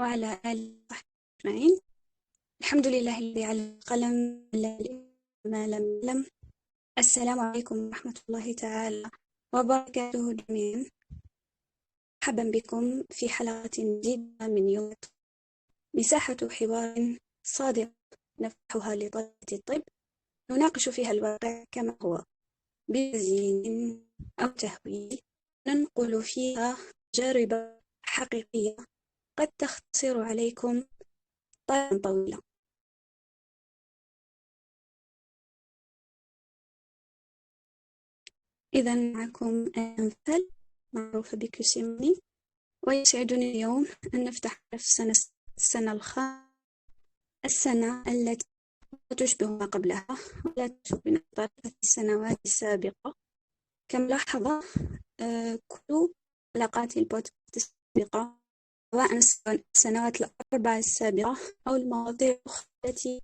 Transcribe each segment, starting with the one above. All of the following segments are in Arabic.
وعلى آله وصحبه أجمعين. الحمد لله الذي علم القلم ما لم يعلم. السلام عليكم ورحمة الله تعالى وبركاته جميعا. مرحبا بكم في حلقة جديدة من يوم الطب. مساحة حوار صادق نفتحها لطلبة الطب، نناقش فيها الواقع كما هو بتزيين أو تهويل، ننقل فيها تجارب حقيقية قد تختصر عليكم طريقا طويلة. إذا معكم أنفل معروفة بكسيمني، ويسعدني اليوم أن نفتح في السنة الخامسة، السنة التي تشبه ما قبلها ولا تشبه بنطاق السنوات السابقة. كملاحظة كل حلقات البودكاست السابقة سواء السنوات الأربع السابقة أو المواضيع الأخرى التي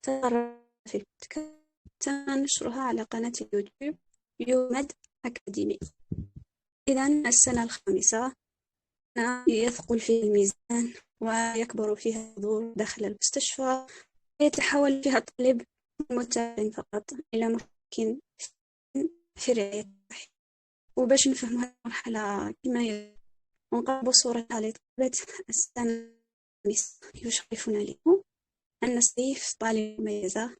تتطرق في البودكاست تم نشرها على قناة اليوتيوب يومد أكاديمي. إذن السنة الخامسة يثقل فيها الميزان ويكبر فيها الحضور داخل المستشفى، ويتحول فيها الطالب من متابع فقط إلى ممكن في رعاية الصحية. وباش نفهم هذه المرحلة كما ونقرب صورتها لطلبة السنة الخامسة، يشرفنا اليوم أن نستضيف طالبة مميزة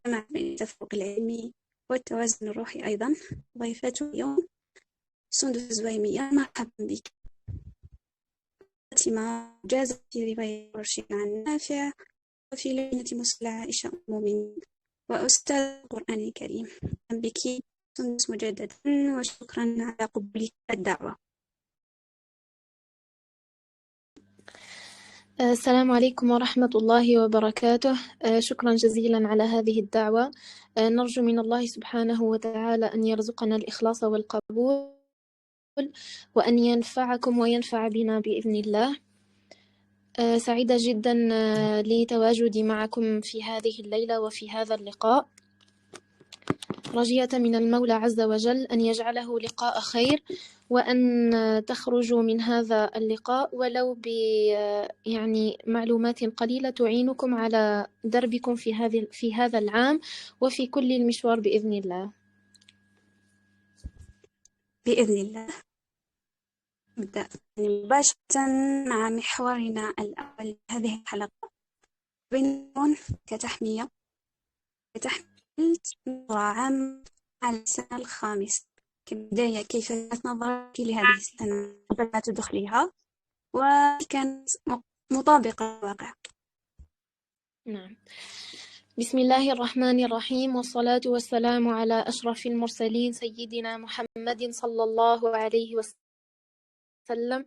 جمع بين التفوق العلمي والتوازن الروحي. أيضا ضيفته اليوم سندس زويمية، مرحبا بك. فاطمة جازت في رواية رشيد عن نافع، وفي لجنة مسلة عائشة أم المؤمنين، وأستاذ القرآن الكريم. مرحبا بك سندس مجددا، وشكرا على قبولك الدعوة. السلام عليكم ورحمة الله وبركاته. شكرا جزيلا على هذه الدعوة. نرجو من الله سبحانه وتعالى أن يرزقنا الإخلاص والقبول، وأن ينفعكم وينفع بنا بإذن الله. سعيدة جدا لتواجدي معكم في هذه الليلة وفي هذا اللقاء، راجية من المولى عز وجل أن يجعله لقاء خير، وأن تخرجوا من هذا اللقاء ولو يعني معلومات قليلة تعينكم على دربكم في هذا العام وفي كل المشوار بإذن الله. بإذن الله نبدأ مباشرة مع محورنا الأول هذه الحلقة، بنكون كتحمية نظرة عامة على السنة الخامسة. كبداية، كيف كانت نظرتك لهذه السنة قبل ما تدخليها، وكانت مطابقة للواقع؟ نعم. بسم الله الرحمن الرحيم، والصلاة والسلام على أشرف المرسلين سيدنا محمد صلى الله عليه وسلم،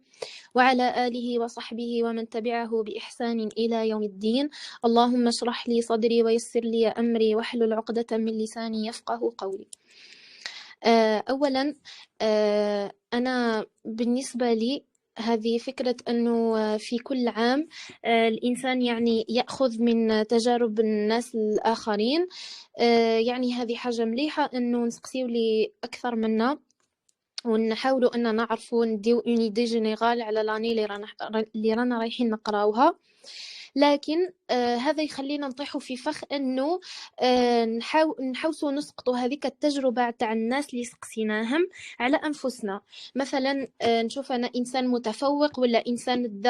وعلى آله وصحبه ومن تبعه بإحسان إلى يوم الدين. اللهم اشرح لي صدري ويسر لي أمري واحلل عقدة من لساني يفقه قولي. أولا أنا بالنسبة لي هذه فكرة أنه في كل عام الإنسان يعني يأخذ من تجارب الناس الآخرين، يعني هذه حاجة مليحة أنه نسقسيو لي أكثر منا، ونحاولوا أن نعرفوا نديو اون ايدي جينيرال على لاني اللي رانا رايحين نقراوها. لكن هذا يخلينا نطيحوا في فخ انه نحاوسوا نسقطوا هذيك التجربه تاع الناس اللي سقسيناهم على انفسنا. مثلا نشوف انا انسان متفوق ولا انسان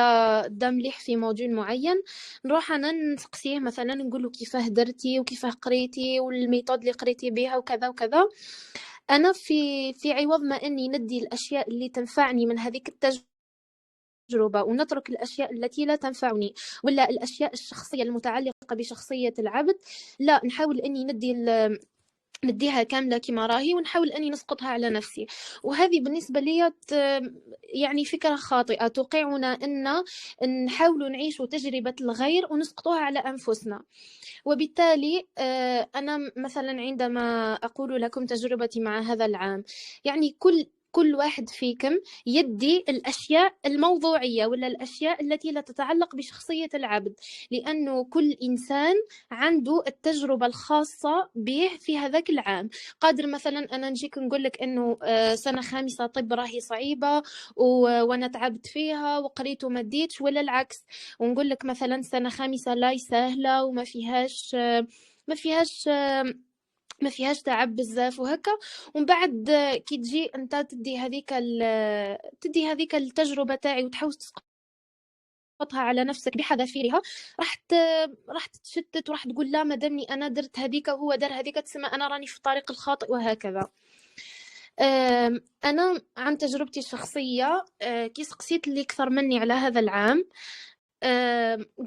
دا مليح في موضوع معين، نروح انا نسقسيه مثلا نقول له كيفاه درتي وكيفاه قريتي والميثود اللي قريتي بها وكذا وكذا. أنا في عوض ما أني ندي الأشياء اللي تنفعني من هذيك التجربة ونترك الأشياء التي لا تنفعني ولا الأشياء الشخصية المتعلقة بشخصية العبد، لا نحاول أني نديها كاملة كما راهي ونحاول أني نسقطها على نفسي. وهذه بالنسبة لي يعني فكرة خاطئة توقعنا أن نحاول نعيش تجربة الغير ونسقطها على أنفسنا. وبالتالي أنا مثلا عندما أقول لكم تجربتي مع هذا العام، يعني كل واحد فيكم يدي الأشياء الموضوعية ولا الأشياء التي لا تتعلق بشخصية العبد، لأنه كل إنسان عنده التجربة الخاصة به في هذاك العام. قادر مثلا أنا نجيك نقول لك أنه سنة خامسة طب راهي صعيبة وأنا تعبت فيها وقريت وما ديتش، ولا العكس، ونقول لك مثلا سنة خامسة لا سهلة وما فيهاش ما فيهاش ما فيهاش تعب بزاف وهكا. ومن بعد كي تجي انت تدي هذيك التجربة تاعي وتحاول تسقطها على نفسك بحذافيرها، راح تتشتت وراح تقول لا مادامني انا درت هذيك وهو دار هذيك تسمى انا راني في الطريق الخاطئ وهكذا. انا عن تجربتي الشخصيه كي سقسيت اللي اكثر مني على هذا العام،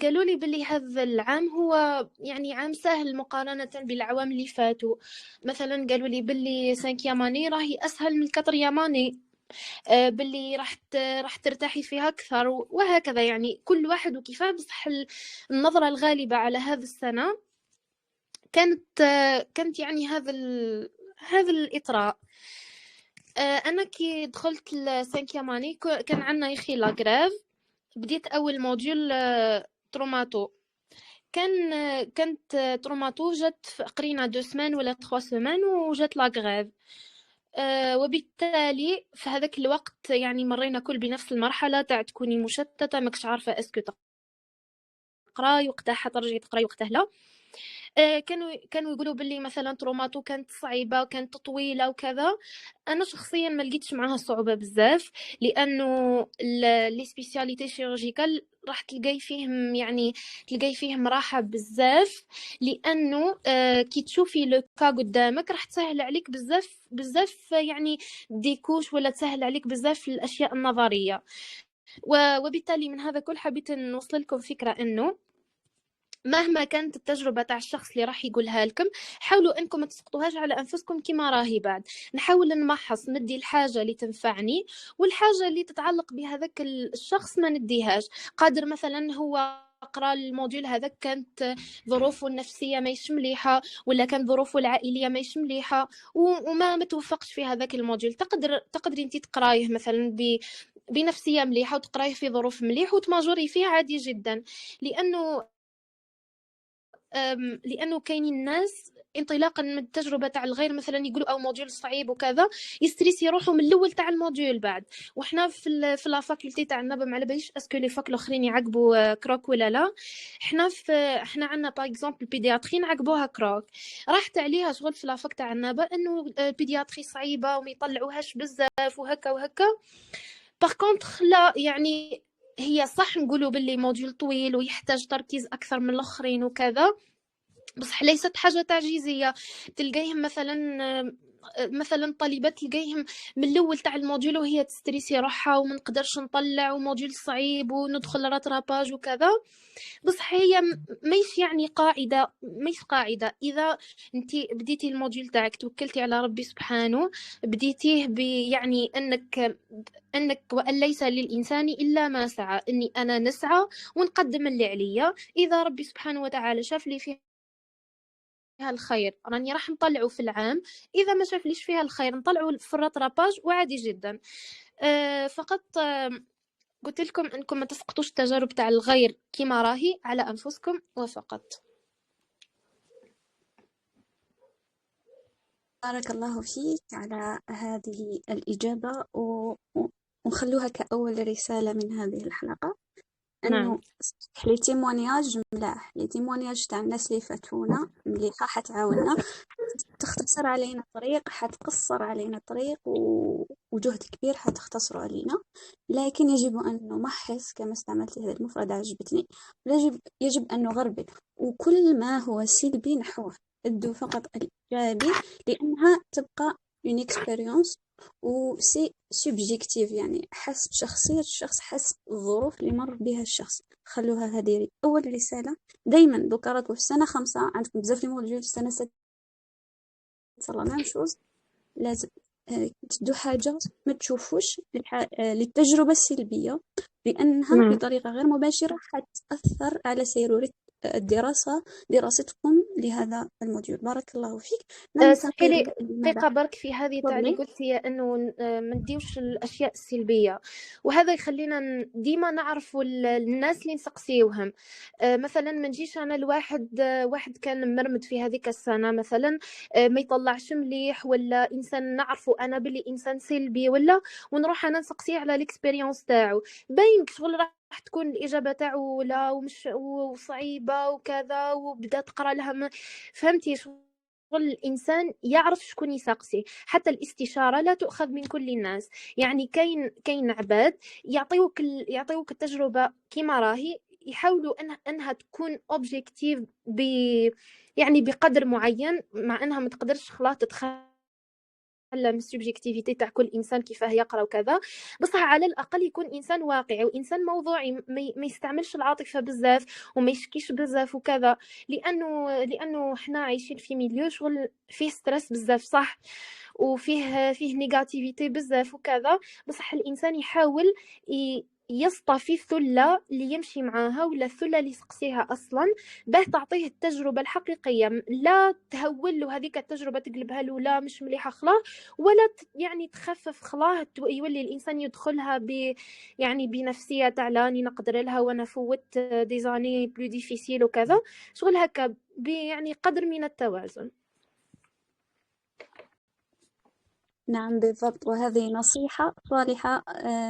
قالوا لي باللي هذا العام هو يعني عام سهل مقارنة بالأعوام اللي فاتوا. مثلا قالوا لي باللي 5 ياماني راهي أسهل من 4 ياماني، باللي راح ترتاحي فيها أكثر وهكذا. يعني كل واحد وكيفاه، بصح النظرة الغالبة على هذا السنة كانت يعني هذا الإطراء. أنا كي دخلت السانكيام اني كان عندنا يخي لاغريف. بديت أول موديول تروماتو، كانت تروماتو جات قرينا 2 سمان ولا 3 سمان وجات لاغريف. وبالتالي في هذاك الوقت يعني مرينا كل بنفس المرحلة تاع تكوني مشتتة ماكش عارفة اسكو تقراي وقتها حترجعي تقراي وقتها لا. كانوا يقولوا باللي مثلا تروماتو كانت صعيبه وكانت طويله وكذا. انا شخصيا ما لقيتش معها صعوبه بزاف، لانه لي سبيسياليتي شيرورجيكال راح تلقاي فيهم راحه بزاف، لانه كي تشوفي لو كا قدامك راح تسهل عليك بزاف بزاف، يعني ديكوش ولا تسهل عليك بزاف الاشياء النظريه. وبالتالي من هذا كل حبيت نوصل لكم فكره انه مهما كانت التجربة تاع الشخص اللي راح يقولها لكم، حاولوا انكم ما تسقطوهاش على انفسكم كما راهي. بعد نحاول نمحص، ندي الحاجة اللي تنفعني والحاجة اللي تتعلق بهذاك الشخص ما نديهاش. قادر مثلا هو قرا الموديول هذاك كانت ظروفه النفسيه ماهيش مليحه، ولا كان ظروفه العائليه ماهيش مليحه وما توفقش في هذاك الموديول. تقدري انت تقرايه مثلا بنفسيه مليحه وتقرايه في ظروف مليح وتماجوري فيه عادي جدا. لانه كاينين الناس انطلاقا من التجربه تاع الغير مثلا يقولوا او موديول صعيب وكذا يستريس يروحوا من الاول تاع الموديول. بعد وحنا في لا فاكولتي تاعنا ما على باليش اسكو لي فاك الاخرين يعقبوا كروك ولا لا. احنا عندنا باغ اكزومبل البيدياتري نعقبوها كروك. راحت عليها شغل في لا فاك تاعنا انه البيدياتري صعيبه وما يطلعوهاش بزاف وهكا وهكا. باغ كونطخ لا، يعني هي صح نقولوا باللي موديول طويل ويحتاج تركيز اكثر من الاخرين وكذا، بصح ليست حاجه تعجيزيه. تلقايهم مثلا طالبات تلقايهم من الاول تاع الموديول وهي تستريسي روحها وما نقدرش نطلع وموديول صعيب وندخل راتراباج وكذا. بصح هي ماهيش يعني قاعده. اذا انت بديتي الموديول تاعك توكلتي على ربي سبحانه، بديتيه يعني انك وان ليس للانسان الا ما سعى، اني انا نسعى ونقدم اللي عليا. اذا ربي سبحانه وتعالى شاف لي فيها الخير راني راح نطلعه في العام، اذا ما شافليش فيها الخير نطلعه في الراتراباج وعادي جدا. فقط قلت لكم انكم ما تسقطوش التجارب تاع الغير كما راهي على انفسكم وفقط. بارك الله فيك على هذه الإجابة ونخلوها كأول رسالة من هذه الحلقة، نعم. انه لي تيمونياج ملاح، لي تيمونياج تاع الناس اللي فاتونا مليحه، حتعاوننا، تختصر علينا الطريق، حتقصر علينا الطريق وجهد كبير حتختصروا علينا. لكن يجب ان نمحص، كما استعملت هذه المفردة عجبتني، يجب ان نغربل، وكل ما هو سلبي نحوه، ادوا فقط الايجابي، لانها تبقى une expérience وسي سوبجيكتيف، يعني حسب شخصية الشخص، حسب الظروف اللي مر بها الشخص. خلوها هذه أول رسالة. دايما دوكا راكو في سنة 5 عندكم بزاف لي موديول، في سنة 6 صلا ميم شوز. لازم تدو حاجة ما تشوفوش للتجربة السلبية، لأنها نعم. بطريقة غير مباشرة حتأثر على دراستكم لهذا الموديول. بارك الله فيك. اسمحي لي ننتقل دقيقة برك في هذه تاع اللي تفضلي. قلتي انه ما نديوش الاشياء السلبية، وهذا يخلينا ديما نعرفوا الناس اللي نسقسيوهم. مثلا ما نجيش انا لواحد واحد كان مرمد في هذيك السنة مثلا، ما يطلعش مليح، ولا انسان نعرفه انا باللي انسان سلبي، ولا ونروح انا نسقسيه على الاكسبيريونس تاعو، باين شغل راح تكون الاجابه تاعو لا ومش وصعيبه وكذا، وبدا تقرا لها فهمتي شغل الانسان يعرف شكون يسقسي. حتى الاستشاره لا تؤخذ من كل الناس، يعني كاين عباد يعطيوك التجربه كما راهي، يحاولوا انها تكون اوبجيكتيف يعني بقدر معين، مع انها ما تقدرش خلاص تتخلى من السوبجيكتيفيتي تاع كل انسان كيفاه يقرا وكذا، بصح على الاقل يكون انسان واقعي وانسان موضوعي، ما يستعملش العاطفه بزاف وما يشكيش بزاف وكذا، لانه حنا عايشين في ميليو شغل فيه ستريس بزاف صح، وفيه نيجاتيفيتي بزاف وكذا، بصح الانسان يحاول يصطفي الثله اللي يمشي معاها، ولا الثله اللي يسقسيها اصلا، باه تعطيه التجربه الحقيقيه، لا تهول له هذيك التجربه تقلبها له لا مش مليحه خلاص، ولا يعني تخفف خلاه، يولي الانسان يدخلها يعني بنفسيه تاع لاني نقدر لها وانا فوت دي زاني بلو ديفيسيل وكذا، شغل هكا يعني قدر من التوازن. نعم بالضبط، وهذه نصيحة صالحة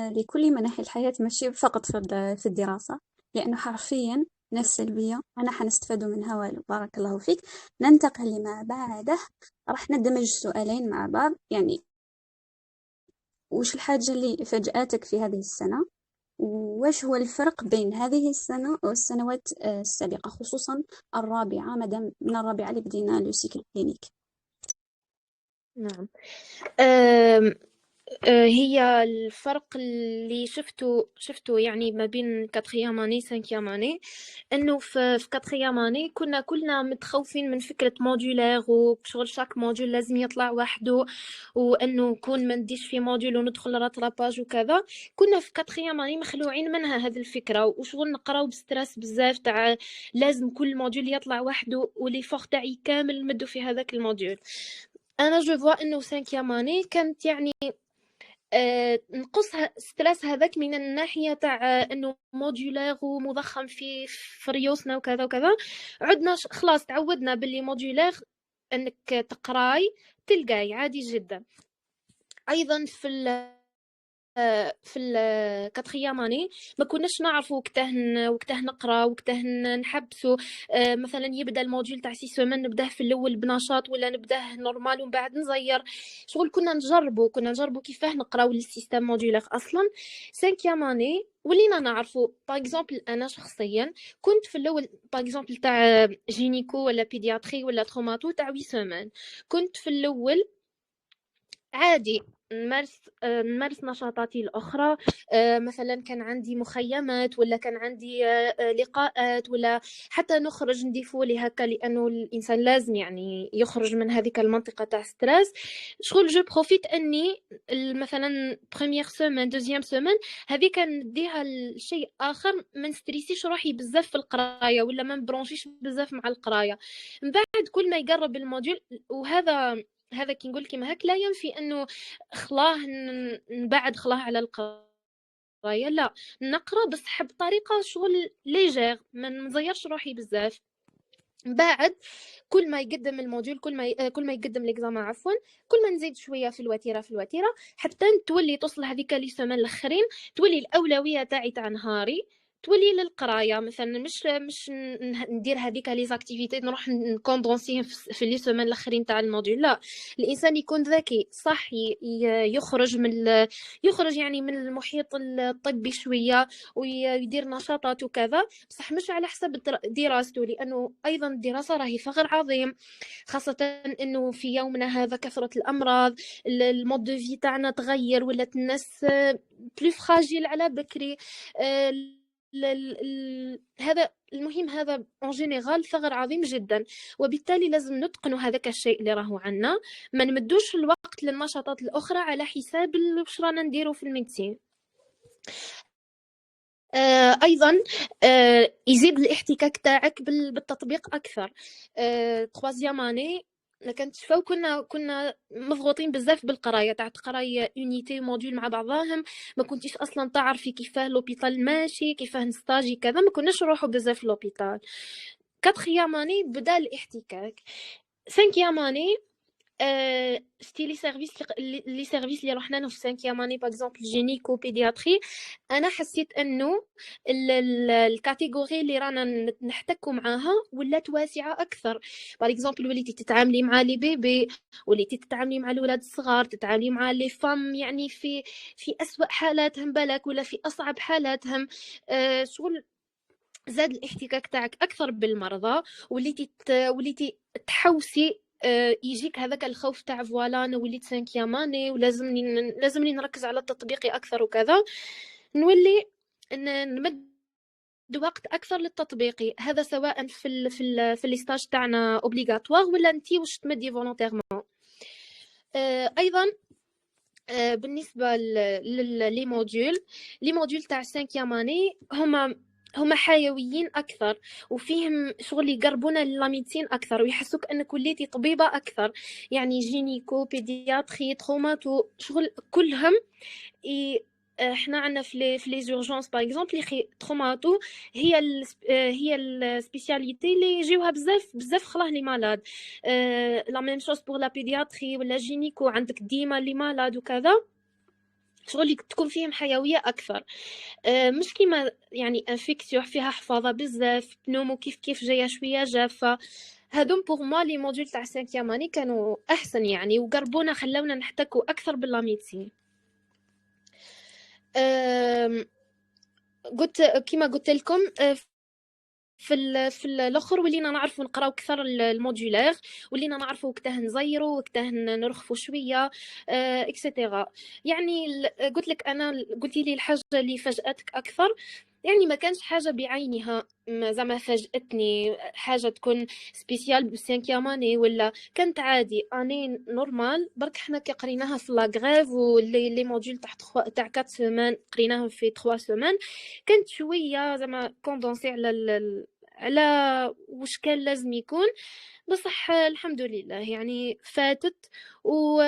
لكل مناحي الحياة، ماشي فقط في الدراسة، لأنه حرفيا من السلبية أنا حنستفاد منها والو. بارك الله فيك. ننتقل لما بعده. راح ندمج سؤالين مع بعض. يعني وش الحاجة اللي فاجأتك في هذه السنة؟ وش هو الفرق بين هذه السنة والسنوات السابقة، خصوصا الرابعة، مادام من الرابعة اللي بدينا لو سيكل كلينيك؟ نعم. هي الفرق اللي شفته يعني ما بين كاتريام اني سانكيام اني، انه في كاتريام اني كنا كلنا متخوفين من فكره موديولير، وشغل شاك موديول لازم يطلع وحده، وانه كون ما نديش في موديول وندخل راتراباج وكذا. كنا في كاتريام اني مخلوعين منها هذه الفكره، وشغل نقراو بستريس بزاف تاع لازم كل موديول يطلع وحده، ولي فوق تاعي كامل نمدوا في هذاك الموديول. انا جو فوا انه سانكيام اني كانت يعني نقص ستريس هذاك من الناحيه تاع انه موديولار ومضخم في ريوسنا وكذا وكذا. عدنا خلاص تعودنا باللي موديولار انك تقراي تلقاي عادي جدا. ايضا في الكاتريام اني ما كناش نعرفوا وقتاه نقرا وقتاه نحبسوا. مثلا يبدا الموديول تاع 6 سيمين نبداه في الاول بنشاط، ولا نبداه نورمال ومن بعد نزير. شغل كنا نجربوا كيفاه نقراو السيستم موديولار اصلا. 5 اني ولينا نعرفوا. باغ اكزومبل انا شخصيا كنت في الاول باغ اكزومبل تاع جينيكو ولا بيدياتري ولا تروماتو تاع 8 سيمين، كنت في الاول عادي نمارس نشاطاتي الأخرى. مثلا كان عندي مخيمات، ولا كان عندي لقاءات، ولا حتى نخرج نديفولي هكا، لأنه الإنسان لازم يعني يخرج من هذيك المنطقة تاع ستريس. شغل جو بروفيت أني مثلا بروميير سيمين دوزيام سيمين هذه كان نديها لشيء آخر، ما نستريسيش روحي بزاف في القراية، ولا ما نبرونشيش بزاف مع القراية. من بعد كل ما يقرب الموديول، وهذا كي نقول كيما هك لا ينفي انه خلاه نبعد خلاه على القرايه، لا نقرا بس بطريقه شغل ليجير، ما نزيرش روحي بزاف. بعد كل ما يقدم الموديول، كل ما يقدم ليكزامان عفوا، كل ما نزيد شويه في الوتيره حتى تولي توصل هذيك لي سيمين الاخرين، تولي الاولويه تاعي تاع نهاري تولي للقرايه. مثلا مش ندير هذيك لي زاكتيفيتي نروح نكوندونسيه في لي سيمين الاخرين تاع الموديول، لا. الانسان يكون ذكي صح، يخرج يعني من المحيط الطبي شويه، ويدير نشاطات وكذا، بصح مش على حسب دراسته، لانه ايضا الدراسه راهي ثغر عظيم، خاصه انه في يومنا هذا كثره الامراض، المود دو في تاعنا تغير، ولات الناس بلو فراجيل على بكري. هذا المهم، هذا اون جينيرال ثغر عظيم جدا، وبالتالي لازم نتقنوا هذاك الشيء اللي راهو عنا، ما نمدوش الوقت للنشاطات الاخرى على حساب واش رانا نديرو في الميديسين. ايضا يزيد الاحتكاك تاعك بالتطبيق اكثر. تخوازيام اني كنت شفاو كنا مضغوطين بزاف بالقرايه تاع تقراي يونيتي موديول مع بعضاهم، ما كنتيش اصلا تعرفي كيفاه لوبيتال ماشي، كيفاه نستاجي كذا، ما كناش نروحوا بزاف لوبيتال. كاتخيام اني بدا الاحتكاك. سانكيام اني شتي لي سيرفيس اللي رحنا لهم في سانكيام اني باغ اكزومبل جينيكو بيدياتري، انا حسيت انه الكاتيجوري اللي رانا نحتكوا معاها ولات واسعه اكثر. باغ اكزومبل وليتي تتعاملي مع لي بيبي، وليتي تتعاملي مع الاولاد الصغار، تتعاملي مع لي فام يعني في اسوأ حالاتهم بالك ولا في اصعب حالاتهم. شغل زاد الاحتكاك تاعك اكثر بالمرضى، وليتي تحوسي. يجيك هذاك الخوف تاع فوالا انا وليت سانكياماني لازمني نركز على تطبيقي اكثر وكذا، نولي نمد وقت اكثر للتطبيقي هذا، سواء في الستاج تاعنا اوبليغاتوار ولا انتي واش تمدي فولونتيرمون. ايضا بالنسبه لي موديول تاع سانكيام اني هما حيويين اكثر، وفيهم شغل يقربونا للميديسين اكثر ويحسوك انك وليتي طبيبه اكثر. يعني جينيكو بيدياتري تروماتو شغل كلهم احنا عندنا في لي زورجونس باغ اكزومبل تروماتو هي السبيسياليتي اللي يجيوها بزاف خلاه لي مالاد. لا ميم شوز بور لا بيدياتري ولا جينيكو، عندك ديما لي مالاد وكذا، شغل تكون فيهم حيويه اكثر. مش كيما يعني انفيكسيو فيها حفاظه بزاف، بنومو كيف جايه شويه جافه. هادوم بوغ موا لي موديول تاع سانكيام اني كانوا احسن يعني، وقربونا خلونا نحتكوا اكثر باللاميدسين. كيما قلت لكم في الاخر ولينا نعرفوا نقراو اكثر الموديولير، ولينا نعرفوا وقتاه نزيروا وقتاه نرخفوا شويه اكسيتيرا. يعني قلت لك انا قلتي لي الحاجه اللي فاجاتك اكثر، يعني ما كانش حاجه بعينها زعما فاجاتني حاجه تكون سبيسيال بالسانكيام اني، ولا كانت عادي اني نورمال. برك حنا كي قريناها في لا غريف ولي موديول تاع 4 سيمان قريناهم في 3 سيمان، كانت شويه زعما كوندونسي على وش كان لازم يكون. بصح الحمد لله يعني فاتت. و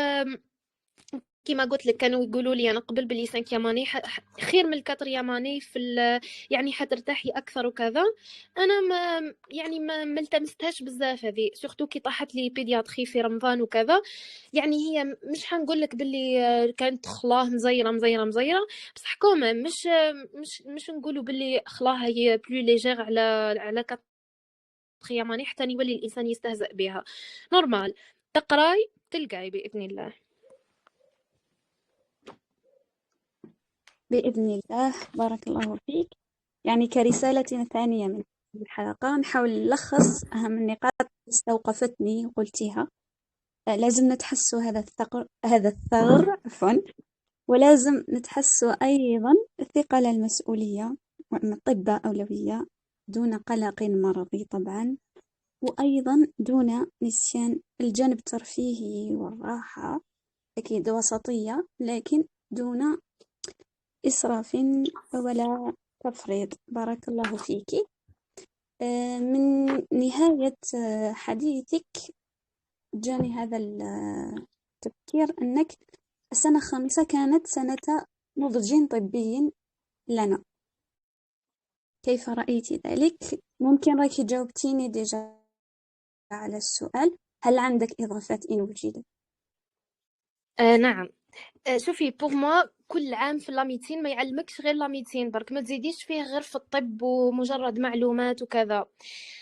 كيما قلت لك كانوا يقولوا لي انا قبل بلي 5 ياماني خير من الكاتر ياماني يعني حترتاحي اكثر وكذا. انا ما يعني ما التمستهاش بزاف هذه، سورتو كي طاحت لي بيدياتري في رمضان وكذا. يعني هي مش حنقول لك بلي كانت خلاه مزيره، بصح كوما مش نقولوا بلي خلاها هي بلو ليجير على كاتر ياماني حتى يولي الانسان يستهزأ بها. نورمال تقراي تلقاي باذن الله. بإذن الله. بارك الله فيك. يعني كرسالة ثانية من الحلقة نحاول نلخص أهم النقاط اللي استوقفتني وقلتيها. لازم نتحسوا هذا الثغر عفوا، ولازم نتحسوا أيضا ثقل المسؤولية، وأن الطب أولوية دون قلق مرضي طبعا، وأيضا دون نسيان الجانب الترفيهي والراحة، أكيد وسطية لكن دون إسراف ولا تفريط. بارك الله فيك. من نهاية حديثك جاني هذا التفكير أنك السنة الخامسة كانت سنة نضج طبي لنا، كيف رأيتي ذلك؟ ممكن راكي جاوبتيني ديجا على السؤال، هل عندك إضافات إن وجدت؟ نعم. شوفي بوغ موا كل عام في لاميدسين ما يعلمكش غير لاميدسين برك، ما تزيديش فيه غير في الطب ومجرد معلومات وكذا.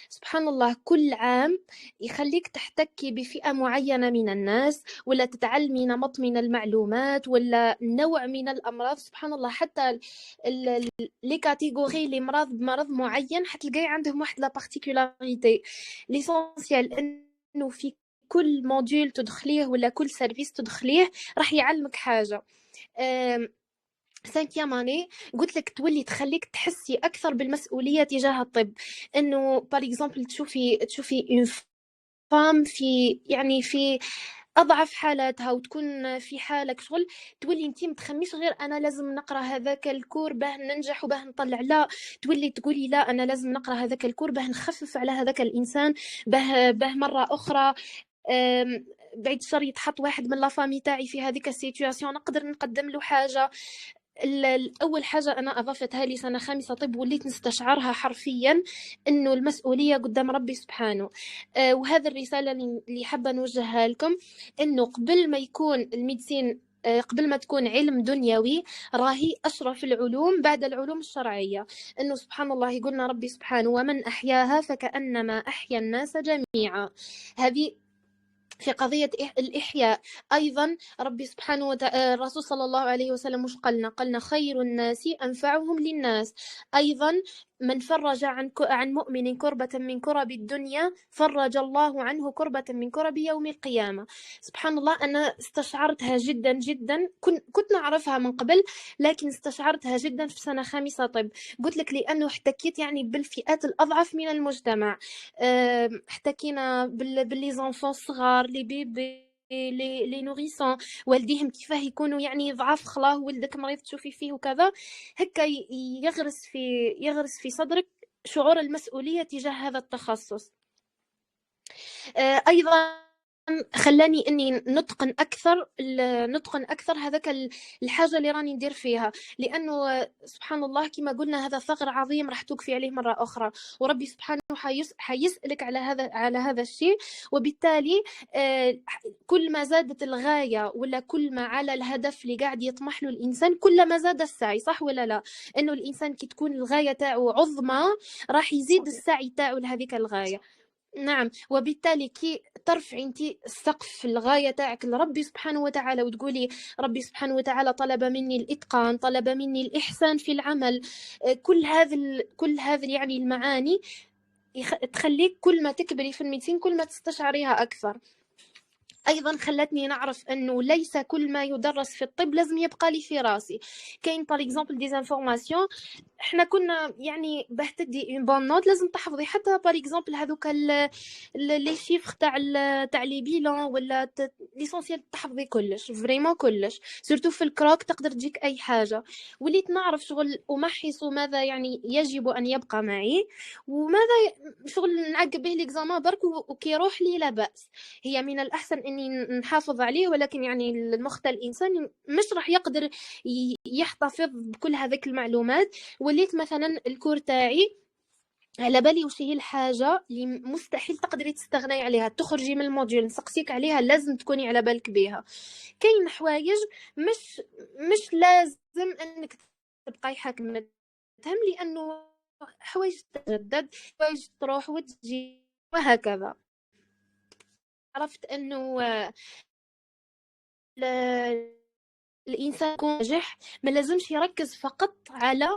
سبحان الله كل عام يخليك تحتكي بفئة معينة من الناس، ولا تتعلمي نمط من المعلومات ولا نوع من الأمراض. سبحان الله حتى لي كاتيجوري لي بمرض معين حتلقاي عندهم واحد لا بارتيكولاريتي. ليسونسيال انه في كل موديول تدخليه ولا كل سيرفيس تدخليه راح يعلمك حاجة. 5 اني قلت لك تولي تخليك تحسي اكثر بالمسؤوليه تجاه الطب، انه باغ اكزومبل تشوفي اون فام في اضعف حالاتها وتكون في حالك شغل، تولي انت متخميش غير انا لازم نقرا هذاك الكور باه ننجح وباه نطلع، لا تولي تقولي لا انا لازم نقرا هذاك الكور باه نخفف على هذاك الانسان، باه مره اخرى بعيد الشر يتحط واحد من لافامي تاعي في هذيك السيتوياسيون نقدر نقدم له حاجه. الأول حاجة أنا أضفتها لي سنة خامسة طب وليت نستشعرها حرفيا، إنه المسؤولية قدام ربي سبحانه. وهذا الرسالة اللي حابة نوجهها لكم، إنه قبل ما يكون الميديسين قبل ما تكون علم دنيوي راهي أشرف العلوم بعد العلوم الشرعية. إنه سبحان الله يقولنا ربي سبحانه ومن أحياها فكأنما أحيا الناس جميعا. هذه في قضية الإحياء. أيضا ربي سبحانه وتعالى الرسول صلى الله عليه وسلم مش قلنا خير الناس أنفعهم للناس. أيضا من فرج عن مؤمن كربة من كرب الدنيا فرج الله عنه كربة من كرب يوم القيامة. سبحان الله أنا استشعرتها جدا جدا، كنت نعرفها من قبل لكن استشعرتها جدا في سنة خامسة طب. قلت لك لأنه احتكيت يعني بالفئات الأضعف من المجتمع، احتكينا باللي زونفون الصغار لي بيبي لي نوريسون، والديهم كيفاه يكونوا يعني ضعاف، خلاه ولدك مريض تشوفي فيه وكذا، هكا يغرس في صدرك شعور المسؤولية تجاه هذا التخصص. أيضا خلاني اني نتقن اكثر هذاك الحاجه اللي راني ندير فيها، لانه سبحان الله كما قلنا هذا ثغر عظيم راح توقفي عليه مره اخرى، وربي سبحانه حيسالك على هذا الشيء. وبالتالي كل ما زادت الغايه ولا كل ما على الهدف اللي قاعد يطمح له الانسان كل ما زاد السعي، صح ولا لا؟ انه الانسان كي تكون الغايه تاعو عظمى راح يزيد السعي تاعو لهذيك الغايه. نعم، وبالتالي كي ترفعي انت السقف الغايه تاعك لربي سبحانه وتعالى وتقولي ربي سبحانه وتعالى طلب مني الاتقان، طلب مني الاحسان في العمل، كل هذه يعني المعاني تخليك كل ما تكبري في الميتين كل ما تستشعريها اكثر. ايضا خلتني نعرف انه ليس كل ما يدرس في الطب لازم يبقى لي في راسي. كاين باغ اكزومبل دي انفورماسيون احنا كنا يعني باه تدي اون بون نوت لازم تحفظي، حتى باغ اكزومبل هذوك لي شيفر تاع لي بيلون ولا ليسونسيال تحفظي كلش فريمون كلش، سورتو في الكروك تقدر تجيك اي حاجه. وليت نعرف شغل امحص ماذا يعني يجب ان يبقى معي وماذا شغل نعقب به ليكزامان برك وكي يروح لي لا باس. هي من الأحسن إني نحافظ عليه، ولكن يعني المخ تاع الإنسان مش راح يقدر يحتفظ بكل هذيك المعلومات. وليت مثلا الكور تاعي على بالي وش هي الحاجة اللي مستحيل تقدري تستغني عليها، تخرجي من الموديول نسقسيك عليها لازم تكوني على بالك بها. كاين حوايج مش لازم انك تبقاي حاكمة تهم، لأنه حوايج تتجدد، حوايج تروح وتجي وهكذا. عرفت انه الانسان يكون ناجح ما لازمش يركز فقط على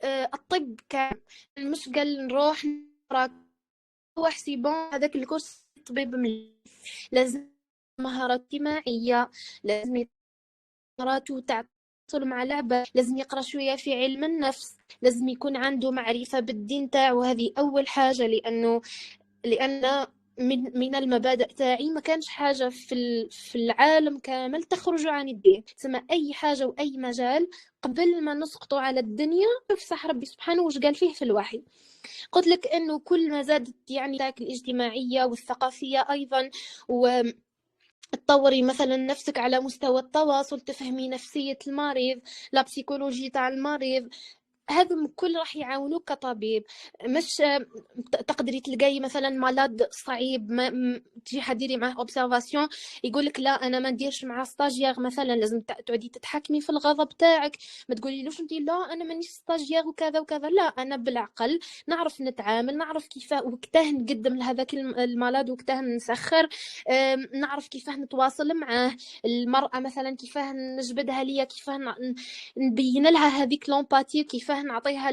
الطب مش قال نروح نقرا وحسي بون هذاك الكورس طبيب لازم مهارات اجتماعيه، لازم مهارات وتعاطل مع العباد، لازم يقرا شويه في علم النفس، لازم يكون عنده معرفه بالدين تاعو. هذه اول حاجه، لان من المبادئ تاعي ما كانش حاجة في العالم كامل تخرج عن الدين. تسمى أي حاجة وأي مجال قبل ما نسقطوا على الدنيا افسح ربي سبحانه وش قال فيه في الوحي. قلت لك أنه كل ما زادت يعني ذاك الاجتماعية والثقافية أيضا، تطوري مثلا نفسك على مستوى التواصل، تفهمي نفسية المريض، لا بسيكولوجي تاع المريض، هذا كل راح يعاونوك كطبيب. مش تقدري تلقاي مثلا مرض صعيب ما تجي حديري معاه اوبسيرفاسيون يقول لك لا انا ما نديرش مع ستاجير مثلا، لازم تعودي تتحكمي في الغضب تاعك، ما تقوليلوش انت لا انا مانيش ستاجير وكذا وكذا، لا انا بالعقل نعرف نتعامل، نعرف كيف وقتاه نقدم لهذاك المرض وقتاه نسخر، نعرف كيف نتواصل معاه. المرأة مثلا كيف نجبدها ليا، كيف نبين لها هذيك لومباتي، كيف نعطيها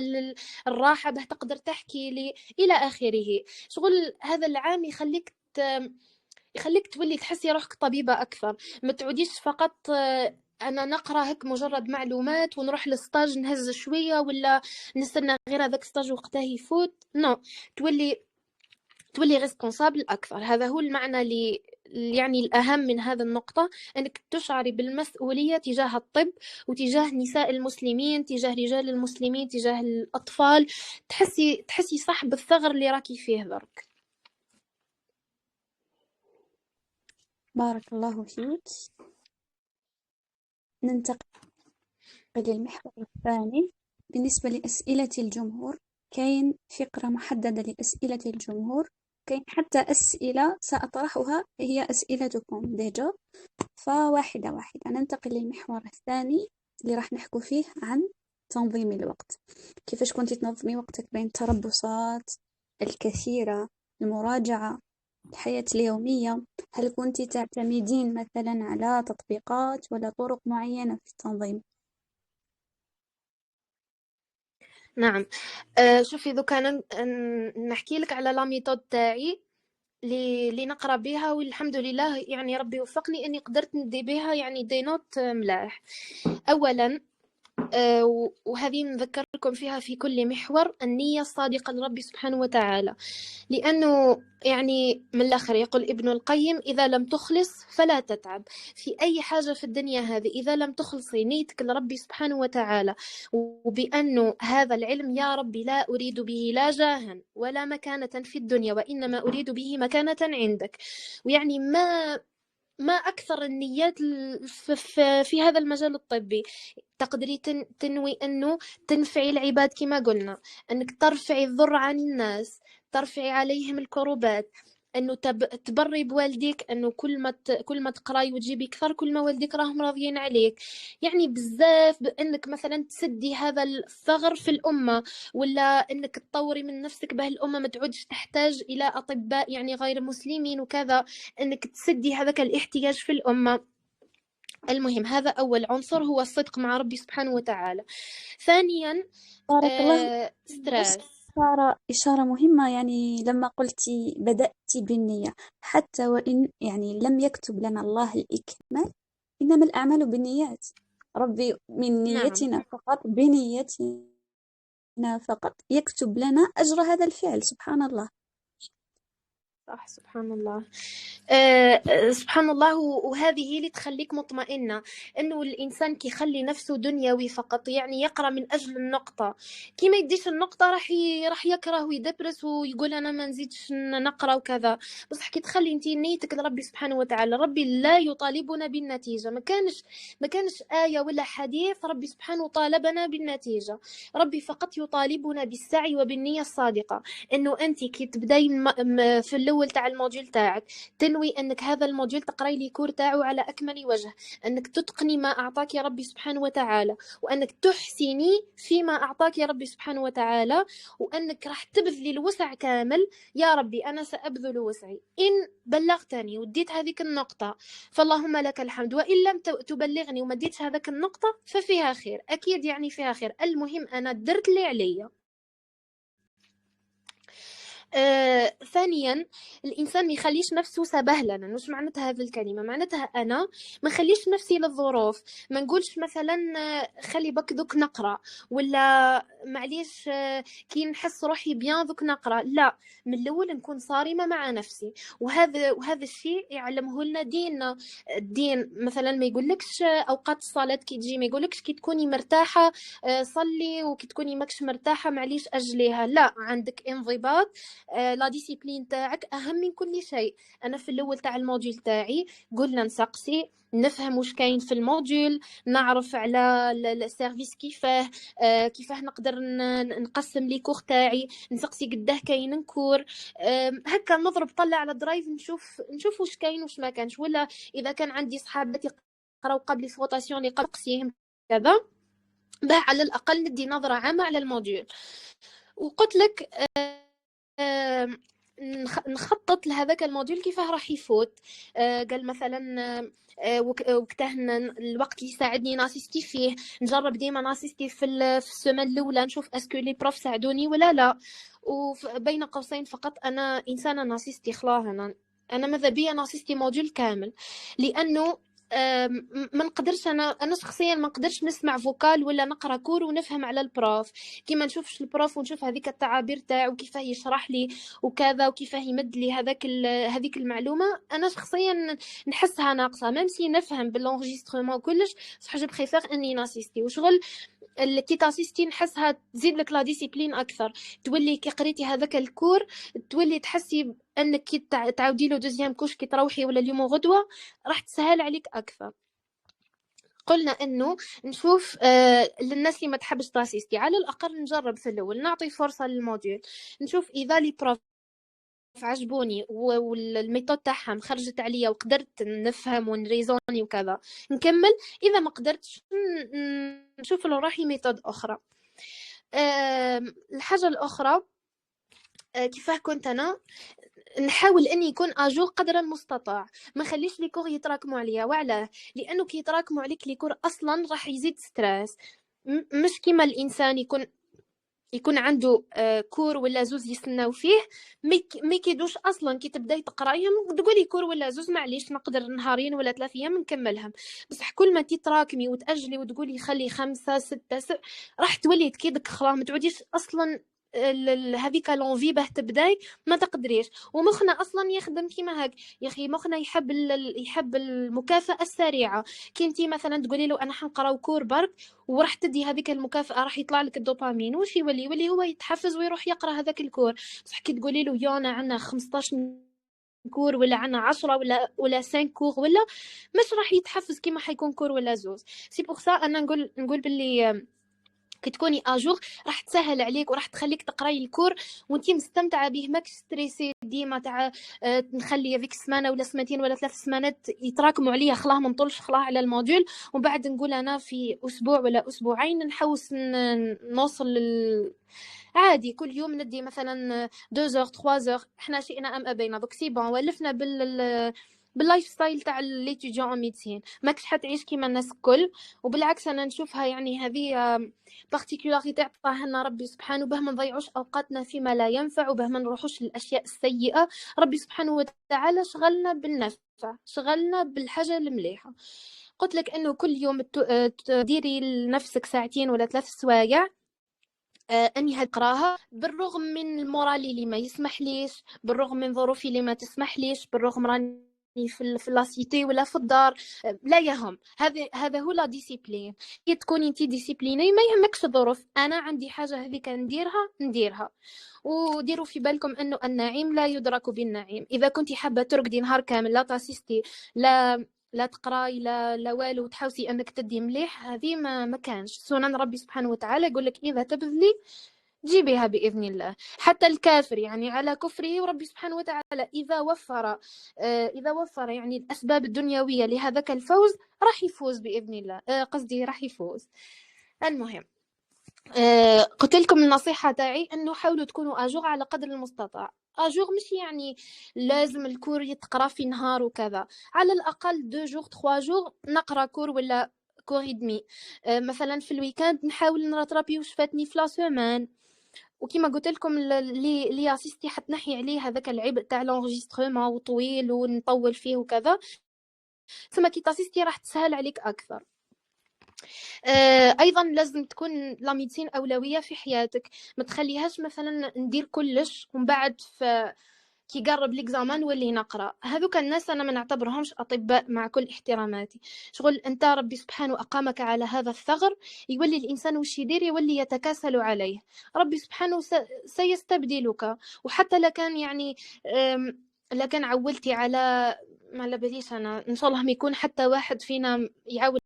الراحة باه تقدر تحكي لي إلى آخره. شغل هذا العام يخليك تولي تحسي روحك طبيبة أكثر، ما تعوديش فقط أنا نقرأ هيك مجرد معلومات ونروح للستاج نهز شوية ولا نستنى غير هذاك ستاج وقتها يفوت. نو، تولي تولي ريسبونسابل أكثر. هذا هو المعنى يعني الأهم من هذا النقطة، أنك تشعري بالمسؤولية تجاه الطب وتجاه نساء المسلمين، تجاه رجال المسلمين، تجاه الأطفال. تحسي صح بالثغر اللي راكي فيه درك. بارك الله فيك. ننتقل للمحور الثاني. بالنسبة لأسئلة الجمهور، كاين فقرة محددة لأسئلة الجمهور، كاين حتى أسئلة سأطرحها هي أسئلتكم ديجا، فواحدة واحدة. ننتقل للمحور الثاني اللي راح نحكو فيه عن تنظيم الوقت. كيفاش كنتي تنظمي وقتك بين التربصات الكثيرة، المراجعة، الحياة اليومية؟ هل كنتي تعتمدين مثلا على تطبيقات ولا طرق معينة في التنظيم؟ نعم. شوفي دوكا أنا نحكي لك على لا ميثود تاعي اللي نقرا بها، والحمد لله يعني ربي وفقني اني قدرت ندي بها يعني دي نوت ملاح. اولا وهذه نذكركم فيها في كل محور، النية الصادقة لربي سبحانه وتعالى. لأنه يعني من الآخر يقول ابن القيم: إذا لم تخلص فلا تتعب. في أي حاجة في الدنيا هذه إذا لم تخلصي نيتك لربي سبحانه وتعالى، وبأنه هذا العلم يا ربي لا أريد به لا جاها ولا مكانة في الدنيا، وإنما أريد به مكانة عندك. ويعني ما أكثر النيات في هذا المجال الطبي. تقدري تنوي أنه تنفعي العباد كما قلنا، أنك ترفعي الضر عن الناس، ترفعي عليهم الكروبات، أنه تبري بوالديك، أنه كل ما تقراي وتجيبي كثر كل ما والديك راهم راضيين عليك. يعني بزاف بأنك مثلا تسدي هذا الثغر في الأمة، ولا أنك تطوري من نفسك به الأمة ما تعودش تحتاج إلى أطباء يعني غير مسلمين وكذا، أنك تسدي هذاك الاحتياج في الأمة. المهم هذا أول عنصر هو الصدق مع ربي سبحانه وتعالى. ثانيا بارك الله. بس ستريس. إشارة مهمة، يعني لما قلتي بدأتي بالنية، حتى وإن يعني لم يكتب لنا الله الإكمال، إنما الأعمال بالنيات. ربي من نعم نيتنا فقط، بنيتنا فقط يكتب لنا أجر هذا الفعل. سبحان الله. صح، سبحان الله. سبحان الله. وهذه هي اللي تخليك مطمئنة انه الانسان كي يخلي نفسه دنيوي فقط، يعني يقرا من اجل النقطة، كي ما يديش النقطة راح يكره ويدبرس ويقول انا ما نزيدش نقرا وكذا. بصح كي تخلي انت نيتك لربي سبحانه وتعالى، ربي لا يطالبنا بالنتيجة. ما كانش آية ولا حديث ربي سبحانه طالبنا بالنتيجة. ربي فقط يطالبنا بالسعي وبالنية الصادقة. انه انت كي تبداي في الاول تاع الموديول تاعك تنوي انك هذا الموديول تقراي لي كور تاعو على اكمل وجه، انك تتقني ما اعطاك يا ربي سبحانه وتعالى، وانك تحسني فيما اعطاك يا ربي سبحانه وتعالى، وانك راح تبذلي الوسع كامل. يا ربي انا سابذل وسعي، ان بلغتني وديت هذيك النقطه فاللهم لك الحمد، وان لم تبلغني وما ديتش هذاك النقطه ففيها خير، اكيد يعني فيها خير. المهم انا درت اللي عليا. ثانيا الانسان ما يخليش نفسه سبهللا. مش معناتها هذه الكلمه، معناتها انا ما خليش نفسي للظروف. ما نقولش مثلا خلي بك دوك نقرا، ولا معليش كي نحس روحي بيان دوك نقرا. لا، من الاول نكون صارمه مع نفسي. وهذا الشيء يعلمه لنا ديننا. الدين مثلا ما يقولكش اوقات الصلاه كي تجي ما يقولكش كي تكوني مرتاحه صلي، وكي تكوني ماكش مرتاحه معليش اجليها. لا، عندك انضباط. لا ديسيبلين تاعك اهم من كل شيء. انا في الاول تاع الموديول تاعي قلنا نسقسي نفهم واش كاين في الموديول، نعرف على السيرفيس كيفاه نقدر نقسم لي كور تاعي، نسقسي قداه كاين كور. هكا نضرب طلع على درايف نشوف واش كاين واش ما كانش. ولا اذا كان عندي صحاباتي يقراو قبل الفوتاسيون اللي قبل كذا، باه على الاقل ندي نظره عامه على الموديول. وقلت لك نخطط لهذاك الموديول كيفاه راح يفوت. قال مثلا وقته الوقت اللي يساعدني ناسيستي فيه، نجرب ديما ناسيستي في السيمين الاولى نشوف اسكو لي بروف ساعدوني ولا لا. وبين قوسين فقط انا انسانه ناسيستي خلاه. انا ماذا بيا ناسيستي موديول كامل، لانه ما نقدرش انا شخصيا ما نقدرش نسمع فوكال ولا نقرا كور ونفهم على البروف كيما نشوفش البروف ونشوف هذيك التعابير تاعو كيفاه يشرح لي وكذا وكيفاه يمد لي هذيك المعلومه. انا شخصيا نحسها ناقصه ميم سي نفهم بالانجسترومون كلش صح. جو بريفير اني ناسيستي وشغل كي تاسيستي نحسها تزيد لك لا ديسيبلين اكثر. تولي كي قريتي هذاك الكور تولي تحسي انك كي تعاودي له دوزيام كوش كي تروحي ولا اليوم غدوه راح تسهل عليك اكثر. قلنا انه نشوف للناس اللي ما تحبش تاسيستي على الاقل نجرب في الاول نعطي فرصه للموديول نشوف اذا لي بروف عجبوني والميثود تاعهم خرجت عليا وقدرت نفهم ونريزوني وكذا نكمل. اذا ما قدرتش نشوف لروحي ميثود اخرى. الحاجه الاخرى كيفاه كنت انا نحاول اني يكون اجور قدر المستطاع ما خليش لي كور يتراكموا عليا. وعلاه؟ لانه كي يتراكموا عليك لي كور اصلا راح يزيد ستريس. مش كيما الانسان يكون عنده كور ولا زوز يستناو فيه ما يكيدوش اصلا كي تبداي تقرايهم تقولي كور ولا زوز معليش نقدر نهارين ولا 3 ايام نكملهم. بصح كل ما تتراكمي وتاجلي وتقولي خلي 5 6 راح تولي تكيدك خلاص ما تعوديش اصلا هذيك لونفي باه تبداي ما تقدريش. ومخنا اصلا يخدم كيما هاك يا اخي. مخنا يحب المكافاه السريعه. كي انتي مثلا تقولي له انا حنقراو كور برك وراح تدي هذيك المكافاه راح يطلع لك الدوبامين وش يولي هو يتحفز ويروح يقرا هذاك الكور. بصح كي تقولي له يانا عندنا 15 كور ولا عندنا 10 ولا 5 كور ولا مش راح يتحفز كيما حيكون كور ولا زوز. سي بوغ سا انا نقول باللي كي تكوني اجور راح تسهل عليك وراح تخليك تقراي الكور وانتي مستمتعه به ماكش ستريسي ديما تاع نخلي هذيك السمانه ولا سمانتين ولا 3 سمانات يتراكموا عليا خلاه ما نطولش خلاه على الموديول ومن بعد نقول انا في اسبوع ولا اسبوعين نحوس نوصل عادي كل يوم ندي مثلا 2 3 احنا شئنا ام ابينا دوك سي بون ولفنا باللايف ستايل تاع ليتيديون ميديسين ماكش حتعيش كيما الناس الكل. وبالعكس انا نشوفها يعني هذه بارتيكولاريتي عطاها لنا ربي سبحانه باه ما نضيعوش اوقاتنا فيما لا ينفع وباه ما نروحوش للاشياء السيئه. ربي سبحانه وتعالى شغلنا بالنفع شغلنا بالحاجه المليحه. قلت لك انه كل يوم تديري لنفسك 2 ولا 3 سوايع اني هقراها بالرغم من المورالي اللي ما يسمح ليش بالرغم من ظروفي اللي ما تسمح ليش بالرغم راني في لاسيتي ولا في الدار لا يهم. هذا هو لا ديسيبلين. كي تكوني انت ديسيبليني ما يهمكش الظروف. انا عندي حاجه هذيك نديرها. وديروا في بالكم انه النعيم لا يدرك بالنعيم. اذا كنتي حابه ترقدي نهار كامل لا تاسيستي لا تقراي لا والو تحاوسي انك تدي مليح هذه ما كانش سنن ربي سبحانه وتعالى. يقول لك اذا تبذلي جيبيها باذن الله. حتى الكافر يعني على كفره وربي سبحانه وتعالى اذا وفر يعني الاسباب الدنيويه لهذاك الفوز راح يفوز باذن الله. قصدي راح يفوز. المهم قلت لكم النصيحه تاعي انه حاولوا تكونوا اجور على قدر المستطاع. اجور مش يعني لازم الكور يتقرا في نهار وكذا. على الاقل 2 جور 3 جور نقرا كور ولا كور دمي. مثلا في الويكاند نحاول نراترابي واش فاتني في لا سيمين. وكما قلت لكم اللي اسيستي حتنحي عليه هذاك العبء تاع لونجسترومون وطويل ونطول فيه وكذا. ثم كي تاسيستي راح تسهل عليك اكثر. ايضا لازم تكون لا ميديسين اولويه في حياتك. ما تخليهاش مثلا ندير كلش ومن بعد كي قرب ليكزامان نولي نقرا. هذوك الناس انا ما نعتبرهمش اطباء مع كل احتراماتي. شغل انت ربي سبحانه اقامك على هذا الثغر يولي الانسان وش يدير يولي يتكاسل عليه. ربي سبحانه سيستبدلك. وحتى لكان يعني لكان عولتي على ما لا باليش انا ان شاء الله ما يكون حتى واحد فينا يعول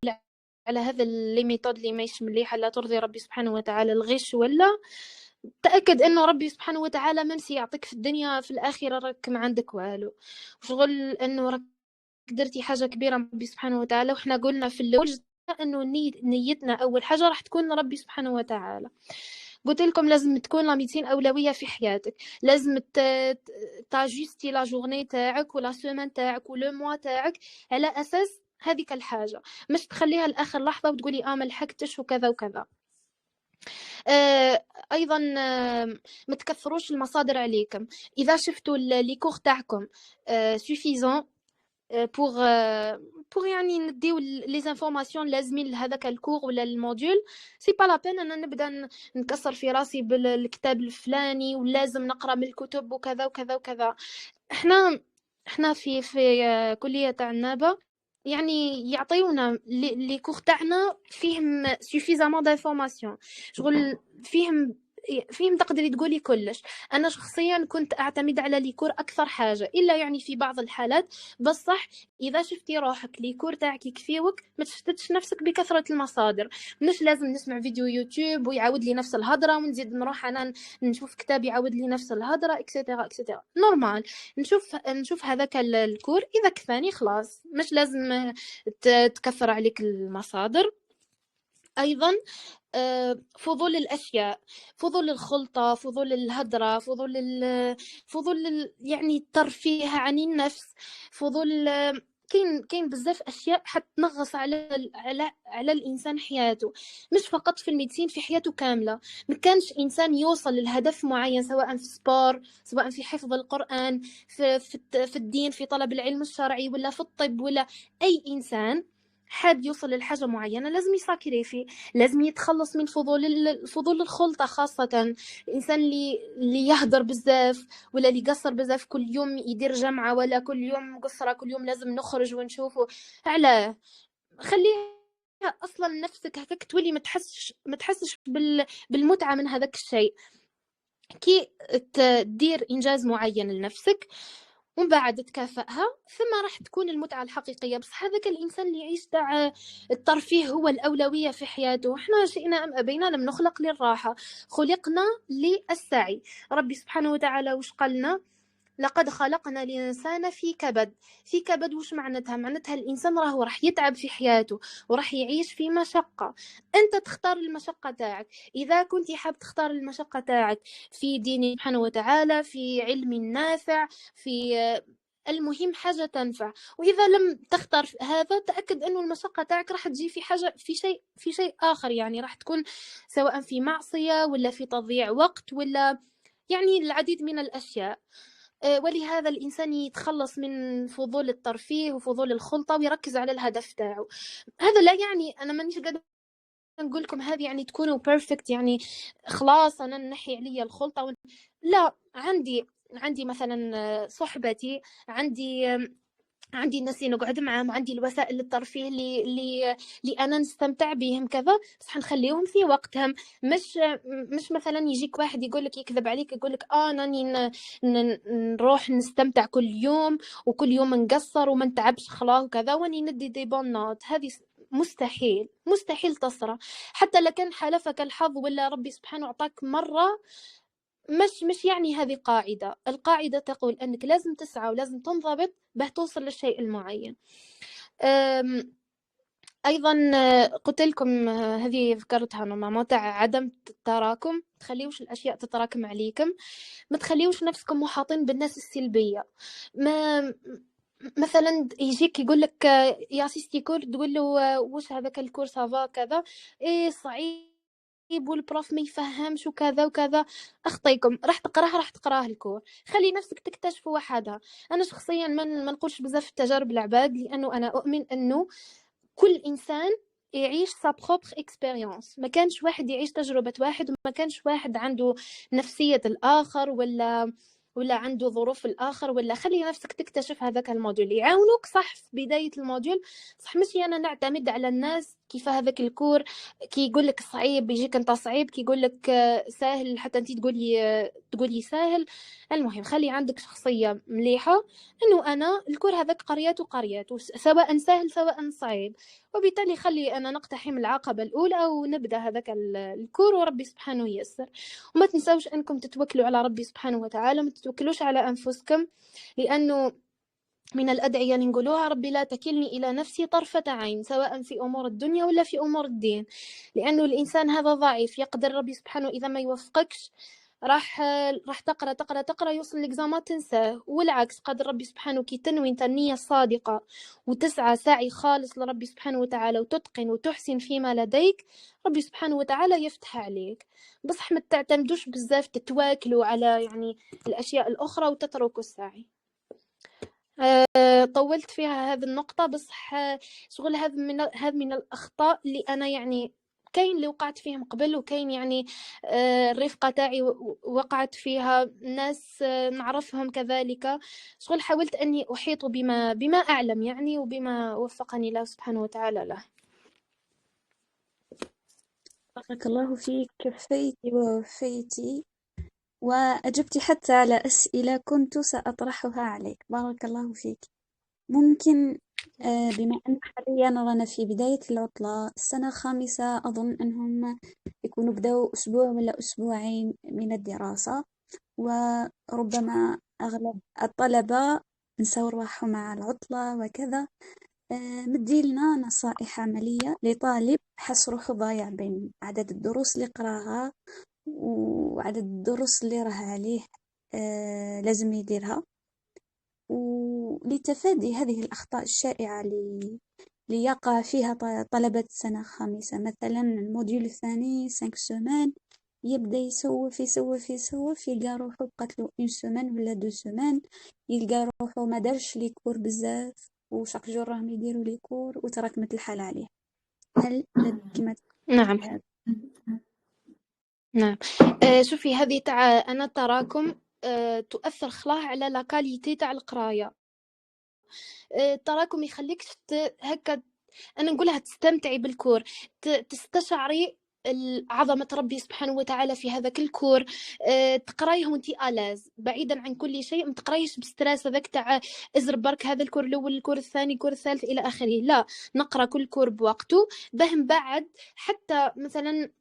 على هذا الميثود اللي ماهيش مليحه لا ترضي ربي سبحانه وتعالى الغش ولا تأكد انه ربي سبحانه وتعالى ممسي يعطيك في الدنيا في الاخره راك ما عندك والو. وشغل انه راك درتي حاجه كبيره من ربي سبحانه وتعالى. وحنا قلنا في الاول انه نيتنا اول حاجه راح تكون ربي سبحانه وتعالى. قلت لكم لازم تكون لا ميديسين اولويه في حياتك. لازم تاجستي لا جورني تاعك ولا سيمين تاعك ولا موا تاعك على اساس هذيك الحاجه. مش تخليها لاخر لحظه وتقولي ما لحقتش وكذا وكذا. ايضا ما تكثروش المصادر عليكم. اذا شفتوا لي كور تاعكم سوفيزون بوغ يعني نديو لي زانفورماسيون لازمين لهذاك الكور ولا الموديول، سي با لا بين انا نبدا نكسر في راسي بالكتاب الفلاني ولازم نقرا من الكتب وكذا وكذا وكذا. احنا في كليه تاع النابه يعني يعطيونا لي كور تاعنا فيهم سوفيزامون دانفورماسيون، شغل فيهم تقدري تقولي كلش. انا شخصيا كنت اعتمد على ليكور اكثر حاجه، الا يعني في بعض الحالات. بصح اذا شفتي روحك ليكور تاعك يكفيوك ما تشتتش نفسك بكثره المصادر، مش لازم نسمع فيديو يوتيوب ويعاود لي نفس الهضره ونزيد نروح انا نشوف كتاب يعاود لي نفس الهضره اكسيتيرا اكسيتيرا. نورمال نشوف هذاك الكور اذا كفاني خلاص، مش لازم تكثر عليك المصادر. ايضا فضول الاشياء، فضول الخلطه، فضول الهدره، فضول يعني الترفيه عن النفس، فضول كاين بزاف اشياء حتنغص على الانسان حياته، مش فقط في الميديسين، في حياته كامله. ما كانش انسان يوصل لهدف معين، سواء في سبور، سواء في حفظ القران، في الدين، في طلب العلم الشرعي، ولا في الطب، ولا اي انسان حاب يوصل لحاجه معينه لازم يساكريفي، لازم يتخلص من فضول الخلطه، خاصه الانسان اللي يهدر بزاف ولا اللي يقصر بزاف، كل يوم يدير جمعه ولا كل يوم قصره، كل يوم لازم نخرج ونشوفه. علاه؟ خليها اصلا نفسك هكاك تولي ما تحسش بالمتعه من هذاك الشيء. كي تدير انجاز معين لنفسك ومن بعد تكافئها، ثم راح تكون المتعة الحقيقية. بس هذاك الإنسان اللي يعيش تاع الترفيه هو الأولوية في حياته. احنا شئنا أم أبينا لم نخلق للراحة، خلقنا للسعي. ربي سبحانه وتعالى وش قالنا؟ لقد خلقنا الإنسان في كبد. في كبد وش معناتها الإنسان راهو راح يتعب في حياته وراح يعيش في مشقة. أنت تختار المشقة تاعك. إذا كنت حاب تختار المشقة تاعك في دين سبحانه وتعالى، في علم نافع، في المهم حاجة تنفع. وإذا لم تختار هذا، تأكد أنه المشقة تاعك راح تجي في حاجة، في شيء آخر، يعني راح تكون سواء في معصية ولا في تضييع وقت ولا يعني العديد من الأشياء. ولهذا الإنسان يتخلص من فضول الترفيه وفضول الخلطة ويركز على الهدف تاعه. هذا لا يعني أنا مانيش قادرة نقول لكم هذه يعني تكونوا بيرفكت، يعني خلاص أنا نحي عليا الخلطة لا. عندي مثلا صحبتي، عندي الناس اللي نقعد معاهم، عندي الوسائل الترفيه اللي انا نستمتع بهم كذا، بس حنخليهم في وقتهم. مش مثلا يجيك واحد يقول لك، يكذب عليك، يقول لك انا نروح نستمتع كل يوم وكل يوم نقصر وما نتعبش خلاص وكذا، واني ندي دي بون نوت. هذه مستحيل تصرى. حتى لو كان حالفك الحظ ولا ربي سبحانه اعطاك مره، مش يعني هذه قاعدة. القاعدة تقول أنك لازم تسعى ولازم تنضبط به توصل للشيء المعين. أيضا قلت لكم هذه ذكرتها نوما تاع عدم التراكم. تخليوش الأشياء تتراكم عليكم، ما تخليوش نفسكم محاطين بالناس السلبية. ما مثلا يجيك يقول لك يا سيستي كور، تقول له واش هذاك الكور سافا كذا، ايه صعيب والبروف ما يفهمش وكذا وكذا. اخطيكم، راح تقراه الكور. خلي نفسك تكتشف وحدها. انا شخصيا ما نقولش بزاف التجارب العباد، لانه انا اؤمن انه كل انسان يعيش سا بروبر اكسبيريونس. ما كانش واحد يعيش تجربة واحد، وما كانش واحد عنده نفسية الآخر ولا عنده ظروف الآخر. ولا خلي نفسك تكتشف هذاك الموديول يعاونوك صح في بداية الموديول. صح ماشي أنا نعتمد على الناس كيف هذاك الكور كي يقول لك صعيب يجيك انت صعيب، كي يقول لك سهل حتى انت تقولي سهل. المهم خلي عندك شخصية مليحة، انه انا الكور هذاك قريته سواء سهل سواء صعيب، وبالتالي خلي انا نقتحم العقبة الاولى ونبدا هذاك الكور وربي سبحانه ييسر. وما تنسوش انكم تتوكلوا على ربي سبحانه وتعالى، ما تتوكلوش على انفسكم، لانه من الأدعية اللي نقولوها ربي لا تكلني إلى نفسي طرفة عين، سواء في أمور الدنيا ولا في أمور الدين. لأنه الإنسان هذا ضعيف، يقدر ربي سبحانه إذا ما يوفقكش راح تقرأ يوصل لإكزامان تنساه. والعكس قدر ربي سبحانه كي تنوي انت النية الصادقة وتسعى سعي خالص لربي سبحانه وتعالى وتتقن وتحسن فيما لديك، ربي سبحانه وتعالى يفتح عليك. بصح ما تعتمدوش بزاف تتواكلوا على يعني الأشياء الأخرى وتتركوا السعي. طولت فيها هذه النقطة، بصح شغل هذا من الأخطاء اللي أنا يعني كاين اللي وقعت فيهم قبل، وكاين يعني الرفقة تاعي وقعت فيها، ناس نعرفهم كذلك. شغل حاولت أني أحيط بما أعلم يعني، وبما وفقني الله سبحانه وتعالى له. بارك الله فيك، كفيتي ووفيتي وأجبت حتى على أسئلة كنت سأطرحها عليك. بارك الله فيك. ممكن بما أن حاليا رانا في بداية العطلة، السنة الخامسة أظن أنهم يكونوا بدأوا أسبوع ولا أسبوعين من الدراسة، وربما أغلب الطلبة نساو رواحهم مع العطلة وكذا. مديلنا نصائح عملية لطالب حس روحه ضايع بين عدد الدروس اللي قراها وعدد الدروس اللي راه عليه لازم يديرها، ولتفادي هذه الأخطاء الشائعة اللي يقع فيها طلبة سنة خامسة. مثلا الموديول الثاني 5 سومان، يبدأ يسوف يلقى روحو بقاتلو 1 سومان ولا 2 سومان، يلقى روحو ما دارش لي كور بزاف، وشاك جور راهم يديروا لي كور وتراكمت الحالة عليه. هل كما نعم، هذا؟ نعم. شوفي، هذه تاع أنا التراكم تؤثر خلاه على لا كاليتي تاع القراية. التراكم يخليك هكا أنا نقولها تستمتعي بالكور، تستشعري عظمة ربي سبحانه وتعالى في هذاك الكور. تقرايه وانتي آلاز بعيدا عن كل شيء، ما تقرايش بستراس هذاك تاع ازر برك هذا الكور الاول، الكور الثاني، الكور الثالث الى اخره. لا، نقرا كل كور بوقته، بهم بعد حتى مثلا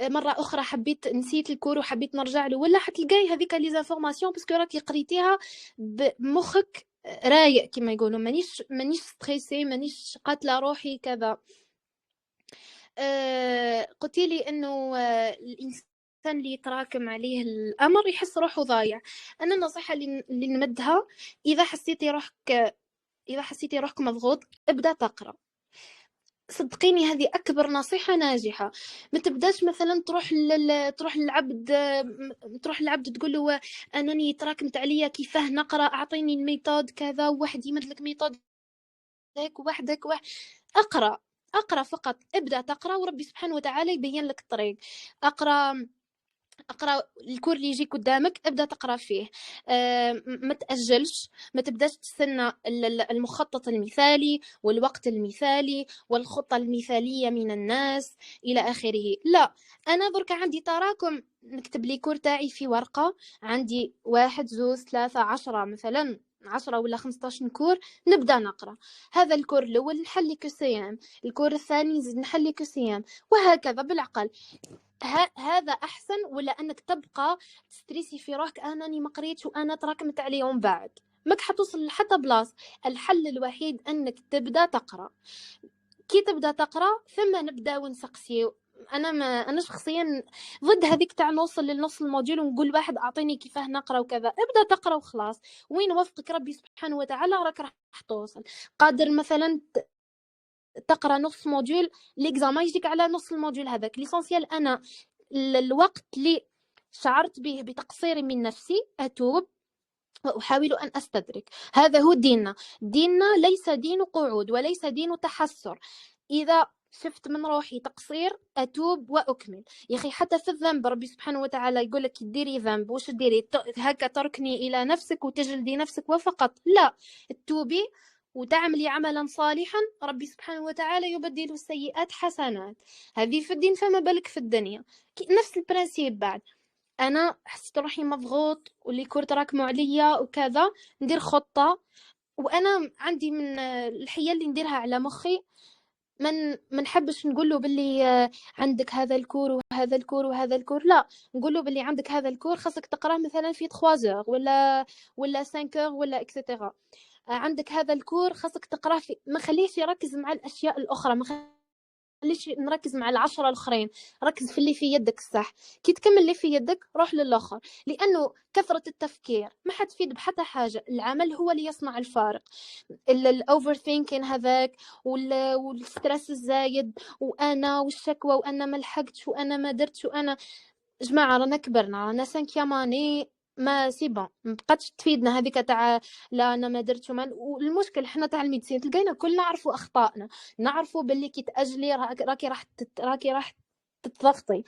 مره اخرى حبيت نسيت الكور وحبيت نرجع له، ولا حتلقاي هذيك لي زانفورماسيون باسكو راكي قريتيها بمخك رايق كما يقولوا، مانيش ستريسي، مانيش قاتله روحي كذا. قلت لي انه الانسان اللي يتراكم عليه الامر يحس روحه ضايع. انا النصيحه اللي نمدها، اذا حسيتي روحك مضغوط، ابدا تقرا. صدقيني هذه اكبر نصيحه ناجحه. ما تبداش مثلا تروح للعبد تقول له انني تراكمت عليا كيفاه نقرا، اعطيني الميثود كذا، وواحد يمد لك ميثود هيك وحدك اقرا فقط، ابدا تقرا وربي سبحانه وتعالى يبين لك الطريق. اقرا الكور اللي يجي قدامك، ابدا تقرا فيه. ما تاجلش، ما تبداش تستنى المخطط المثالي والوقت المثالي والخطه المثاليه من الناس الى اخره. لا، انا درك عندي تراكم، نكتب لي كور تاعي في ورقه، عندي 1 2 3 10 مثلا 10 ولا 15 كور، نبدا نقرا. هذا الكور الاول نحل لي كسيام، الكور الثاني نزيد نحل لي كسيام، وهكذا بالعقل. هذا احسن ولا انك تبقى تستريسي في روحك انني ما قريتش وانا تراكمت عليهم بعد، ماك حتوصل حتى بلاص. الحل الوحيد انك تبدا تقرا. كي تبدا تقرا ثم نبدا ونسقسيو. انا شخصيا ضد هذيك تاع نوصل للنص الموديول ونقول واحد اعطيني كيفاه نقرا وكذا. ابدا تقرا وخلاص، وين وفقك ربي سبحانه وتعالى راك راح توصل. قادر مثلا تقرا نص موديول، ليكزامان يجيك على نص الموديول هذاك. ليسونسيال انا الوقت اللي شعرت به بتقصير من نفسي اتوب وأحاول أن أستدرك. هذا هو ديننا. ديننا ليس دين قعود وليس دين تحسر. إذا شفت من روحي تقصير أتوب وأكمل. يا أخي حتى في الذنب ربي سبحانه وتعالى يقول لك ديري ذنب، وش ديري هكا تركني إلى نفسك وتجلدي نفسك وفقط؟ لا، توبي وتعملي عملا صالحا، ربي سبحانه وتعالى يبدل السيئات حسنات. هذه في الدين، فما بالك في الدنيا. نفس البرانسيب بعد. انا حسيت روحي مضغوط واللي كور تراكموا عليا وكذا، ندير خطه. وانا عندي من الحيل اللي نديرها على مخي، ما نحبش نقول له باللي عندك هذا الكور وهذا الكور وهذا الكور. لا، نقول له باللي عندك هذا الكور خاصك تقراه مثلا في 3 ولا 5 ولا اكسترا. عندك هذا الكور خاصك تقراه في، ما خليش يركز مع الاشياء الاخرى، ما ليش نركز مع 10 الآخرين، ركز في اللي في يدك الصح. كي تكمل اللي في يدك روح للآخر، لأنه كثرة التفكير ما حتفيد بحتى حاجة. العمل هو اللي يصنع الفارق. الأوفر ثينكين هذاك والستريس الزايد وأنا والشكوى وأنا ما لحقتش وأنا ما درتش وأنا، جماعة رانا كبرنا، رانا 5 اني ما سي بون ما بقاتش تفيدنا هذيك تاع لا انا ما درتش والمشكل حنا تاع الميديسين تلقينا كل نعرفوا اخطائنا، نعرفوا باللي كي تاجلي راكي راح تضغطي،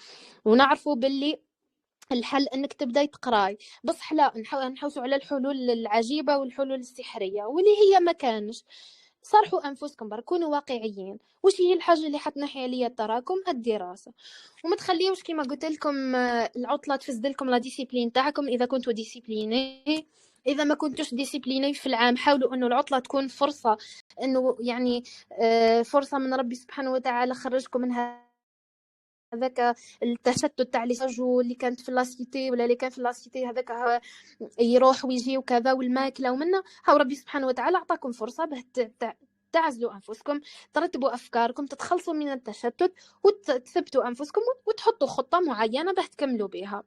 ونعرفوا باللي الحل انك تبداي تقراي. بصح لا نحوسوا على الحلول العجيبه والحلول السحريه واللي هي ما كانش. صارحوا انفسكم برك، كونوا واقعيين. وش هي الحاجه اللي حتنحي عليا التراكم؟ الدراسه. وما تخليوش كما قلت لكم العطله تفسد لكم لا ديسيبلين تاعكم. اذا كنتوا ديسيبليني، اذا ما كنتوش ديسيبليني في العام، حاولوا انه العطله تكون فرصه، انه يعني فرصه من ربي سبحانه وتعالى خرجكم من هذاك التشتت تاع لي ساجو اللي كانت في لاسيتي ولا اللي كان في لاسيتي هذاك يروح ويجي وكذا والماكله ومنه. هاو ربي سبحانه وتعالى عطاكم فرصه به تعزلوا انفسكم، ترتبوا افكاركم، تتخلصوا من التشتت وتثبتوا انفسكم وتحطوا خطه معينه به تكملوا بها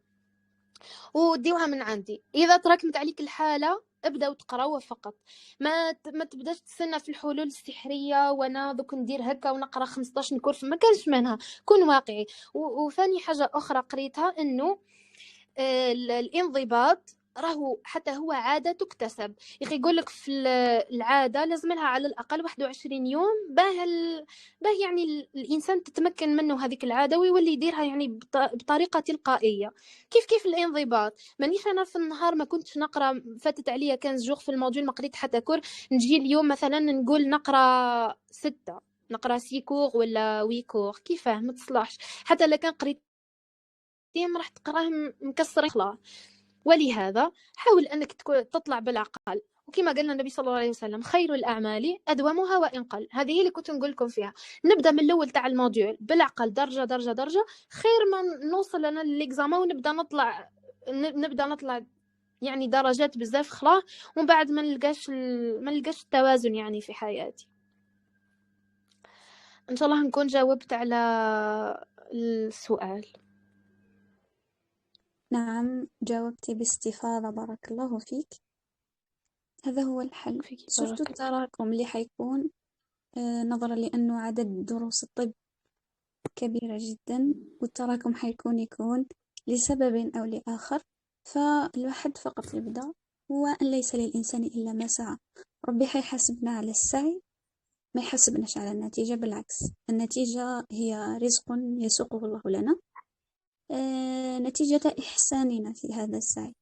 وديوها من عندي. اذا تراكمت عليك الحاله ابدا وتقراوا فقط. ما تبداش تستنى في الحلول السحريه وانا دوك ندير هكا ونقرا 15 كورس، ما كانش منها. كون واقعي. وثاني حاجه اخرى قريتها انه الانضباط راهو حتى هو عاده تكتسب. يا اخي يقول لك في العاده لازم لها على الاقل 21 يوم باه يعني الانسان تتمكن منه هذيك العاده ويولي يديرها يعني بطريقه تلقائيه. كيف الانضباط. مانيش انا في النهار ما كنتش نقرا، فاتت عليا 15 جوغ في الموضوع ما قريت حتى كور، نجي اليوم مثلا نقول نقرا 6، نقرا 6 كور ولا 8 كور. كيفاه؟ ما تصلحش. حتى لو كان قريت راح تقراهم مكسرين خلاص. ولهذا حاول انك تطلع بالعقل. وكما قالنا النبي صلى الله عليه وسلم خير الاعمال ادومها وان قل. هذه هي اللي كنت نقول لكم فيها. نبدا من الاول تاع الموديول بالعقل، درجه درجه درجه، خير ما نوصل لنا للاكزامان ونبدا نطلع يعني درجات بزاف خلاص، ومن بعد ما نلقاش التوازن يعني في حياتي. ان شاء الله نكون جاوبت على السؤال. نعم، جاوبتي باستفاضة، بارك الله فيك. هذا هو الحل. شفتوا التراكم اللي حيكون نظرا لأنه عدد دروس الطب كبيرة جدا، والتراكم يكون لسبب أو لآخر. فالواحد فقط يبدأ، وأن ليس للإنسان إلا ما سعى. ربي حيحاسبنا على السعي، ما يحاسبناش على النتيجة. بالعكس، النتيجة هي رزق يسوقه الله لنا، نتيجة إحساننا في هذا السعي.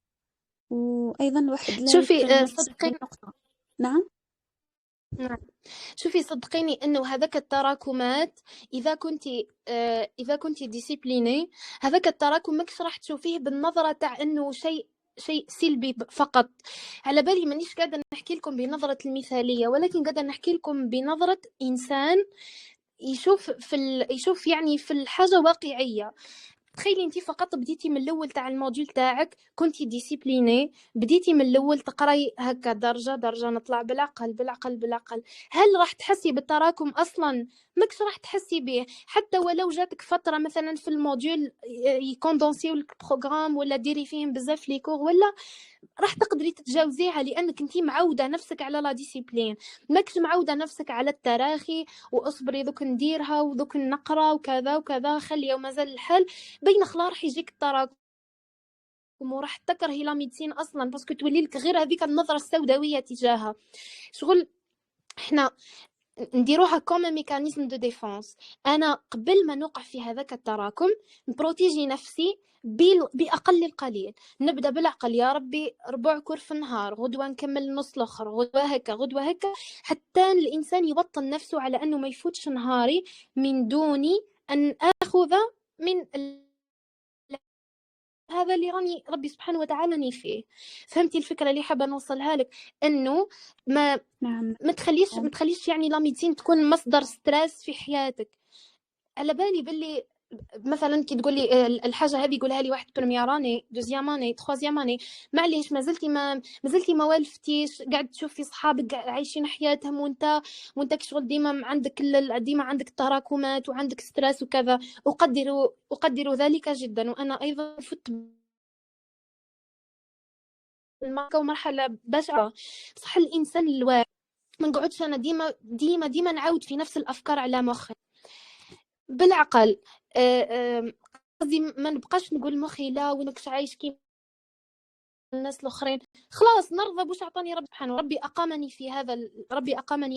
وأيضا الواحد لا شوفي يحرم نفسه من صدقيني. نقطة. نعم. شوفي صدقيني انه هذاك التراكمات اذا كنتي ديسيبليني، هذاك التراكم ماكش راح تشوفيه بالنظره تاع انه شيء سلبي فقط. على بالي مانيش قاعده نحكي لكم بنظره المثاليه، ولكن قاعده نحكي لكم بنظره انسان يشوف يعني في الحاجه واقعيه. تخيلي انت فقط بديتي من الاول تاع الموديول تاعك، كنتي ديسيبليني، بديتي من الاول تقراي هكا درجه درجه، نطلع بالعقل بالعقل بالعقل. هل راح تحسي بالتراكم؟ اصلا ماكش راح تحسي به. حتى ولو جاتك فتره مثلا في الموديول يكوندونسيو لك البروغرام ولا ديري فيهم بزاف لي كور، ولا راح تقدري تتجاوزيها لانك انتي معوده نفسك على لا ديسيبلين. ماكش معوده نفسك على التراخي واصبري دوك نديرها ودوك نقرا وكذا وكذا خلي ومازال الحال بين خلاص راح يجيك التراكم وراح تكرهي لا ميديسين اصلا، باسكو تولي لك غير هذيك النظره السوداويه تجاهها. شغل احنا نديروها كوم ميكانيزم دو ديفونس. انا قبل ما نوقع في هذاك التراكم نبروتيجي نفسي باقل القليل. نبدا بالعقل، يا ربي ربع كور في النهار، غدوه نكمل النص الاخر، غدوه هكا غدوه هكا، حتى الانسان يبطل نفسه على انه ما يفوتش نهاري من دون ان اخذ من هذا اللي راني ربي سبحانه وتعالى فيه. فهمتي الفكره اللي حابه نوصلها لك؟ انه ما نعم. ما تخليش يعني لا ميديسين تكون مصدر ستريس في حياتك. على بالي باللي مثلا كي تقولي الحاجه هذه يقولها لي واحد بريمير اني دوزيام اني تخوازيام اني، معليش ما والفتيش، قاعد تشوفي صحابك عايشين حياتهم وانت كشغل ديما عندك تراكمات وعندك ستريس وكذا. اقدر ذلك جدا، وانا ايضا فت مرحله بشعه. صح الانسان الواعي ما نقعدش انا ديما نعاود في نفس الافكار على مخي. بالعقل قصدي ما نبقاش نقول مخي لا وينكش عايش كيما الناس الآخرين، خلاص نرضى بوش أعطاني ربي سبحانه. ربي أقامني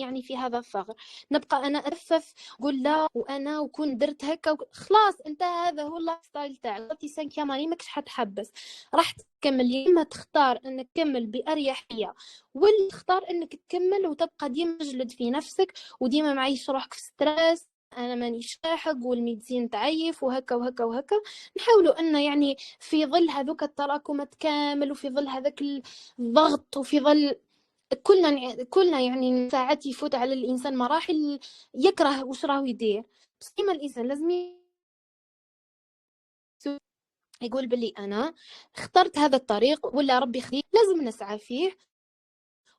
يعني في هذا الثغر. نبقى أنا أتفف قول لا وأنا وكون درت هكا خلاص انتهى، هذا هو اللايف ستايل تاعك. درتي 5 ماني ماكش حتحبس، راح تكمل. يا إما تختار أنك تكمل بأريحية، ولا تختار أنك تكمل وتبقى ديما تجلد في نفسك وديما معيش روحك في ستريس، انا مانيش لاحق والميديسين تعيف وهكا وهكا وهكا. نحاولوا ان يعني في ظل هذوك التراكمات كامل، وفي ظل هذاك الضغط، وفي ظل كلنا يعني ساعات يفوت على الانسان مراحل يكره وش راهو يدير، بس ديما الانسان لازم يقول بلي انا اخترت هذا الطريق ولا ربي خليه، لازم نسعى فيه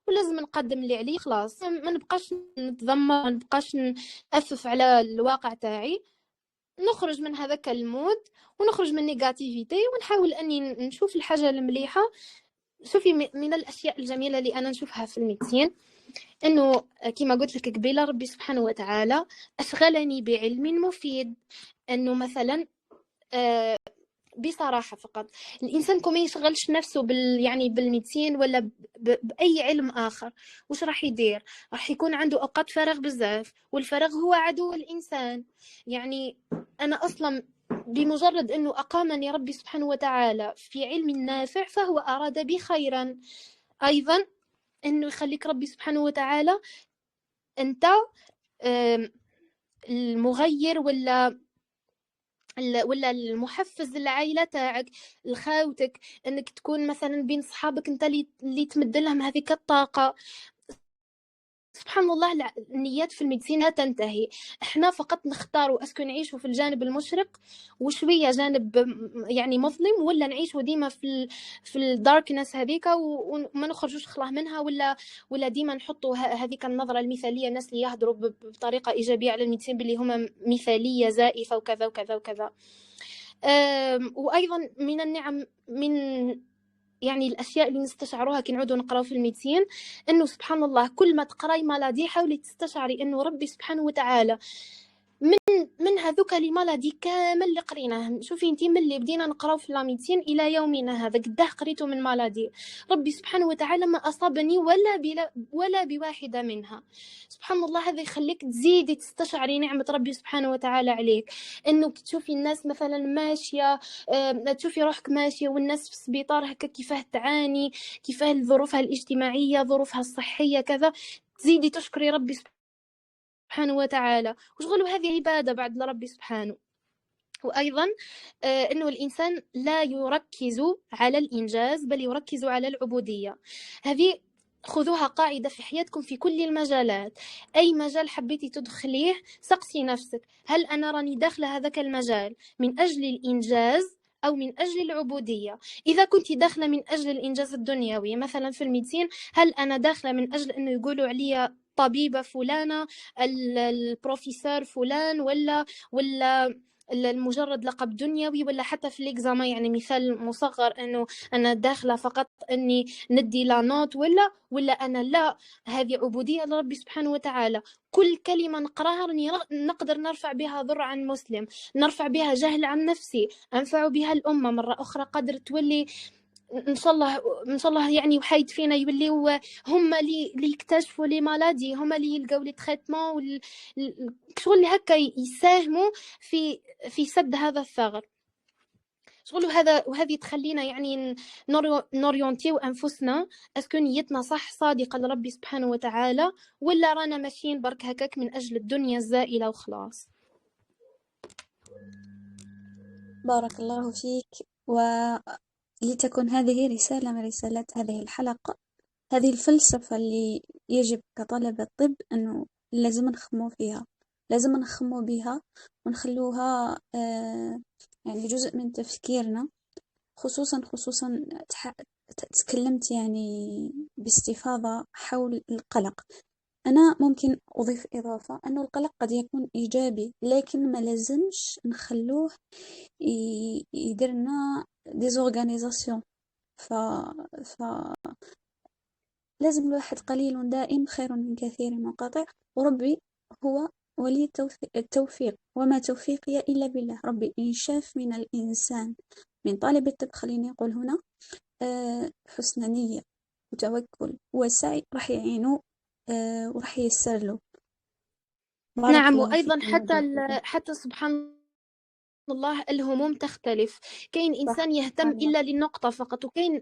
ولازم نقدم اللي عليه. خلاص ما نبقاش نتذمر، ما نبقاش نأفف على الواقع تاعي، نخرج من هذاك المود ونخرج من نيجاتيفيتي ونحاول اني نشوف الحاجه المليحه. شوفي من الاشياء الجميله اللي انا نشوفها في الميديسين انه كما قلت لك قبيله ربي سبحانه وتعالى اشغلني بعلم مفيد. انه مثلا بصراحه فقط الانسان كون ما يشغلش نفسه يعني بالميديسين ولا باي علم اخر، وش راح يدير؟ راح يكون عنده اوقات فراغ بزاف، والفراغ هو عدو الانسان. يعني انا اصلا بمجرد انه اقامني ربي سبحانه وتعالى في علم نافع فهو اراد بي خيرا. ايضا انه يخليك ربي سبحانه وتعالى انت المغير ولا المحفز للعائله تاعك، لخاوتك، انك تكون مثلا بين صحابك انت اللي تمد لهم هذيك الطاقه. سبحان الله النيات في الميديسين لا تنتهي. احنا فقط نختاروا اسكو نعيشوا في الجانب المشرق وشويه جانب يعني مظلم، ولا نعيشوا ديما في الداركنس هذيك وما نخرجوش خلاه منها، ولا ديما نحطوا هذيك النظره المثاليه، الناس اللي يهضروا بطريقه ايجابيه على الميديسين باللي هما مثاليه زائفه وكذا وكذا وكذا. وايضا من النعم، من يعني الاشياء اللي نستشعروها كي نعودوا نقراو في الميديسين، انه سبحان الله كل ما تقراي مالادي حاولي تستشعري انه ربي سبحانه وتعالى من هذوك لي مالادي كامل اللي قريناه. شوفي انتي من اللي بدينا نقراو في لاميديسين الى يومنا هذا قداه قريتو من مالادي، ربي سبحانه وتعالى ما اصابني ولا بواحده منها. سبحان الله هذا يخليك تزيدي تستشعري نعمه ربي سبحانه وتعالى عليك. انه تشوفي الناس مثلا ماشيه، تشوفي روحك ماشيه والناس في السبيطار هكا كيفاه تعاني، كيفاه ظروفها الاجتماعيه، ظروفها الصحيه كذا، تزيدي تشكري ربي سبحانه وتعالى. وشغلوا هذه عبادة بعد لربي سبحانه. وأيضا أنه الإنسان لا يركز على الإنجاز بل يركز على العبودية. هذه خذوها قاعدة في حياتكم في كل المجالات. أي مجال حبيتي تدخليه سقسي نفسك، هل أنا راني داخلة هذاك المجال من أجل الإنجاز أو من أجل العبودية؟ إذا كنت داخلة من أجل الإنجاز الدنيوي مثلا في الميديسين، هل أنا داخلة من أجل أنه يقولوا عليا طبيبة فلانة، البروفيسور فلان، ولا المجرد لقب دنيوي، ولا حتى في الإكزاما يعني مثال مصغر أنه أنا داخلة فقط أني ندي لا نوت، ولا أنا لا، هذه عبودية لربي سبحانه وتعالى. كل كلمة نقراها نقدر نرفع بها ضر عن مسلم، نرفع بها جهل عن نفسي، أنفع بها الأمة مرة أخرى، قدر تولي ان شاء الله يعني وحيد فينا يوليو هما اللي يكتشفوا لي مالادي، هما اللي يلقاو لي تريتمون شغل اللي هكا يساهموا في سد هذا الثغر. شغل هذا وهذه تخلينا يعني نوريونتيو انفسنا اسكو نيتنا صح صادقه لربي سبحانه وتعالى، ولا رانا ماشيين برك هكاك من اجل الدنيا الزائله وخلاص. بارك الله فيك. ولتكن هذه رسالة من رسالات هذه الحلقة، هذه الفلسفة اللي يجب كطلبة طب أنه لازم نخمو فيها، لازم نخمو بها ونخلوها يعني جزء من تفكيرنا. خصوصا تكلمت يعني باستفاضة حول القلق. أنا ممكن أضيف إضافة أنه القلق قد يكون إيجابي، لكن ما لازمش نخلوه يديرنا ديزورغانيزاسيون. ف... ف لازم الواحد قليل دائم خير من كثير منقطع، وربي هو ولي التوفيق، وما توفيقي إلا بالله. ربي إن شاف من الإنسان من طالب الطب خليني أقول هنا حسن نية وتوكل وسعي راح يعينه وراح ييسر له. بارك نعم. الله فيك وأيضا الموضوع جدا حتى سبحان الله الهموم تختلف. كاين صح. انسان يهتم سبحان الله. الا للنقطه فقط، وكاين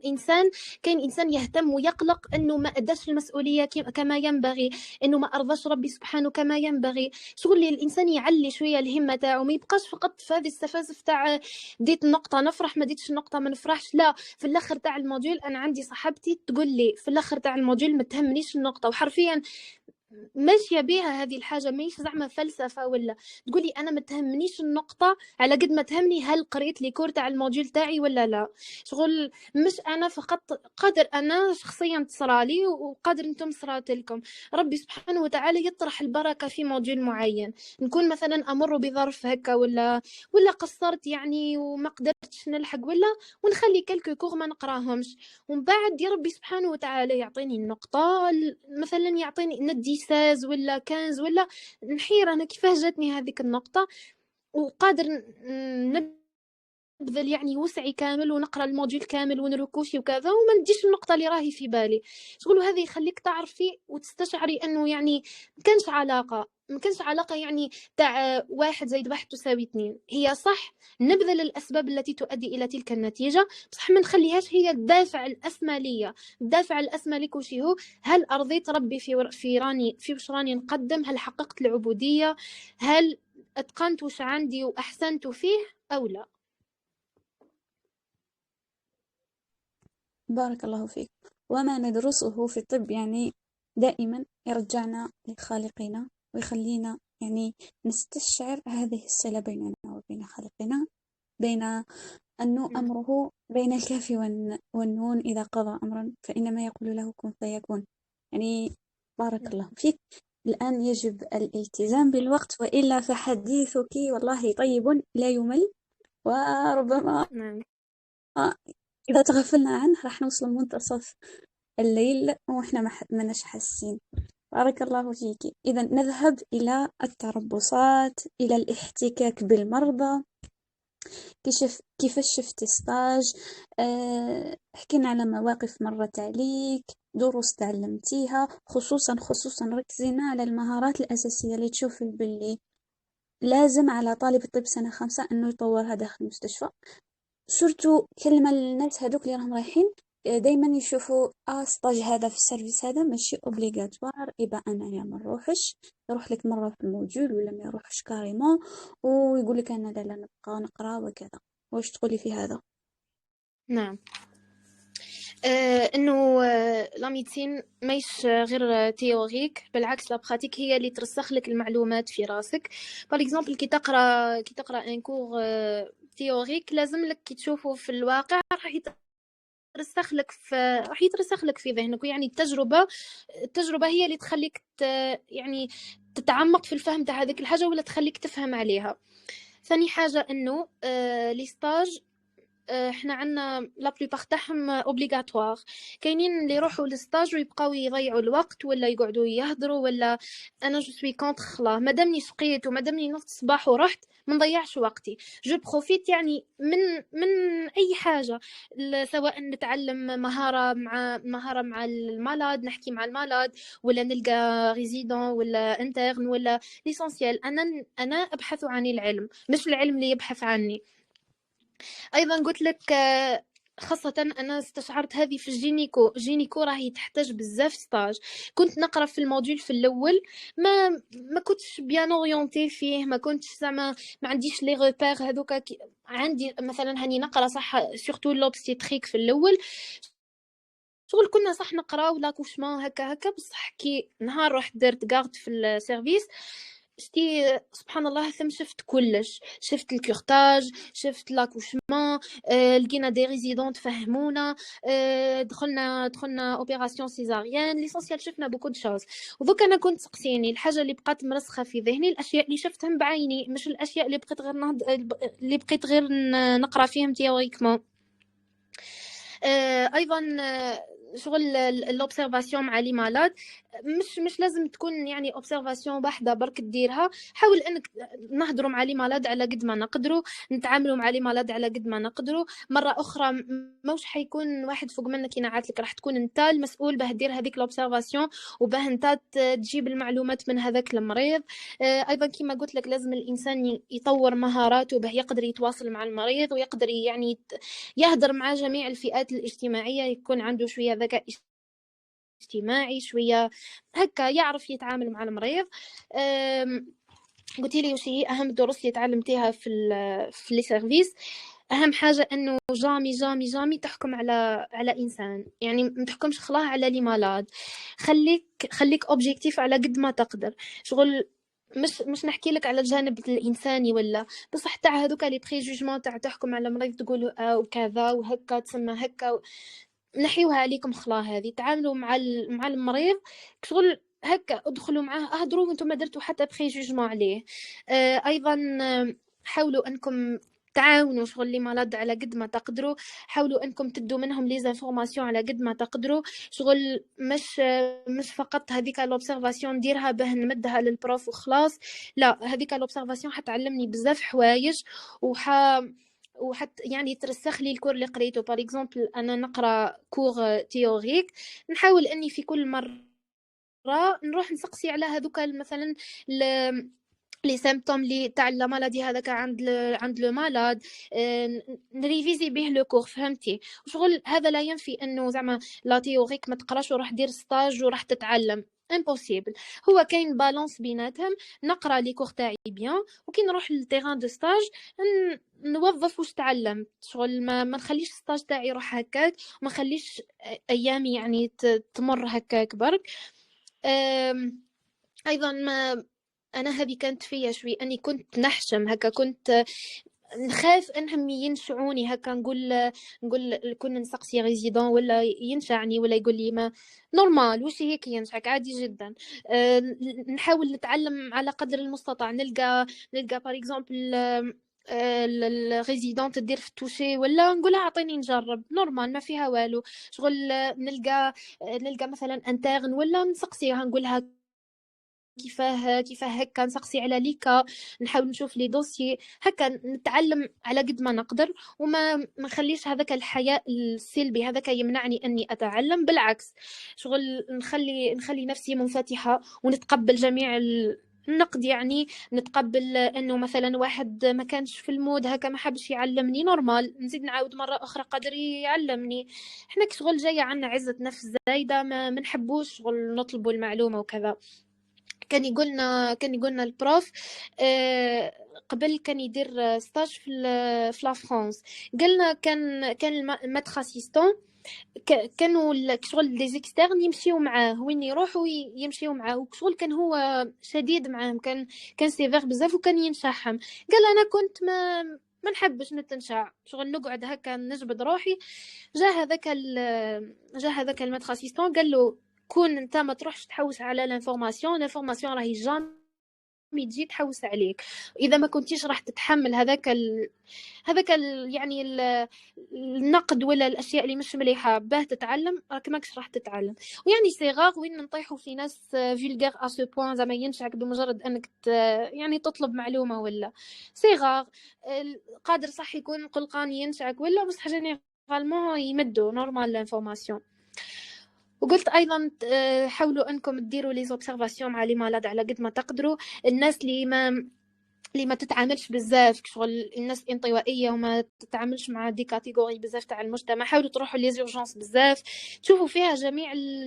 انسان يهتم ويقلق انه ما اداش المسؤوليه كما ينبغي، انه ما ارضاش ربي سبحانه كما ينبغي. شغل الانسان يعلي شويه الهمه تاعو، ما يبقاش فقط في هذه السفاسف تاع ديت النقطه نفرح، ما ديتش النقطه ما نفرحش. لا، في الاخر تاع الموديول انا عندي صاحبتي تقول لي في الاخر تاع الموديول ما تهمنيش النقطه، وحرفيا ماشيه بها هذه الحاجه، ماهيش زعما فلسفه ولا. تقولي انا ما تهمنيش النقطه على قد ما تهمني هل قريت لي كور تاع الموجول تاعي ولا لا. شغل مش انا فقط، قادر انا شخصيا تصرالي وقادر انتم صرات لكم. ربي سبحانه وتعالى يطرح البركه في موجول معين. نكون مثلا امر بظرف هكا ولا قصرت يعني وما قدرتش نلحق ونخلي كلكو كور ما نقراهمش، ومن بعد يا ربي سبحانه وتعالى يعطيني النقطة، مثلا يعطيني ندي 16 ولا 15 ولا نحير أنا كيفاه جاتني هذيك النقطة، وقادر نبذل يعني وسعي كامل ونقرا الموديول كامل ونركوشي وكذا وما نديش النقطة اللي راهي في بالي. شغل هذا يخليك تعرفي وتستشعري أنه يعني ما كانش علاقة يعني تاع 1+1=2. هي صح نبذل الأسباب التي تؤدي إلى تلك النتيجة، بصح ما نخليهاش هي الدافع الأسمى ليا. الدافع الأسمى لك وشي هو؟ هل أرضيت ربي في وش راني نقدم؟ هل حققت العبودية؟ هل أتقنت وش عندي وأحسنت فيه أو لا؟ بارك الله فيك. وما ندرسه في الطب يعني دائما يرجعنا لخالقنا ويخلينا يعني نستشعر هذه الصلة بيننا وبين خالقنا، بين أنه أمره بين الكاف والنون إذا قضى أمرا فإنما يقول له كن فيكون. يعني بارك الله فيك. الآن يجب الالتزام بالوقت وإلا فحديثك والله طيب لا يمل، وربما نعم. إذا تغفلنا عنه راح نوصل منتصف الليل وإحنا ما نش حاسين. بارك الله فيك. إذا نذهب إلى التربصات، إلى الاحتكاك بالمرضى. كيفاش شفت ستاج؟ حكينا على مواقف مرت عليك، دروس تعلمتيها، خصوصا ركزينا على المهارات الأساسية اللي تشوف باللي لازم على طالب الطب سنة 5 أنه يطورها داخل المستشفى. سورتو كلمة للناس هذوك اللي راهم رايحين دايما يشوفوا ستاج هذا في السيرفيس هذا ماشي اوبليغاتوار، يبقى انايا ما نروحش، يروح لك مره في الموجود ولا ما يروحش كاريمون ويقول لك انا لا نبقى نقرا وكذا. واش تقولي في هذا؟ نعم. انه لا ميديسين ماهيش غير تيوريك، بالعكس لا براتيك هي اللي ترسخ لك المعلومات في راسك. باغ اكزومبل كي تقرا ان كور تيوريك لازم لك كي تشوفه في الواقع راح يترسخ لك في ذهنك. ويعني التجربه هي اللي تخليك يعني تتعمق في الفهم تاع هذيك الحاجه ولا تخليك تفهم عليها. ثاني حاجه انه لي ستاج احنا عندنا لا بليبار تاعهم اوبليغاتوار. كاينين اللي يروحوا للستاج ويبقاو يضيعوا الوقت ولا يقعدوا يهضروا ولا. انا جو سوي كونتر خلا، مادامني سقيت ومادامني نضت الصباح ورحت ما نضيعش وقتي. جو بروفيت يعني من اي حاجه، سواء نتعلم مهاره مع المالاد، نحكي مع المالاد ولا نلقى ريزيدون ولا انترن ولا ليسونسيال. انا ابحث عن العلم مش العلم اللي يبحث عني. ايضا قلت لك خاصة أنا استشعرت هذه في الجينيكو راهي تحتاج بزاف ستاج. كنت نقرأ في الموديول في الأول ما كنتش بيان اورينتي فيه، ما كنتش زعما ما عنديش لي ريبير هذوك. عندي مثلا هاني نقرأ صح سورتو لوبستيتريك في الأول. شغل كنا صح نقراو لاكوشمون هكا بصح كي نهار رحت درت كارد في السيرفيس شتي سبحان الله ثم شفت كلش، شفت الكورتاج، شفت لاكوشمون، لقينا دي ريزيدون تفهمونا، دخلنا اوبيراسيون سيزاريان، ليسونسيال شفنا بوكو دو شوز. ودوك انا كنت سقسيني الحاجه اللي بقات مرسخه في ذهني الاشياء اللي شفتهم بعيني، مش الاشياء اللي بقيت غير نقرا فيهم تيوريكمون. ايضا شغل لوبسيرفاسيون مع لي مالاد. مش لازم تكون يعني اوبسيرفاسيون واحده برك ديرها. حاول انك نهضروا مع لي مالاد على قد ما نقدروا، نتعاملوا مع لي مالاد على قد ما نقدروا. مره اخرى موش حيكون واحد فوق منك ينعت لك، راح تكون انت المسؤول باه دير هذيك لوبسيرفاسيون وباه انت تجيب المعلومات من هذاك المريض. ايضا كما قلت لك لازم الانسان يطور مهاراته باه يقدر يتواصل مع المريض ويقدر يعني يهدر مع جميع الفئات الاجتماعيه، يكون عنده شويه ذكاء اجتماعي، شويه هكا يعرف يتعامل مع المريض. قلت لي وش هي اهم دروس اللي تعلمتيها في لي سيرفيس؟ اهم حاجه انه جامي جامي جامي تحكم على انسان، يعني ما تحكمش خلاه على لي مالاد. خليك اوبجيكتيف على قد ما تقدر. شغل مش نحكي لك على الجانب الانساني ولا، بصح تاع هذوك لي بريجوجمون تاع تحكم على مريض تقول وكذا وهكا تسمى هكا، نحيوها عليكم خلا. هذه تعاملوا مع المريض شغل هكا، ادخلوا معاه اهضروا وانتم ما درتوا حتى بريجوجمون عليه. ايضا حاولوا انكم تعاونوا شغل لي مرض على قد ما تقدروا. حاولوا انكم تدوا منهم لي زانفورماسيون على قد ما تقدروا. شغل مش فقط هذيك لوبسيرفاسيون نديرها باه نمدها للبروف وخلاص. لا، هذيك لوبسيرفاسيون حتعلمني بزاف حوايج وحتى يعني ترسخ لي الكور اللي قريته. باغ اكزومبل انا نقرا كور تيوريك، نحاول اني في كل مره نروح نسقسي على هذوك مثلا لي سيمبتوم لي تاع لا مالادي هذاك عند لو مالاد، نريفيزي به لو كور. فهمتي؟ وشغل هذا لا ينفي انه زعما لا تيوريك ما تقراش وراح دير ستاج وراح تتعلم، امبوسيبل. هو كاين بالانس بيناتهم. نقرا لي كور تاعي بيان، وكي نروح للتيران دو ستاج نوظف واش تعلمت. شغل ما نخليش ستاج تاعي يروح هكاك، ما نخليش ايامي يعني تمر هكاك برك. ايضا ما انا هذه كانت فيا شوي اني كنت نحشم هكا، كنت نخاف انهم ينشعوني هكا. نقول كنا نسقسي ريزيدون ولا ينشعني ولا يقول لي ما نورمال وش هيك ينشعك عادي جدا. نحاول نتعلم على قدر المستطاع. نلقى بار اكزومبل الريزيدون تدير في التوشي ولا نقولها اعطيني نجرب نورمال ما فيها والو. شغل نلقى مثلا انترن ولا نسقسيها نقولها كيفاه هكا، نسقسي على ليكا، نحاول نشوف لي دوسي هكا، نتعلم على قد ما نقدر. وما نخليش هذاك الحياء السلبي هذاك يمنعني اني اتعلم. بالعكس شغل نخلي نفسي منفتحة ونتقبل جميع النقد. يعني نتقبل انه مثلا واحد ما كانش في المود هكا ما حبش يعلمني نورمال، نزيد نعاود مره اخرى قدر يعلمني. احنا كشغل جايه عنا عزه نفس زايده، ما نحبوش شغل نطلبوا المعلومه وكذا. كان يقولنا البروف قبل كان يدير ستاج في لا فرانس. قالنا كان الماتخ اسيستون كانوا شغل دي زيكسترن يمشيو معاه وين يروحوا يمشيو معاه، وشغل كان هو شديد معاهم، كان سيفير بزاف وكان ينشحهم. قال انا كنت ما نحبش نتنشع، شغل نقعد هكا نجبد روحي. جا هذاك الماتخ اسيستون قال له كون انت ما تروحش تحوس على الانفورماسيون راهي جامي تجي تحوس عليك. اذا ما كنتيش راح تتحمل يعني النقد ولا الاشياء اللي مش مليحه باه تتعلم، راك ماكش راح تتعلم. ويعني صغار وين نطيحوا في ناس فيلغار ا سو بوين زعما ينشعك بمجرد انك يعني تطلب معلومه ولا صغار. قادر صح يكون قلقان ينشعك ولا، بس جينيرالمون يمدوا نورمال لانفورماسيون. وقلت ايضا حاولوا انكم تديروا لي زوبسيرفاسيون مع لي مالاد على قد ما تقدروا. الناس اللي ما تتعاملش بزاف شغل الناس انطوائيه وما تتعاملش مع دي كاتيجوري بزاف تاع المجتمع، حاولوا تروحوا لي زورجونس بزاف، تشوفوا فيها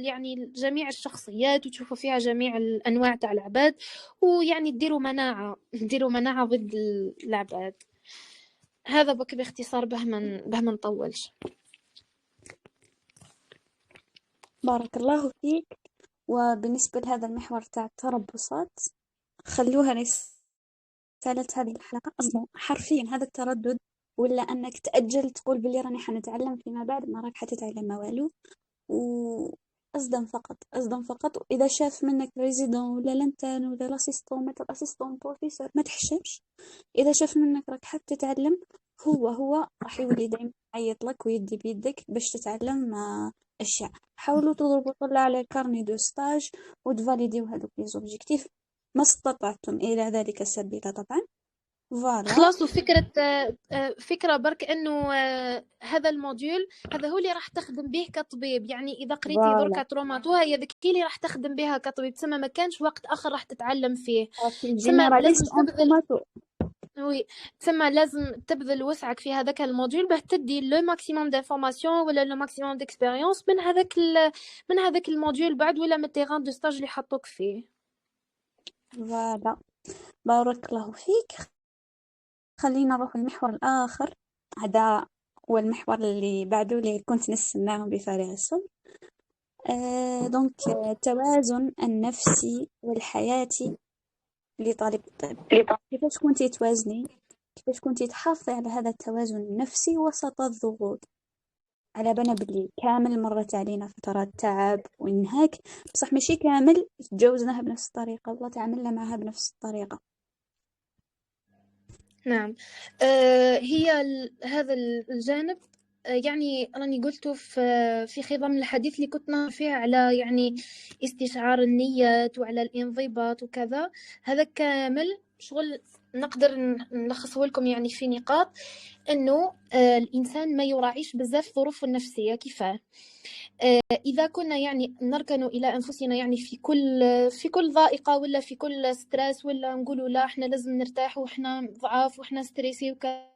يعني جميع الشخصيات وتشوفوا فيها جميع الانواع تاع العباد، ويعني ديروا مناعه ضد العباد. هذا بك باختصار به ما نطولش. بارك الله فيك. وبالنسبة لهذا المحور تاع التربصات، خلوها رسالة هذه الحلقة. أصلا حرفيا هذا التردد ولا أنك تأجل تقول بلي راني حنتعلم فيما بعد، ما راك حتتعلم والو. أصدم فقط. وإذا شاف منك ريزيدون ولا لانتان ولا لاسيستون متر أسيستون بروفيسور ما تحشمش. إذا شاف منك راك حاب تتعلم هو راح يولي دايما يعيط لك ويدي بيدك باش تتعلم أشياء. حاولوا تضربوا طلع على الكارني دو ستاج وتفاليديو هذوك لي زوبجيكتيف ما استطعتم إلى ذلك السبيل طبعا. فوالا. خلاص. وفكرة فكرة برك انه هذا الموديول هذا هو اللي راح تخدم به كطبيب. يعني اذا قريتي فوالا دركا تروماتو هي ذيك هي اللي راح تخدم بها كطبيب، تسمى ما كانش وقت اخر راح تتعلم فيه. في تسمى جينيراليست لازم اون تبذل. تروماتو. وي. تسمى لازم تبذل وسعك في هذاك الموديول باه تدي لو ماكسيموم دانفورماسيون ولا لو ماكسيموم ديكسبيريونس من هذاك الموديول بعد، ولا من التيغان دو ستاج اللي حطوك فيه. فوالا، بارك الله فيك. خلينا نروح المحور الآخر. هذا هو المحور اللي بعده اللي كنت نستناه بفارغ الصبر. دونك التوازن النفسي والحياتي لطالب الطب. كيفاش كنتي توازني، كيفاش كنتي تحافظي على هذا التوازن النفسي وسط الضغوط؟ على بالنا بلي كامل مرت علينا فترات تعب وانهاك، بصح ماشي كامل تجاوزناها بنفس الطريقة ولا تعاملنا معها بنفس الطريقة. نعم. هي هذا الجانب يعني راني قلته في خضم الحديث اللي كنت نهضر فيه على يعني استشعار النيات وعلى الانضباط وكذا. هذا كامل شغل نقدر نلخصه لكم يعني في نقاط انه الانسان ما يراعيش بزاف ظروفه النفسيه كيفاه. إذا كنا يعني نركن إلى أنفسنا يعني في كل ضائقة ولا في كل ستريس، ولا نقولوا لا إحنا لازم نرتاح وإحنا ضعاف وإحنا ستريسي وكذا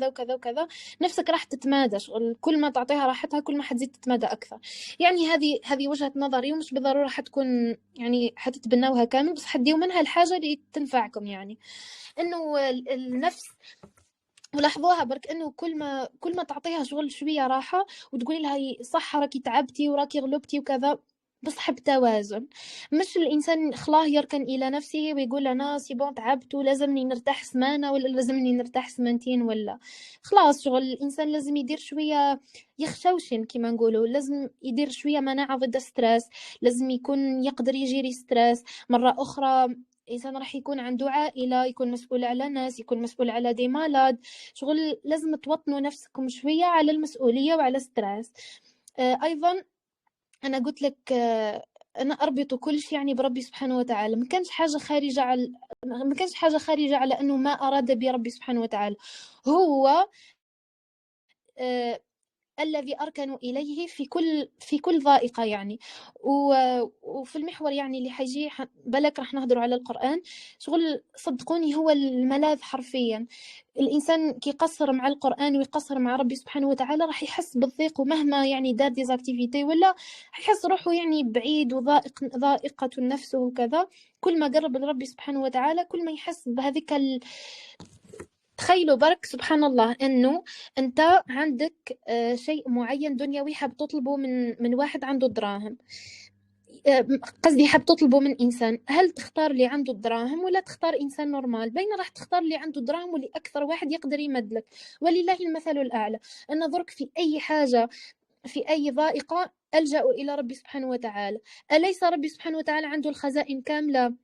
وكذا وكذا، نفسك راح تتمادى. شغل كل ما تعطيها راحتها كل ما حتزيد تتمادى أكثر. يعني هذه وجهة نظري، ومش بالضرورة حتكون يعني حتتبناوها كامل، بس حديوا منها الحاجة اللي تنفعكم. يعني إنه النفس، ولاحظوها برك انه كل ما تعطيها شغل شويه راحه وتقولي لها صح راكي تعبتي وراكي غلبتي وكذا، بصح بتوازن. مش الانسان خلاه يركن الى نفسه ويقول انا سي بون تعبت ولازمني نرتاح سمانه ولا لازمني نرتاح سمانتين، ولا خلاص. شغل الانسان لازم يدير شويه يخشوشن كما نقولوا، لازم يدير شويه مناعه ضد ستريس، لازم يكون يقدر يجيري ستريس. مره اخرى الانسان راح يكون عنده عائله، يكون مسؤول على ناس، يكون مسؤول على دي مالاد. شغل لازم توطنوا نفسكم شوية على المسؤولية وعلى ستريس. أيضا أنا قلت لك أنا أربط كل شيء يعني بربي سبحانه وتعالى. ما كانش حاجة خارجة على أنه ما أراد بربي سبحانه وتعالى. هو آه، الذي أركن إليه في كل ضائقة يعني. وفي المحور يعني اللي حيجي بالك راح نهضروا على القرآن. شغل صدقوني هو الملاذ حرفيا. الإنسان كي يقصر مع القرآن ويقصر مع ربي سبحانه وتعالى راح يحس بالضيق، ومهما يعني دار ديزاكتيفيتي ولا يحس روحه يعني بعيد ضائقة نفسه وكذا. كل ما قرب لربي سبحانه وتعالى كل ما يحس بهذيك تخيلوا برك سبحان الله انه انت عندك شيء معين دنيوي حاب تطلبه من واحد عنده دراهم. قصدي حاب تطلبه من انسان، هل تختار اللي عنده الدراهم ولا تختار انسان نورمال؟ بين راح تختار اللي عنده دراهم واللي اكثر واحد يقدر يمدلك. ولله المثل الاعلى. انا ضرك في اي حاجه في اي ضائقه الجا الى ربي سبحانه وتعالى. اليس ربي سبحانه وتعالى عنده الخزائن كامله؟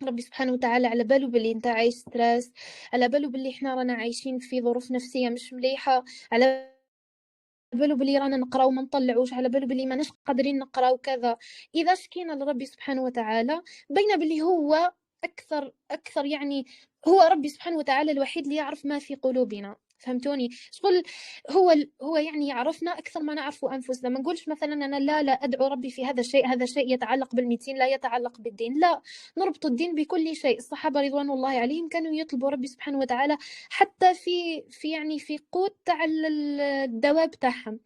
ربي سبحانه وتعالى على باله باللي انت عايش ستريس، على باله باللي احنا رانا عايشين في ظروف نفسيه مش مليحه، على باله باللي رانا نقراو وما نطلعوش، على باله باللي ماناش قادرين نقراو كذا. اذا شكينا لربي سبحانه وتعالى بين باللي هو اكثر يعني هو ربي سبحانه وتعالى الوحيد اللي يعرف ما في قلوبنا. فهمتوني شغل هو يعني يعرفنا اكثر ما نعرف انفسنا. ما نقولش مثلا انا لا ادعو ربي في هذا الشيء، هذا شيء يتعلق بالميتين لا يتعلق بالدين. لا، نربط الدين بكل شيء. الصحابه رضوان الله عليهم كانوا يطلبوا ربي سبحانه وتعالى حتى في قوت تاع الدواب تاعهم.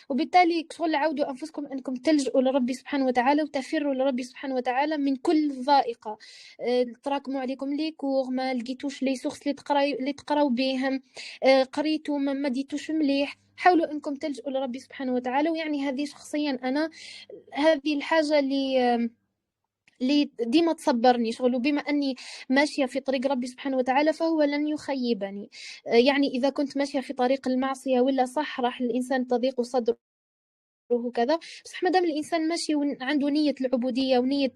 وبالتالي شغل عودوا انفسكم انكم تلجؤوا لربي سبحانه وتعالى وتفروا لربي سبحانه وتعالى من كل ضائقه. تراكموا عليكم لي كور، ما لقيتوش لي سورس اللي تقراو بهم، قريتوا ما ديتوش مليح، حاولوا انكم تلجؤوا لربي سبحانه وتعالى. ويعني هذه شخصيا انا هذه الحاجه اللي ديما تصبرني. شغل بما أني ماشية في طريق ربي سبحانه وتعالى فهو لن يخيبني. يعني إذا كنت ماشية في طريق المعصية ولا صح راح الإنسان تضيق صدره وكذا. بصح مادام الانسان ماشي عنده نيه العبوديه ونيه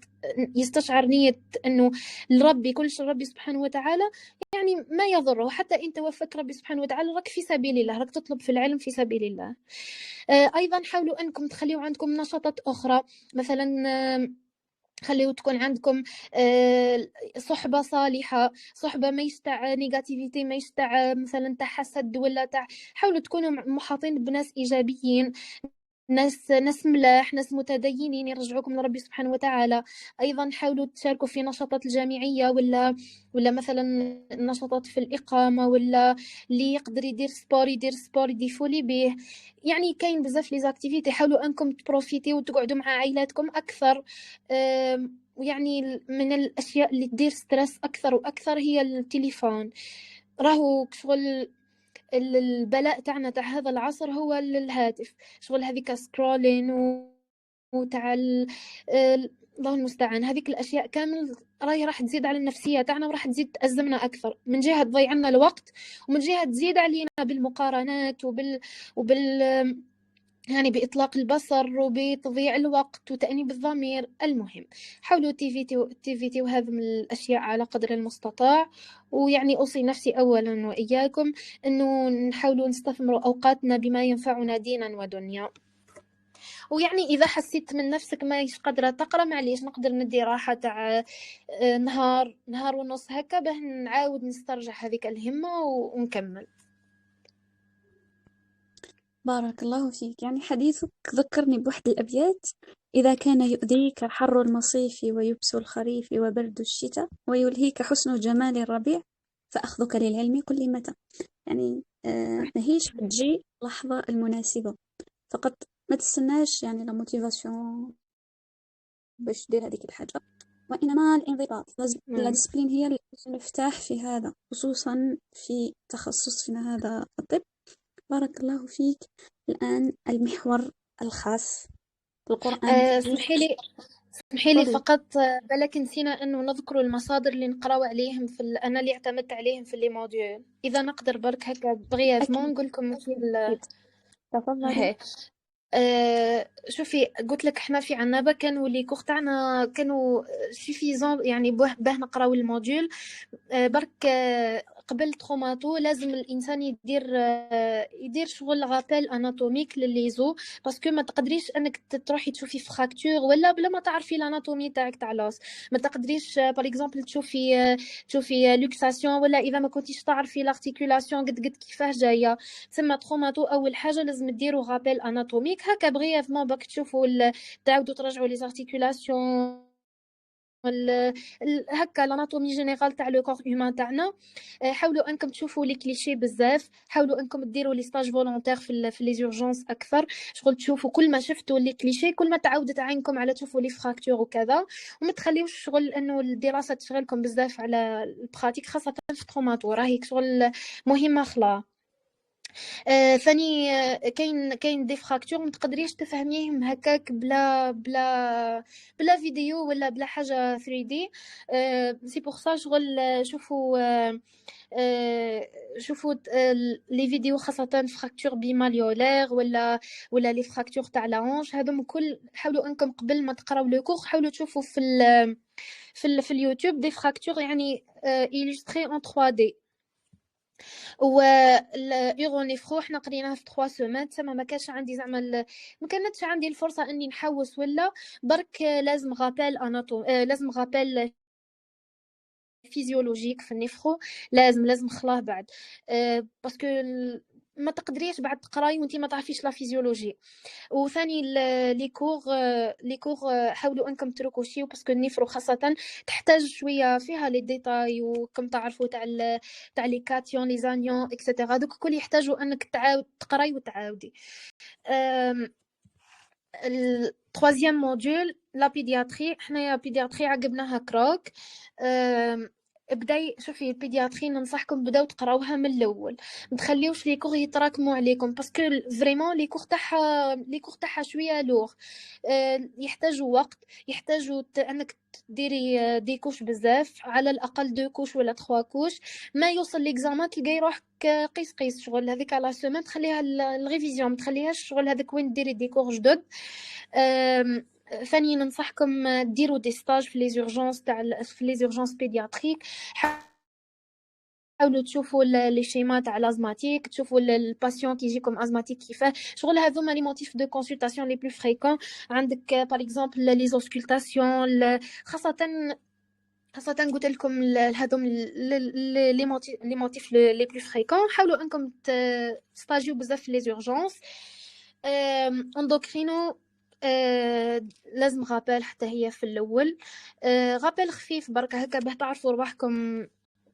يستشعر نيه انه الرب كلش ربي سبحانه وتعالى، يعني ما يضره. حتى انت توفاك ربي سبحانه وتعالى راك في سبيل الله، راك تطلب في العلم في سبيل الله. ايضا حاولوا انكم تخليوا عندكم نشاطات اخرى، مثلا خليو تكون عندكم صحبة صالحة، صحبة ما يشتع نيجاتيفيتي، ما يشتع مثلا تاع حسد ولا تاع. حاولوا تكونوا محاطين بناس إيجابيين، ناس ملاح، ناس متدينين يرجعوكم لربي سبحانه وتعالى. ايضا حاولوا تشاركوا في نشاطات الجامعيه، ولا مثلا نشاطات في الاقامه، ولا اللي يقدر يدير سبور يضيفوا لي به. يعني كاين بزاف لي زاكتيفيتي، حاولوا انكم تبروفيتي وتقعدوا مع عائلاتكم اكثر. يعني من الاشياء اللي تدير ستريس اكثر واكثر هي التليفون. راهو شغل البلاء تاعنا تاع هذا العصر هو الهاتف، شغل هذيك سكرولين وتاع الله المستعان. هذيك الاشياء كامل راهي راح تزيد على النفسيه تاعنا وراح تزيد تأزمنا اكثر، من جهه تضيع لنا الوقت، ومن جهه تزيد علينا بالمقارنات وبال يعني بإطلاق البصر وبتضييع الوقت وتأنيب الضمير. المهم حاولوا تيفيتي وهذا من الأشياء على قدر المستطاع. ويعني أوصي نفسي أولا وإياكم أنه نحاولوا نستثمروا أوقاتنا بما ينفعنا دينا ودنيا. ويعني إذا حسيت من نفسك ما قادرة تقرأ، معليش نقدر ندي راحة تاع نهار ونص هكا باه نعاود نسترجع هذيك الهمة ونكمل. بارك الله فيك. يعني حديثك ذكرني بوحد الأبيات: إذا كان يؤذيك حر المصيف ويبس الخريف وبرد الشتاء ويلهيك حسن جمال الربيع فأخذك للعلم كل متى. يعني ماهيش تجي اللحظة المناسبة فقط، ما تستناش يعني لا موتيفاسيون باش دير هذيك الحاجة، وإنما الانضباط. لازم الديسبلين هي المفتاح في هذا، خصوصا في تخصصنا هذا الطب. بارك الله فيك. الآن المحور الخاص بالقرآن الكريم. اسمحي لي تفضلي. فقط، بالك نسينا انه نذكر المصادر اللي نقراو عليهم انا اللي اعتمدت عليهم في لي موديول. اذا نقدر برك هكا بغيافمون أكيد نقول لكم أكيد. تفضلي. هي شوفي قلت لك احنا في عنابه كانوا لي كور تاعنا كانوا سوفيزون، يعني باه نقراو الموديول. برك قبل تروماتو لازم الانسان يدير شغل غابيل اناتوميك لليزو، باسكو ما تقدريش انك تروحي تشوفي فراكتور ولا بلا ما تعرفي الاناتومي تاعك تاع لاس. ما تقدريش باغ اكزومبل تشوفي لوكساسيون، ولا اذا ما كنتيش تعرفي لارتيكولاسيون قد كيفاه جايه. تسمى تروماتو اول حاجه لازم ديروا غابيل اناتوميك هكا بغيافمون باك تشوفوا تعاودوا تراجعوا لي زارتيكولاسيون هكا الاناتومي جينيرال تاع لو كور هيومان تاعنا. حاولوا انكم تشوفوا لي كليشي بزاف، حاولوا انكم ديروا لي ستاج فولونتير في لي زورجونس اكثر، شغل تشوفوا كل ما شفتوا لي كليشي كل ما تعودت عينكم على تشوفوا لي فراكتور وكذا. وما تخليوش شغل انه الدراسه تشغلكم بزاف على البراتيك، خاصه في التروماتو راهي شغل مهمه خلا. ثاني كاين دي فراكتور ما تقدريش تفهميهم هكاك بلا فيديو ولا بلا حاجه 3D. سي بور سا شغل شوفوا لي فيديو خاصه فراكتور بيماليولير ولا لي فراكتور تاع لا هونش. هذوم كل حاولوا انكم قبل ما تقراو لو كور حاولوا تشوفوا في اليوتيوب دي فراكتور يعني illustré en 3D. والايغونيفرو حنا قريناها في 3 سيمين، تما ما كانش عندي زعما ما كانتش عندي الفرصه اني نحوس ولا برك. لازم غابيل لازم غابيل فيزيولوجيك في النفخو، لازم خلاه بعد. باسكو ما تقدريش بعد تقراي وانت ما تعرفيش لا فيزيولوجي. وثاني لي كور حاولوا انكم تركوشيو باسكو النفرو خاصه تحتاج شويه فيها لي ديتاي، وكم تعرفوا تاع لي كاتيون لي زانيون اكسيتيرا، دوك كل يحتاجوا انك تعاود تقراي وتعاودي. التروازيام موديول لا بيدياتري، حنايا بيدياتري عقبناها كروك. شوفي البيدياتري ننصحكم بداو تقراوها من الاول، ما تخليوش لي كور يتراكموا عليكم، باسكو فريمون لي كور تاعها شويه لوغ، يحتاجوا وقت، يحتاجوا انك ديري دي كوش بزاف، على الاقل 2 كوش ولا 3 كوش، ما يوصل ليكزامان تلقاي روحك قيس شغل هذيك على سيمين تخليها الريفيزيون، ما تخليهاش شغل هذاك وين ديري دي كور جدد. ثاني ننصحكم ديروا دي ستاج في لي زورجونس في لي زورجونس بيدياتريك، حاولوا تشوفوا لي شيما تاع الازماتيك، تشوفوا الباسيون كي يجيكم ازماتيك كيفاه شغل، هذوما لي موتيف دو كونسلطاسيون لي بلو فريكون عندك، باغ اكزومبل لي زوسكولتاسيون، خاصة قلت لكم هذوم لي موتيف لي بلو فريكون، حاولوا انكم تستاجيو بزاف في لي زورجونس. اندوكرينو لازم غابيل حتى هي في الاول، غابيل خفيف برك هكا باه تعرفوا رواحكم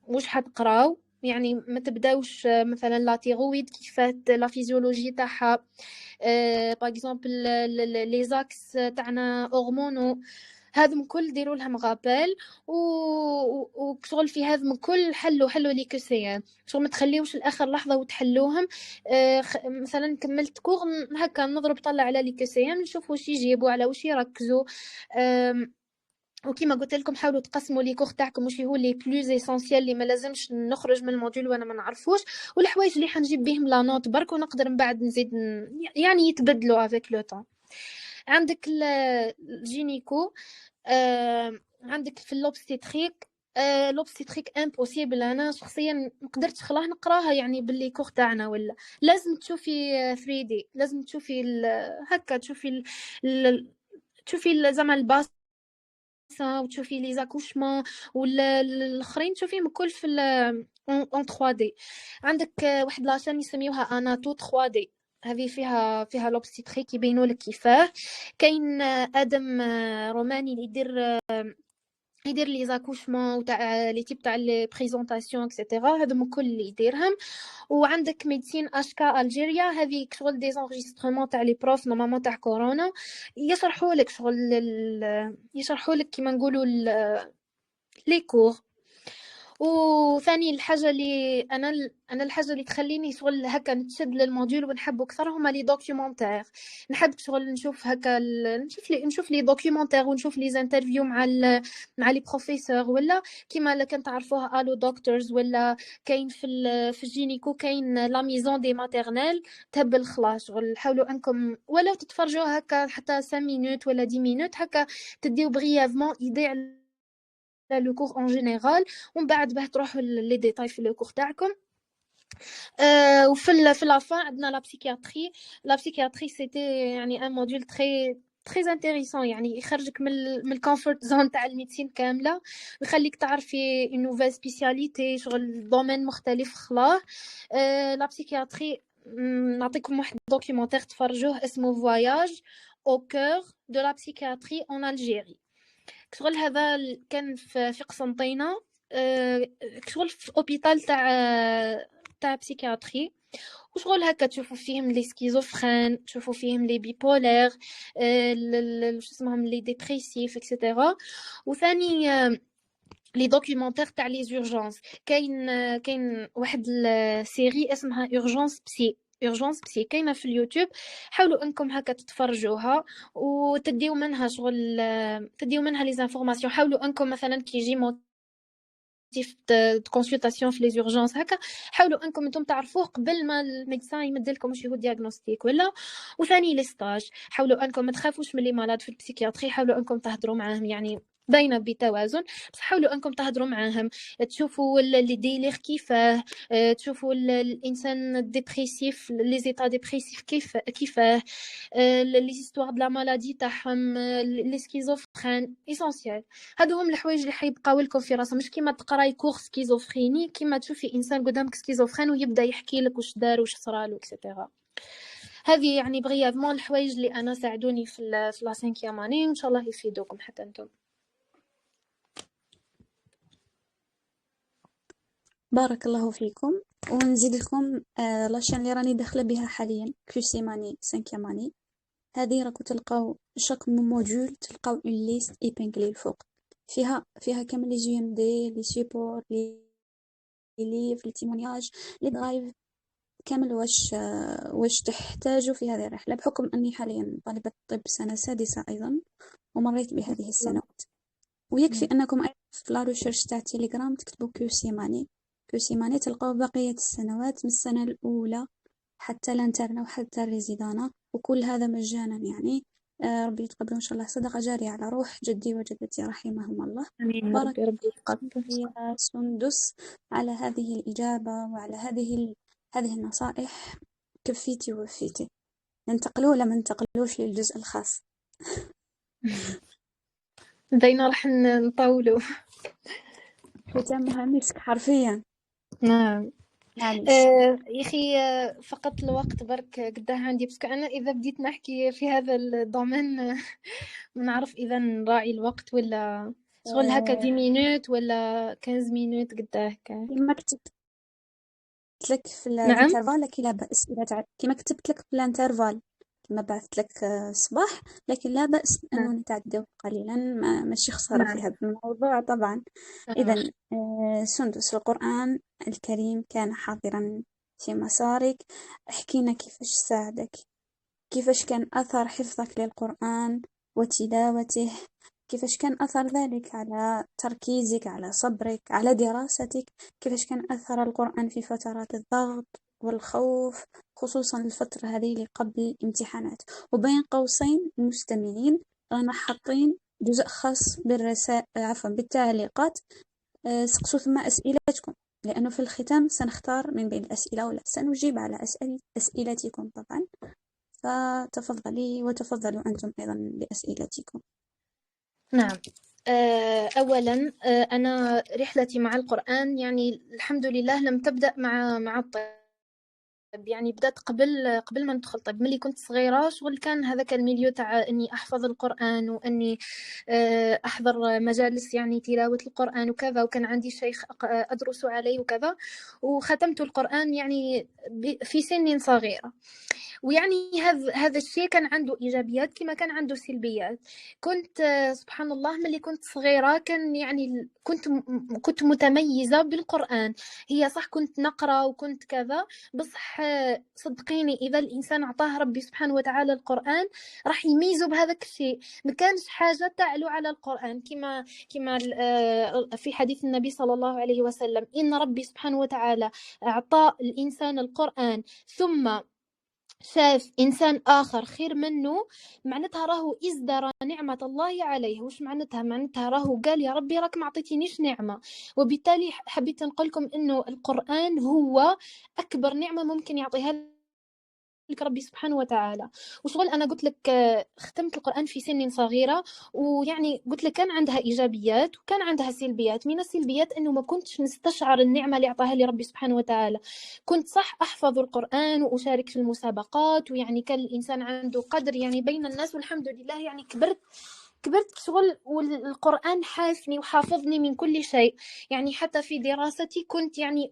واش حتقراو، يعني ما تبداوش مثلا لا تيرويد كيفات لا فيزيولوجي تاعها، باغ اكزومبل لي زاكس تاعنا هرمونو، هذم كل ديروا لهم غابيل، وشغل في هذم كل حلوا لي كوسيان، شغل ما تخليوش لاخر لحظه وتحلوهم. مثلا كملت كور هكا نضرب طلع على لي كوسيان نشوف واش يجيبوا على واش يركزوا. وكيما قلت لكم حاولوا تقسموا لي كور تاعكم واش هو لي بلوز اسونسيال اللي ما لازمش نخرج من الموديول وانا ما نعرفوش، والحوايج اللي حنجيب بهم لا نوت برك ونقدر من بعد نزيد يعني يتبدلوا افيك لو طون. عندك الجينيكو، عندك في اللوبستيتريك، لوبستيتريك امبوسيبل انا شخصيا ما قدرتش خلاه نقراها يعني باللي كور تاعنا، ولا لازم تشوفي 3 دي، لازم تشوفي هكا تشوفي زعما الباس وتشوفي لي زاكوشمون والاخرين تشوفيهم الكل في اون 3 دي. عندك واحد لاشين يسميوها اناتو 3 دي، هذه فيها لوبستيتريك يبينوا لك كيفاه. كاين ادم روماني اللي يدير لي زاكوشمون تاع لي تيب تاع لي بريزونطاسيون اكسيتيرا، هذوم الكل اللي يديرهم. وعندك ميديسين اشكا الجيريا، هذه شغل دي زونجسترمون تاع لي بروف نورمالمون تاع كورونا، يشرحوا لك شغل يشرحوا لك كيما نقولوا لي كور. وثاني الحاجه اللي انا الحاجه اللي تخليني شغل هكا نتشد للموديول ونحبه اكثر هما لي دوكيومونتير، نحب شغل نشوف هكا نشوف لي دوكيومونتير ونشوف لي انترفيو مع لي بروفيسور، ولا كيما كان تعرفوها الو دكتورز، ولا كاين في الجينيكو كاين لا ميزون دي ماتيرنيل تهبل خلاص، شغل حاولوا انكم ولو تتفرجوا هكا حتى 5 مينوت ولا 10 مينوت هكا تديو بريافمون ايدي على لو كور اون جينيرال، ومن بعد باه تروحوا لي ديتاي في لو كور تاعكم. وفي لا فان عندنا لا بسيكياتري سيتي يعني ان موديول تري انتريسون، يعني يخرجك من الكومفورت زون تاع الميديسين كامله، ويخليك تعرفي اون نوفيل سبيسياليتي شغل دومين مختلف خلاه. لا بسيكياتري نعطيكم واحد دوكيومونتير تفرجوه اسمه فواياج او كور دو لا بسيكياتري اون الجيري، شغل هذا كان في قسنطينة، شغل في اوبيتال تاع بسيكياتري، وشغل هكا تشوفوا فيهم لي سكيزوفرين، تشوفوا فيهم لي بيبولير، شو اسمهم لي ديبريسيف اكسيتيرا. وثاني لي دوكيومونتير تاع لي زورجونس، كاين واحد السيري اسمها اورجونس بسي كاينه في اليوتيوب، حاولوا انكم هكا تتفرجوها وتديو منها شغل تديو منها لي زانفورماسيون، حاولوا انكم مثلا كي يجي موتيف كونسلطاسيون في لي زورجونس هكا حاولوا انكم انتم تعرفوه قبل ما الميدسان يمد لكم واش هو دياغنوستيك ولا. وثاني لي ستاج، حاولوا انكم ما تخافوش من لي مالاد في البسيكياتري، حاولوا انكم تهضروا معاهم، يعني باينه بتوازن، بس حاولوا انكم تهضروا معاهم تشوفوا لي ديلير كيفاه، تشوفوا الانسان الديبريسيف لي زيتا ديبريسيف كيفاه، لي هيستوار د لا مالادي تاعهم، لي سكيزوفرين اسونسيال. هادو هم الحوايج اللي حيبقاو لكم في راسهم، مش كيما تقراي كورس سكيزوفريني كيما تشوفي انسان قدامك سكيزوفرين ويبدا يحكي لك واش دار واش صرالو اكسيتيرا. هذه يعني بغيافمون الحوايج اللي انا ساعدوني في لا 5 اني، وان شاء الله يفيدوكم حتى انتم. بارك الله فيكم. ونزيد لكم لاشين اللي راني داخله بها حاليا كوسيماني 5 اني، هذه راكم تلقاو شاك موديول تلقاو اون ليست ايبينغلي الفوق، فيها كامل لي جي ام دي، لي سيبور، لي ليف، لي تيمونياج، لي درايف، كامل واش تحتاجه في هذه الرحلة، بحكم أني حاليا طالبة طب سنة سادسة أيضا ومريت بهذه السنوات. ويكفي أنكم أيضا في لا ريشيرش تاع تيليجرام تكتبوا كيوسيماني، كيوسيماني تلقاو بقية السنوات من السنة الأولى حتى الانترنا وحتى الريزيدانا، وكل هذا مجانا يعني. ربي يتقبل إن شاء الله صدقة جارية على روح جدي وجدتي رحمهم الله. آمين يا بارك ربي، ربي فيك يتقبل. يا سندس على هذه الإجابة وعلى هذه النصائح. كفيتي ووفيتي. ننتقلوا ولا ما ننتقلوش للجزء الخاص؟ بدينا راح نطولوا. ختامها مسك حرفيا. نعم. معليش. يا أخي، فقط الوقت برك قداه عندي، بس أنا إذا بديت نحكي في هذا الدومين ما نعرف إذا نراعي الوقت ولا شغل هكا 10 مينوت ولا 15 مينوت قداه كان. كما كتبت لك في نعم. الانترفال، لكن لا بأس إذا كما كتبت لك في الانترفال، كما بعثت لك صباح، لكن لا بأس أنه نعم. نتعدى قليلا، ماشي خسارة في نعم. هذا الموضوع طبعا. آه. إذا سندس، القرآن الكريم كان حاضرا في مسارك. احكينا كيفاش ساعدك، كيفاش كان أثر حفظك للقرآن وتلاوته، كيفاش كان أثر ذلك على تركيزك، على صبرك، على دراستك، كيفاش كان أثر القرآن في فترات الضغط والخوف، خصوصا الفترة هذه اللي قبل الامتحانات. وبين قوسين المستمعين رانا حاطين جزء خاص بالرسائل، عفوا بالتعليقات. سقسوا ثم أسئلتكم، لأنه في الختام سنختار من بين الأسئلة، ولا سنجيب على أسئلتكم طبعا. فتفضلي وتفضلوا أنتم أيضا بأسئلتكم. نعم. أولا، أنا رحلتي مع القرآن يعني الحمد لله لم تبدأ مع الطب، يعني بدأت قبل ما ندخل طب. ملي كنت صغيرة شغل كان هذاك الميليو تاع اني احفظ القرآن واني احضر مجالس يعني تلاوة القرآن وكذا، وكان عندي شيخ ادرس عليه وكذا، وختمت القرآن يعني في سن صغيرة. ويعني هذا الشيء كان عنده ايجابيات كما كان عنده سلبيات. كنت سبحان الله ملي كنت صغيره كان يعني كنت متميزه بالقران. هي صح كنت نقرا وكنت كذا، بصح صدقيني اذا الانسان اعطاه ربي سبحانه وتعالى القران راح يميزه بهذاك الشيء. ما كانش حاجه تعلو على القران، كما في حديث النبي صلى الله عليه وسلم: ان ربي سبحانه وتعالى اعطى الانسان القران ثم شاف إنسان آخر خير منه، معناتها راهو إزدرى نعمة الله عليه. وش معناتها راهو قال يا ربي راك ما عطيتنيش نعمة. وبالتالي حبيت نقولكم إنه القرآن هو أكبر نعمة ممكن يعطيها لك ربي سبحانه وتعالى. وشغل انا قلت لك ختمت القرآن في سن صغيرة، ويعني قلت لك كان عندها ايجابيات وكان عندها سلبيات. من السلبيات انه ما كنتش نستشعر النعمة اللي اعطاها لي ربي سبحانه وتعالى. كنت صح احفظ القرآن واشارك في المسابقات، ويعني كان الانسان عنده قدر يعني بين الناس، والحمد لله يعني كبرت شغل والقرآن حاسني وحافظني من كل شيء. يعني حتى في دراستي كنت يعني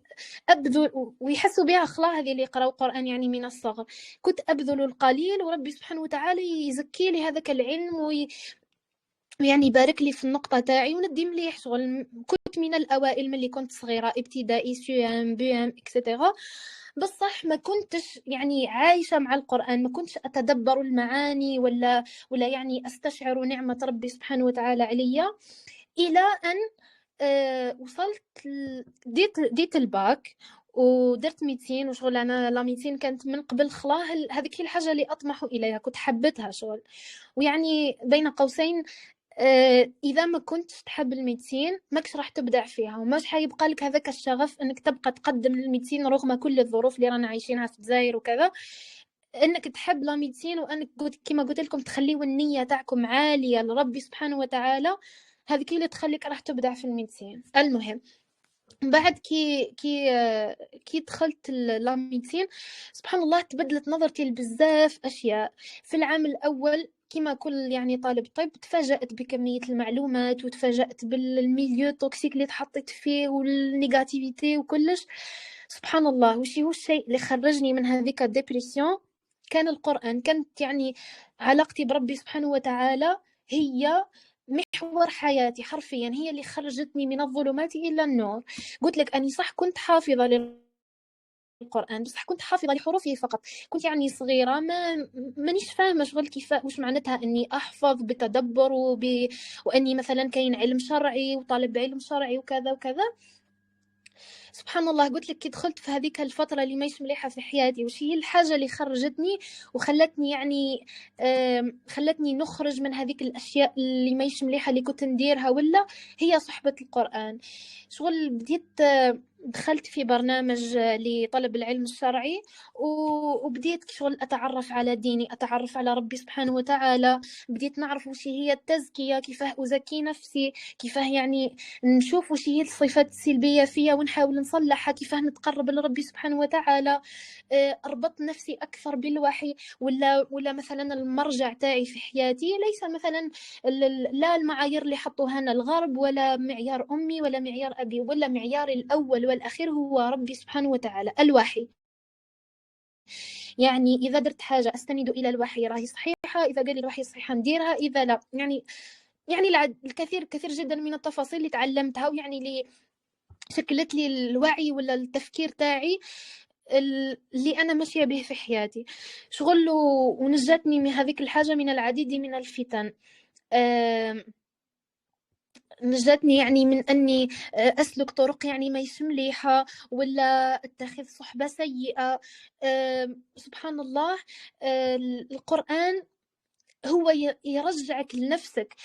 أبذل، ويحسوا بها أخلاق هذه اللي يقرأوا القرآن يعني من الصغر. كنت أبذل القليل وربي سبحانه وتعالى يزكي لي هذاك العلم ويعني يبارك لي في النقطة تاعي وندي مليح. شغل كنت من الأوائل ملي كنت صغيرة، ابتدائي سي بي ام اكسترا. بصح ما كنتش يعني عايشة مع القرآن، ما كنتش أتدبر المعاني ولا يعني أستشعر نعمة ربي سبحانه وتعالى عليا. إلى أن وصلت ديت الباك ودرت ميدسين. وشغل انا لا ميدسين كانت من قبل خلاه هذيك هي الحاجه اللي اطمح اليها، كنت حبتها شغل. ويعني بين قوسين اذا ما كنتش تحب الميدسين ماكش راح تبدع فيها، وماش حيبقى لك هذاك الشغف انك تبقى تقدم للميدسين رغم كل الظروف اللي رانا عايشينها في الجزائر وكذا. انك تحب لا ميدسين وانك كما قلت لكم تخليوا النيه تاعكم عاليه لربي سبحانه وتعالى، هذيك اللي تخليك راح تبدع في الميدسين. المهم بعد كي دخلت لا ميدسين سبحان الله تبدلت نظرتي لبزاف اشياء. في العام الاول كما كل يعني طالب طب تفاجأت بكمية المعلومات وتفاجأت بالميليو توكسيك اللي تحطيت فيه والنيجاتيفيتي وكلش. سبحان الله وشي هو الشيء اللي خرجني من هذيك الديبريسيون؟ كان القرآن. كانت يعني علاقتي بربي سبحانه وتعالى هي محور حياتي حرفيا، هي اللي خرجتني من الظلمات إلى النور. قلت لك أني صح كنت حافظة للقرآن، بصح كنت حافظة لحروفه فقط. كنت يعني صغيرة، مانيش فاهمة شغل كيف واش معناتها أني أحفظ بتدبر وأني مثلا كاين علم شرعي وطالب علم شرعي وكذا وكذا. سبحان الله، قلت لك كي دخلت في هذيك الفترة اللي ماهيش مليحة في حياتي، وش هي الحاجة اللي خرجتني وخلتني يعني خلتني نخرج من هذيك الأشياء اللي ماهيش مليحة اللي كنت نديرها، ولا هي صحبة القرآن. شغل بديت دخلت في برنامج لطلب العلم الشرعي، وبديت شغل أتعرف على ديني، أتعرف على ربي سبحانه وتعالى. بديت نعرف وش هي التزكية، كيفاه أزكي نفسي، كيفاه يعني نشوف وش هي الصفات السلبية فيها ونحاول نصلحها، كيفاه نتقرب لربي سبحانه وتعالى. أربط نفسي أكثر بالوحي، ولا مثلا المرجع تاعي في حياتي ليس مثلا لا المعايير اللي حطوها لنا الغرب، ولا معيار أمي ولا معيار أبي، ولا معياري الأول والأخير هو ربي سبحانه وتعالى، الوحي. يعني إذا درت حاجة أستند إلى الوحي راهي صحيحة، إذا قال لي الوحي صحيحة نديرها، إذا لا يعني الكثير كثير جدا من التفاصيل اللي تعلمتها، ويعني اللي شكلت لي الوعي ولا التفكير تاعي اللي أنا ماشية به في حياتي. شغل ونجتني من هذيك الحاجة من العديد من الفتن. نجتني يعني من أني أسلك طرق يعني ما مليحة، ولا أتخذ صحبة سيئة. سبحان الله. القرآن هو يرجعك لنفسك.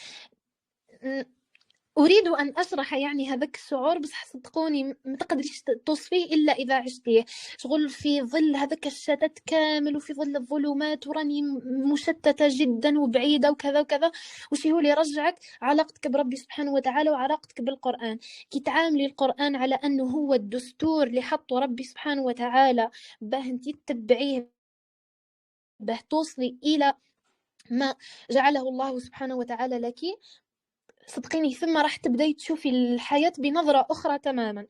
أريد أن أشرح يعني هذاك الشعور، بس صدقوني ما تقدريش توصفيه إلا إذا عشتيه. شغل في ظل هذاك الشتات كامل، وفي ظل الظلمات، وراني مشتتة جدا وبعيدة وكذا وكذا، وش هو اللي يرجعك؟ علاقتك بربي سبحانه وتعالى وعلاقتك بالقرآن. كي تعاملي القرآن على أنه هو الدستور اللي حطه ربي سبحانه وتعالى باه انت تتبعيه، باه توصلي إلى ما جعله الله سبحانه وتعالى لك، صدقيني ثم راح تبداي تشوفي الحياة بنظرة أخرى تماما.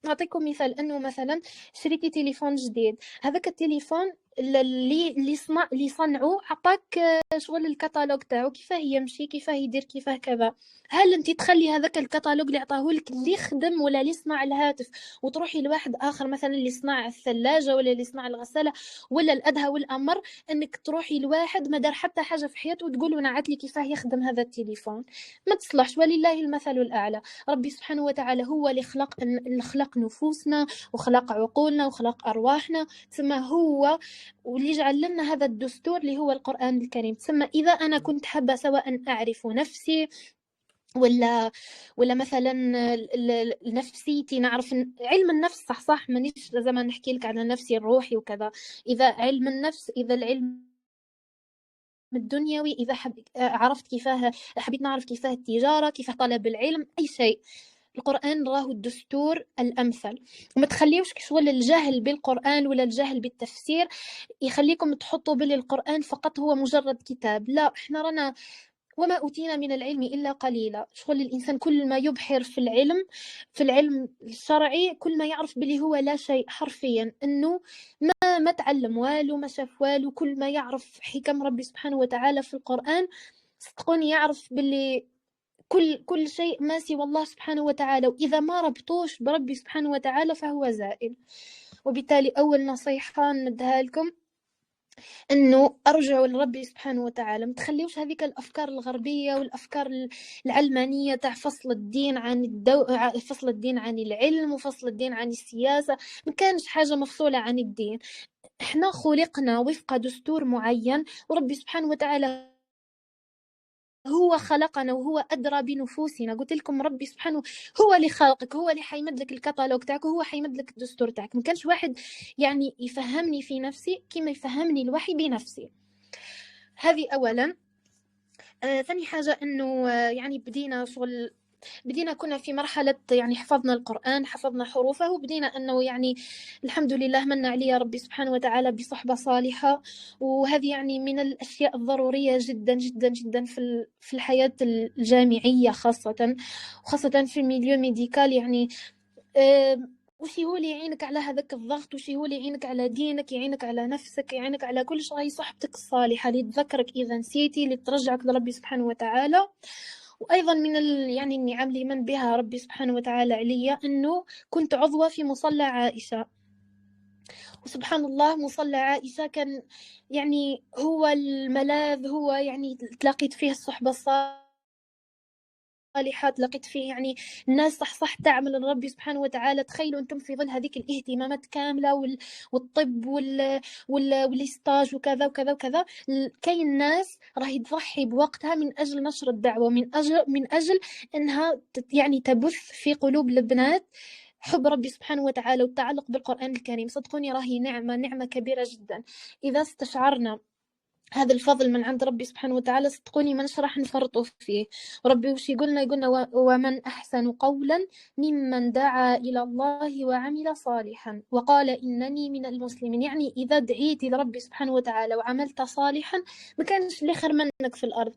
نعطيكم مثال، أنه مثلا شريتي تليفون جديد، هذاك التليفون اللي صنعوا عطاك شغل الكتالوج تاعو، كيفاه يمشي، كيفاه يدير، كيفاه كذا. هل انت تخلي هذاك الكتالوج اللي عطاه لك اللي يخدم ولا اللي يصنع الهاتف، وتروحي لواحد اخر مثلا اللي يصنع الثلاجه ولا اللي يصنع الغساله، ولا الادهى والامر انك تروحي لواحد ما دار حتى حاجه في حياته وتقولوا نعت لي كيفاه يخدم هذا التليفون؟ ما تصلحش. ولله المثل الاعلى. ربي سبحانه وتعالى هو اللي خلق نفوسنا وخلق عقولنا وخلق ارواحنا، ثم هو واللي جعل لنا هذا الدستور اللي هو القرآن الكريم. ثم إذا أنا كنت حابة سواء أعرف نفسي، ولا مثلا نفسيتي، نعرف علم النفس، صح مانيش لازم نحكي لك على نفسي الروحي وكذا. إذا علم النفس، إذا العلم الدنيوي، إذا عرفت كيفاه، حبيت نعرف كيفاه التجارة، كيفاه طلب العلم، أي شيء، القرآن راه الدستور الأمثل. وما تخليوش شغل الجهل بالقرآن ولا الجهل بالتفسير يخليكم تحطوا باللي القرآن فقط هو مجرد كتاب. لا، احنا رانا وما أوتينا من العلم إلا قليلا. شغل الإنسان كل ما يبحر في العلم الشرعي، كل ما يعرف باللي هو لا شيء حرفيا، أنه ما تعلم والو، ما شاف والو. كل ما يعرف حكم ربي سبحانه وتعالى في القرآن، صدقوني يعرف باللي كل شيء ما سوى الله سبحانه وتعالى، وإذا ما ربطوش بربي سبحانه وتعالى فهو زائل. وبالتالي أول نصيحة ندها لكم انه ارجعوا لربي سبحانه وتعالى. ما تخليوش هذيك الافكار الغربيه والافكار العلمانيه تاع فصل الدين عن فصل الدين عن العلم، وفصل الدين عن السياسه. ما كانش حاجه مفصوله عن الدين. احنا خلقنا وفق دستور معين، وربي سبحانه وتعالى هو خلقنا وهو أدرى بنفوسنا. قلت لكم ربي سبحانه هو اللي خلقك، هو اللي حيمد لك الكتالوج تاعك، وهو حيمد لك الدستور تاعك. ما كانش واحد يعني يفهمني في نفسي كما يفهمني الوحي بنفسي. هذه أولا. ثاني حاجة أنه يعني بدينا كنا في مرحلة يعني حفظنا القرآن، حفظنا حروفه، وبدينا أنه يعني الحمد لله من علي ربي سبحانه وتعالى بصحبة صالحة. وهذه يعني من الأشياء الضرورية جدا جدا جدا في الحياة الجامعية خاصة، وخاصة في الميليو ميديكال. يعني وشي هو اللي يعينك على هذاك الضغط، وشي هو اللي يعينك على دينك، يعينك على نفسك، يعينك على كل شيء، صحبتك الصالحة اللي تذكرك إذا نسيتي، اللي ترجعك لربي سبحانه وتعالى. وأيضا من يعني النعم اللي من بها ربي سبحانه وتعالى علي أنه كنت عضوة في مصلى عائشة. وسبحان الله مصلى عائشة كان يعني هو الملاذ، هو يعني تلاقيت فيه الصحبة الصالحات، لقيت فيه يعني الناس صح تعمل لربي سبحانه وتعالى. تخيلوا انتم في ظل هذيك الاهتمامات كامله والطب والاستاج وكذا وكذا وكذا، كاين ناس راهي تضحي بوقتها من اجل نشر الدعوه، من اجل انها يعني تبث في قلوب البنات حب ربي سبحانه وتعالى والتعلق بالقرآن الكريم. صدقوني راهي نعمة كبيرة جدا. إذا استشعرنا هذا الفضل من عند ربي سبحانه وتعالى صدقوني ما راح نفرطوا فيه. ربي وش يقولنا ومن أحسن قولا ممن دعا إلى الله وعمل صالحا وقال إنني من المسلمين. يعني إذا دعيتي لربي سبحانه وتعالى وعملت صالحا ما كانش اللي خير منك في الأرض.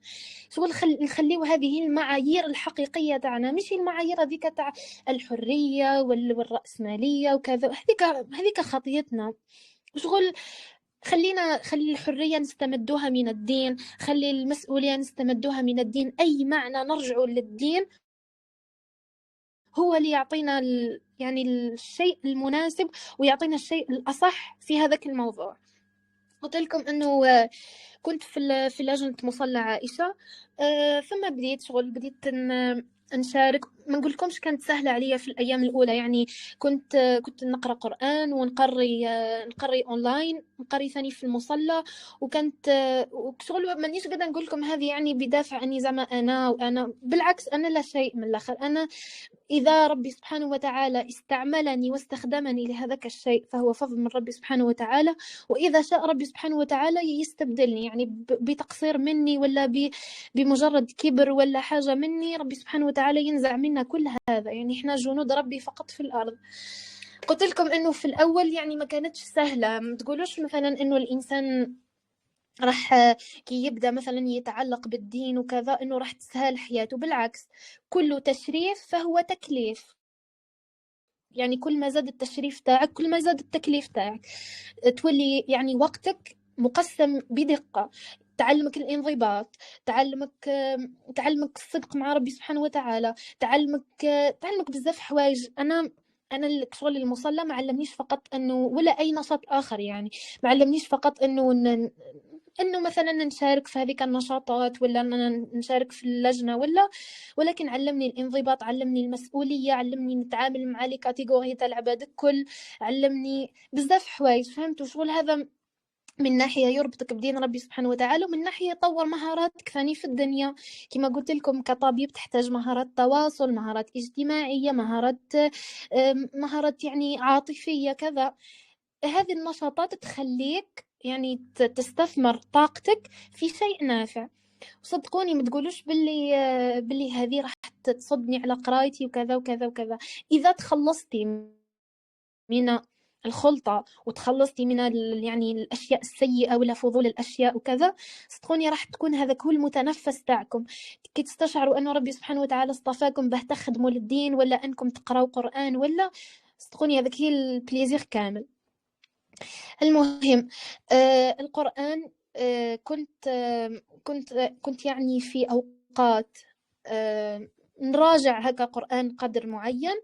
شغل نخليو هذه المعايير الحقيقية تاعنا، مش المعايير هذيك تاع الحرية والرأسمالية وكذا. هذيك خطيتنا. شغل خلي الحرية نستمدوها من الدين، خلي المسؤولية نستمدوها من الدين. أي معنى نرجع للدين هو اللي يعطينا يعني الشيء المناسب ويعطينا الشيء الأصح في هذاك الموضوع. قلت لكم أنه كنت في لجنة مصلى عائشة، ثم بديت نشارك. ما نقولكمش كانت سهلة عليا في الأيام الأولى، يعني كنت نقرأ قرآن نقري أونلاين، نقري ثاني في المصلى. وكانت شغل مانيش قادرة نقول لكم هذه يعني بدافع أني زعما وأنا بالعكس، أنا لا شيء من الآخر. أنا إذا ربي سبحانه وتعالى استعملني واستخدمني لهذاك الشيء فهو فضل من ربي سبحانه وتعالى، وإذا شاء ربي سبحانه وتعالى يستبدلني يعني بتقصير مني ولا بمجرد كبر ولا حاجة مني، ربي سبحانه وتعالى ينزع منا كل هذا. يعني إحنا جنود ربي فقط في الأرض. قلت لكم إنه في الأول يعني ما كانتش سهلة. ما تقولوش مثلا إنه الإنسان راح كي يبدأ مثلا يتعلق بالدين وكذا إنه راح تسهل حياته. بالعكس، كل تشريف فهو تكليف. يعني كل ما زاد التشريف تاعك كل ما زاد التكليف تاعك. تولي يعني وقتك مقسم بدقة، تعلمك الانضباط، تعلمك الصدق مع ربي سبحانه وتعالى، تعلمك بزاف حوايج. انا الشغل المصلى ما علمنيش فقط انه ولا اي نشاط اخر، يعني ما علمنيش فقط انه مثلا نشارك في هذيك النشاطات ولا نشارك في اللجنه ولكن علمني الانضباط، علمني المسؤوليه، علمني نتعامل مع لي كاتيجوري تاع العباد الكل، علمني بزاف حوايج. فهمتوا شغل هذا من ناحيه يربطك بدين ربي سبحانه وتعالى، ومن ناحيه يطور مهاراتك ثاني في الدنيا. كما قلت لكم كطبيب تحتاج مهارات تواصل، مهارات اجتماعيه، مهارات يعني عاطفيه كذا. هذه النشاطات تخليك يعني تستثمر طاقتك في شيء نافع. وصدقوني ما تقولوش باللي هذه راح تصدني على قرايتي وكذا وكذا وكذا. إذا تخلصتي من الخلطة وتخلصتي من يعني الأشياء السيئة ولا فضول الأشياء وكذا، صدقوني راح تكون هذاك هو المتنفس تاعكم كي تستشعروا أنه ربي سبحانه وتعالى اصطفاكم به تخدموا للدين ولا أنكم تقرأوا قرآن ولا. صدقوني هذاك هي البليزير كامل. المهم القرآن، كنت يعني في أوقات نراجع هكا قرآن قدر معين،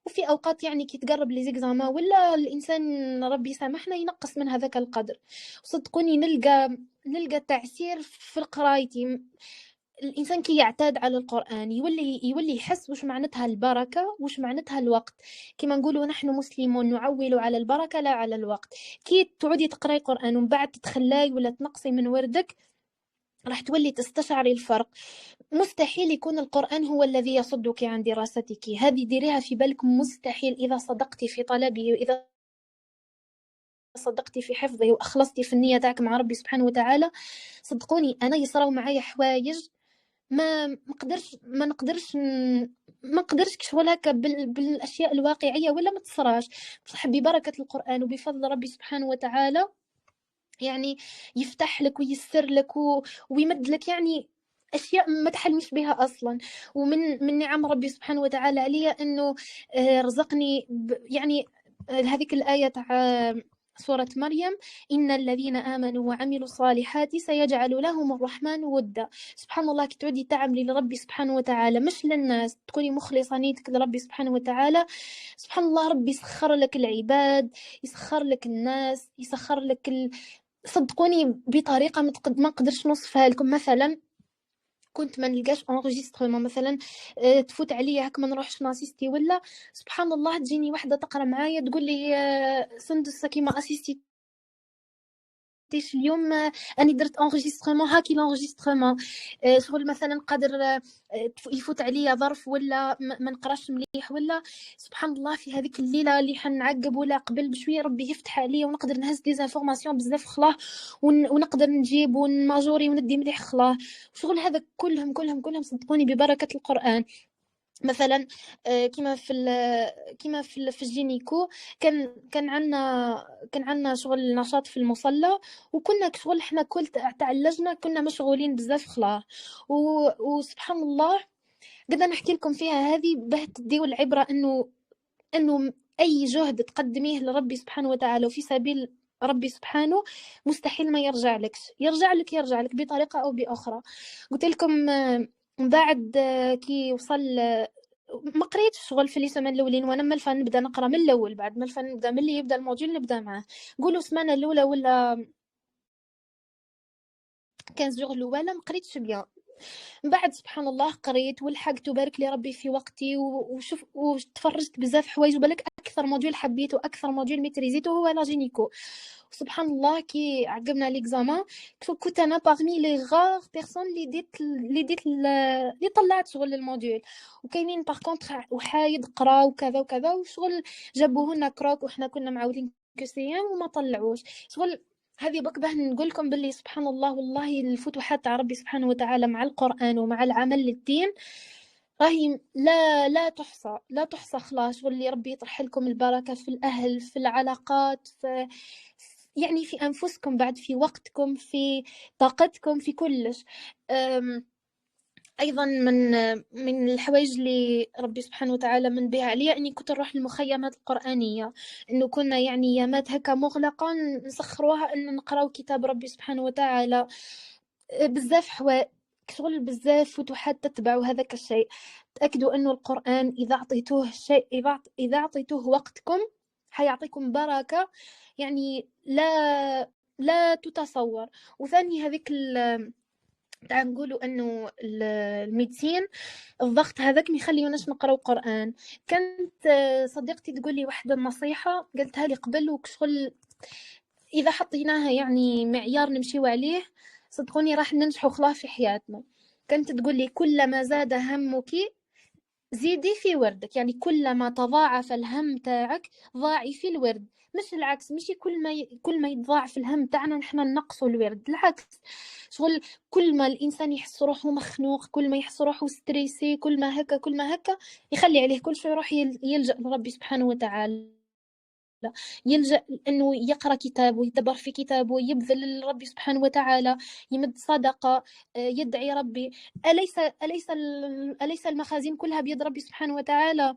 وفي أوقات يعني كي تقرب لي زيكزاما ولا الإنسان ربي يسامحنا ينقص من هذاك القدر. صدقوني نلقى تعسير في قرايتي. الإنسان كي يعتاد على القرآن يولي يحس وش معناتها البركة وش معناتها الوقت. كما نقولوا نحن مسلمون نعول على البركة لا على الوقت. كي تعودي تقرأي قرآن ومن بعد تتخلاي ولا تنقصي من وردك راح تولي تستشعري الفرق. مستحيل يكون القرآن هو الذي يصدك عن دراستك، هذه ديريها في بالك. مستحيل. إذا صدقتي في طلبه وإذا صدقتي في حفظه وأخلصتي في النية تاعك مع ربي سبحانه وتعالى، صدقوني أنا يصراو معايا حوايج ما نقدرش كشغل هكا بالاشياء الواقعيه ولا ما تصراش. بصح ببركه القران وبفضل ربي سبحانه وتعالى يعني يفتح لك ويسر لك ويمد لك يعني اشياء ما تحلمش بها اصلا. ومن نعم ربي سبحانه وتعالى عليا انه رزقني يعني هذيك الايه تاع سورة مريم: إن الذين آمنوا وعملوا الصالحات سيجعل لهم الرحمن ودا. سبحان الله، كي تعودي تعملي لربي سبحانه وتعالى مش للناس، تكوني مخلصة نيتك لربي سبحانه وتعالى، سبحان الله ربي يسخر لك العباد، يسخر لك الناس، يسخر لك صدقوني بطريقة ما نقدرش نوصفها لكم. مثلا كنت ما نلقاش انغيسترمون مثلا، تفوت عليا هكا ما نروحش ناسيستي، ولا سبحان الله تجيني وحده تقرا معايا تقول لي سندس كيما اسيستي اليوم اني درت انغيسترمون، هاكي لانغيسترمون. شغل مثلا قادر يفوت عليا ظرف ولا ما نقراش مليح، ولا سبحان الله في هذيك الليله اللي حنعقب ولا قبل بشويه ربي يفتح عليا ونقدر نهز دي زانفورماسيون بزاف خلاه، ونقدر نجيب ونماجوري وندي مليح خلاه. شغل هذا كلهم صدقوني ببركه القران. مثلا كيما في الجينيكو كان عندنا شغل نشاط في المصلى، وكنا شغل احنا كل تاع اللجنه كنا مشغولين بزاف خلاه. وسبحان الله قد نحكي لكم فيها هذه باه تديو العبره انه اي جهد تقدميه لربي سبحانه وتعالى وفي سبيل ربي سبحانه مستحيل ما يرجع لك بطريقه او باخرى. قلت لكم من بعد كي وصل ما قريتش شغل في لي سيمين الاولين، وانا ملفه نبدا نقرا من الاول، بعد ملفه نبدا من اللي يبدا الموديول نبدا معاه. قولوا السمانه الاولى ولا 15 جوغ الاولى ما قريتش بيان. من بعد سبحان الله قريت ولحقت وبارك لي ربي في وقتي، وشوف وتفرجت بزاف حوايج، وبالك اكثر موديول حبيته واكثر موديول ميتريزيته هو لا جينيكو. سبحان الله كي عقبنا ليكزامان كنت انا باغمي لي غار بيرسون اللي طلعت شغل الموديول، وكاينين باغ كونطخ وحايد قرا وكذا وكذا، وشغل جابوه لنا كروك وحنا كنا معودين كسيام وما طلعوش شغل. هذه بقى نقول لكم باللي سبحان الله والله الفتوحات تاع ربي سبحانه وتعالى مع القرآن ومع العمل للدين راهي لا تحصى خلاص. واللي ربي يطرح لكم البركة في الأهل، في العلاقات، في يعني في أنفسكم، بعد في وقتكم، في طاقتكم، في كلش. ايضا من الحوايج اللي ربي سبحانه وتعالى من بها عليا اني كنت نروح للمخيمات القرانيه، انه كنا يعني يامات هكا مغلقه نسخروها ان نقراو كتاب ربي سبحانه وتعالى. بزاف حوايج شغل بزاف فتوحات تتبع هذاك الشيء. تاكدوا انه القران اذا اعطيتوه شيء، اذا اعطيتوه وقتكم حيعطيكم بركه يعني لا تتصور. وثاني هذيك تاع نقولوا انه الميديسين الضغط هذاك ما يخليوناش نقراو قران. كانت صديقتي تقول لي واحده النصيحه قلتها لي قبل وشغل اذا حطيناها يعني معيار نمشيو عليه صدقوني راح ننجحوا خلاص في حياتنا. كانت تقول لي كلما زاد همك زيدي في وردك، يعني كلما تضاعف الهم تاعك ضاعفي الورد، مش العكس. ماشي كل ما يتضاعف الهم تاعنا نحنا نقصوا الورد، العكس. شغل كل ما الانسان يحس روحه مخنوق، كل ما يحس روحه ستريسي، كل ما هكا يخلي عليه كل شيء يروح يلجأ لربي سبحانه وتعالى، يلجأ انه يقرا كتاب ويدبر في كتاب ويبذل لربي سبحانه وتعالى، يمد صدقه، يدعي ربي. اليس المخازين كلها بيد ربي سبحانه وتعالى؟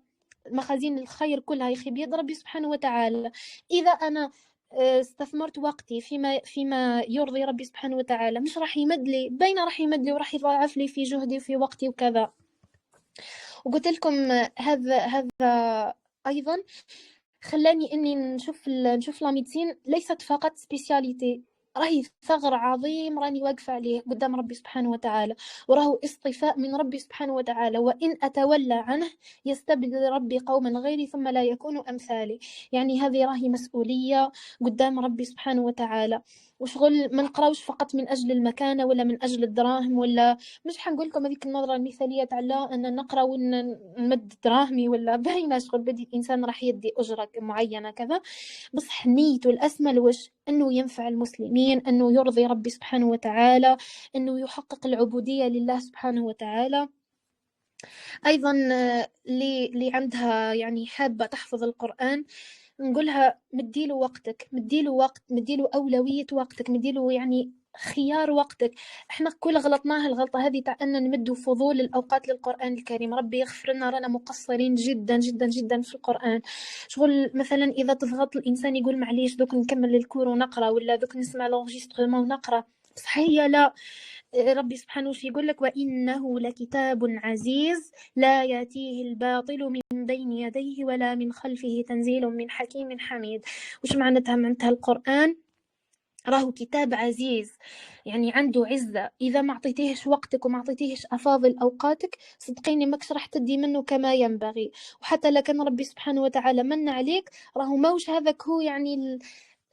مخازين الخير كلها يا اخي بيد ربي سبحانه وتعالى. اذا انا استثمرت وقتي فيما يرضي ربي سبحانه وتعالى مش راح يمد لي بين، راح يمد لي وراح يضاعف لي في جهدي وفي وقتي وكذا. وقلت لكم هذا ايضا خلاني اني نشوف لا ميديسين ليست فقط سبيسياليتي، راهي ثغر عظيم راني واقفه عليه قدام ربي سبحانه وتعالى، وراه اصطفاء من ربي سبحانه وتعالى. وان اتولى عنه يستبدل ربي قوما غيري ثم لا يكونوا امثالي. يعني هذه راهي مسؤوليه قدام ربي سبحانه وتعالى. وشغل ما نقراوش فقط من اجل المكانه ولا من اجل الدراهم، ولا مش حنقول لكم هذيك النظره المثاليه تاع لا ان نقرا ونمد دراهمي ولا باينه شغل بدي الانسان راح يدي اجره معينه كذا، بصح نيته الاسمى لوش انه ينفع المسلمين، انه يرضي ربي سبحانه وتعالى، انه يحقق العبوديه لله سبحانه وتعالى. ايضا اللي عندها يعني حابه تحفظ القران نقولها مديله وقتك، مديله وقت، مديله أولوية وقتك، مديله يعني خيار وقتك. احنا كل غلطناها الغلطة هذه تاع أن نمدوا فضول الأوقات للقرآن الكريم. ربي يغفر لنا، رانا مقصرين جدا جدا جدا في القرآن. شغل مثلا إذا تضغط الإنسان يقول معليش دوك نكمل الكور ونقرأ، ولا دوك نسمع لونجستغمون ونقرأ. صحيح لا، ربي سبحانه وتعالى يقول لك وإنه لكتاب عزيز لا يأتيه الباطل من بين يديه ولا من خلفه تنزيل من حكيم حميد. وش معناتها؟ معناتها القرآن راهو كتاب عزيز، يعني عنده عزة. إذا ما عطيتيهش وقتك وما عطيتيهش أفاضل أوقاتك، صدقيني ماكش راح تدي منه كما ينبغي. وحتى لكن ربي سبحانه وتعالى من عليك، راهو موش هذاك هو يعني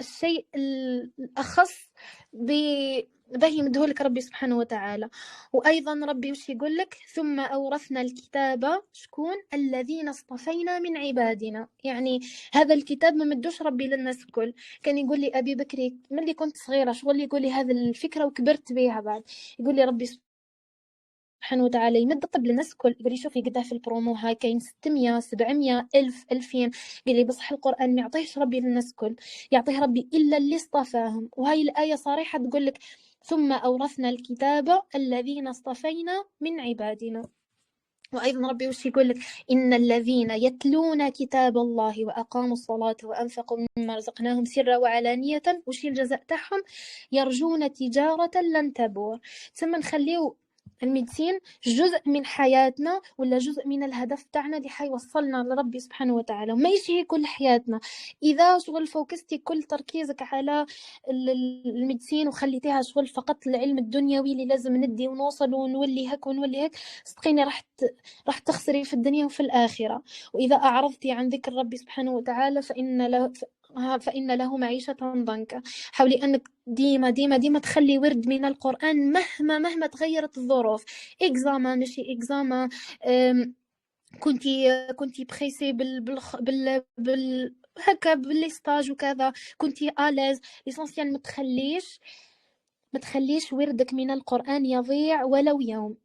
الشيء الأخص به يمدهولك ربي سبحانه وتعالى. وأيضا ربي وش يقول لك؟ ثم أورثنا الكتاب شكون؟ الذين اصطفينا من عبادنا. يعني هذا الكتاب ما مدوش ربي للناس الكل. كان يقول لي أبي بكري من اللي كنت صغيرة شغل يقول لي هذه الفكرة وكبرت بها بعد، يقول لي ربي سبحانه وتعالى يمد طب للناس الكل. يقول لي شوفي قدها في البرومو هاي كاين 600 700 1000 2000. قال لي بصح القرآن ما يعطيهش ربي للناس الكل، يعطيه ربي إلا اللي اصطفاهم. وهاي الآية صريحة تقول لك ثم أورثنا الكتاب الذين اصطفينا من عبادنا. وأيضا ربي وش يقول لك؟ إن الذين يتلون كتاب الله وأقاموا الصلاة وأنفقوا مما رزقناهم سرا وعلانية، وش الجزاء تاعهم؟ يرجون تجارة لن تبور. ثم نخليو الميدسين جزء من حياتنا، ولا جزء من الهدف تاعنا اللي حيوصلنا لربي سبحانه وتعالى، وما يشي كل حياتنا. إذا شغل فوكستي كل تركيزك على الميدسين وخليتيها شغل فقط العلم الدنيوي اللي لازم ندي ونوصل ونولي هك ونولي هك، صدقيني راح تخسري في الدنيا وفي الآخرة. وإذا أعرضتي عن ذكر ربي سبحانه وتعالى فإن له معيشة ضنكا. حاولي أنك ديما ديما ديما تخلي ورد من القرآن مهما تغيرت الظروف. إكزاما ماشي إكزاما، كنتي بخيسي هكا بالستاج وكذا، كنتي آلاز ليسونسيال. ما تخليش وردك من القرآن يضيع ولو يوم.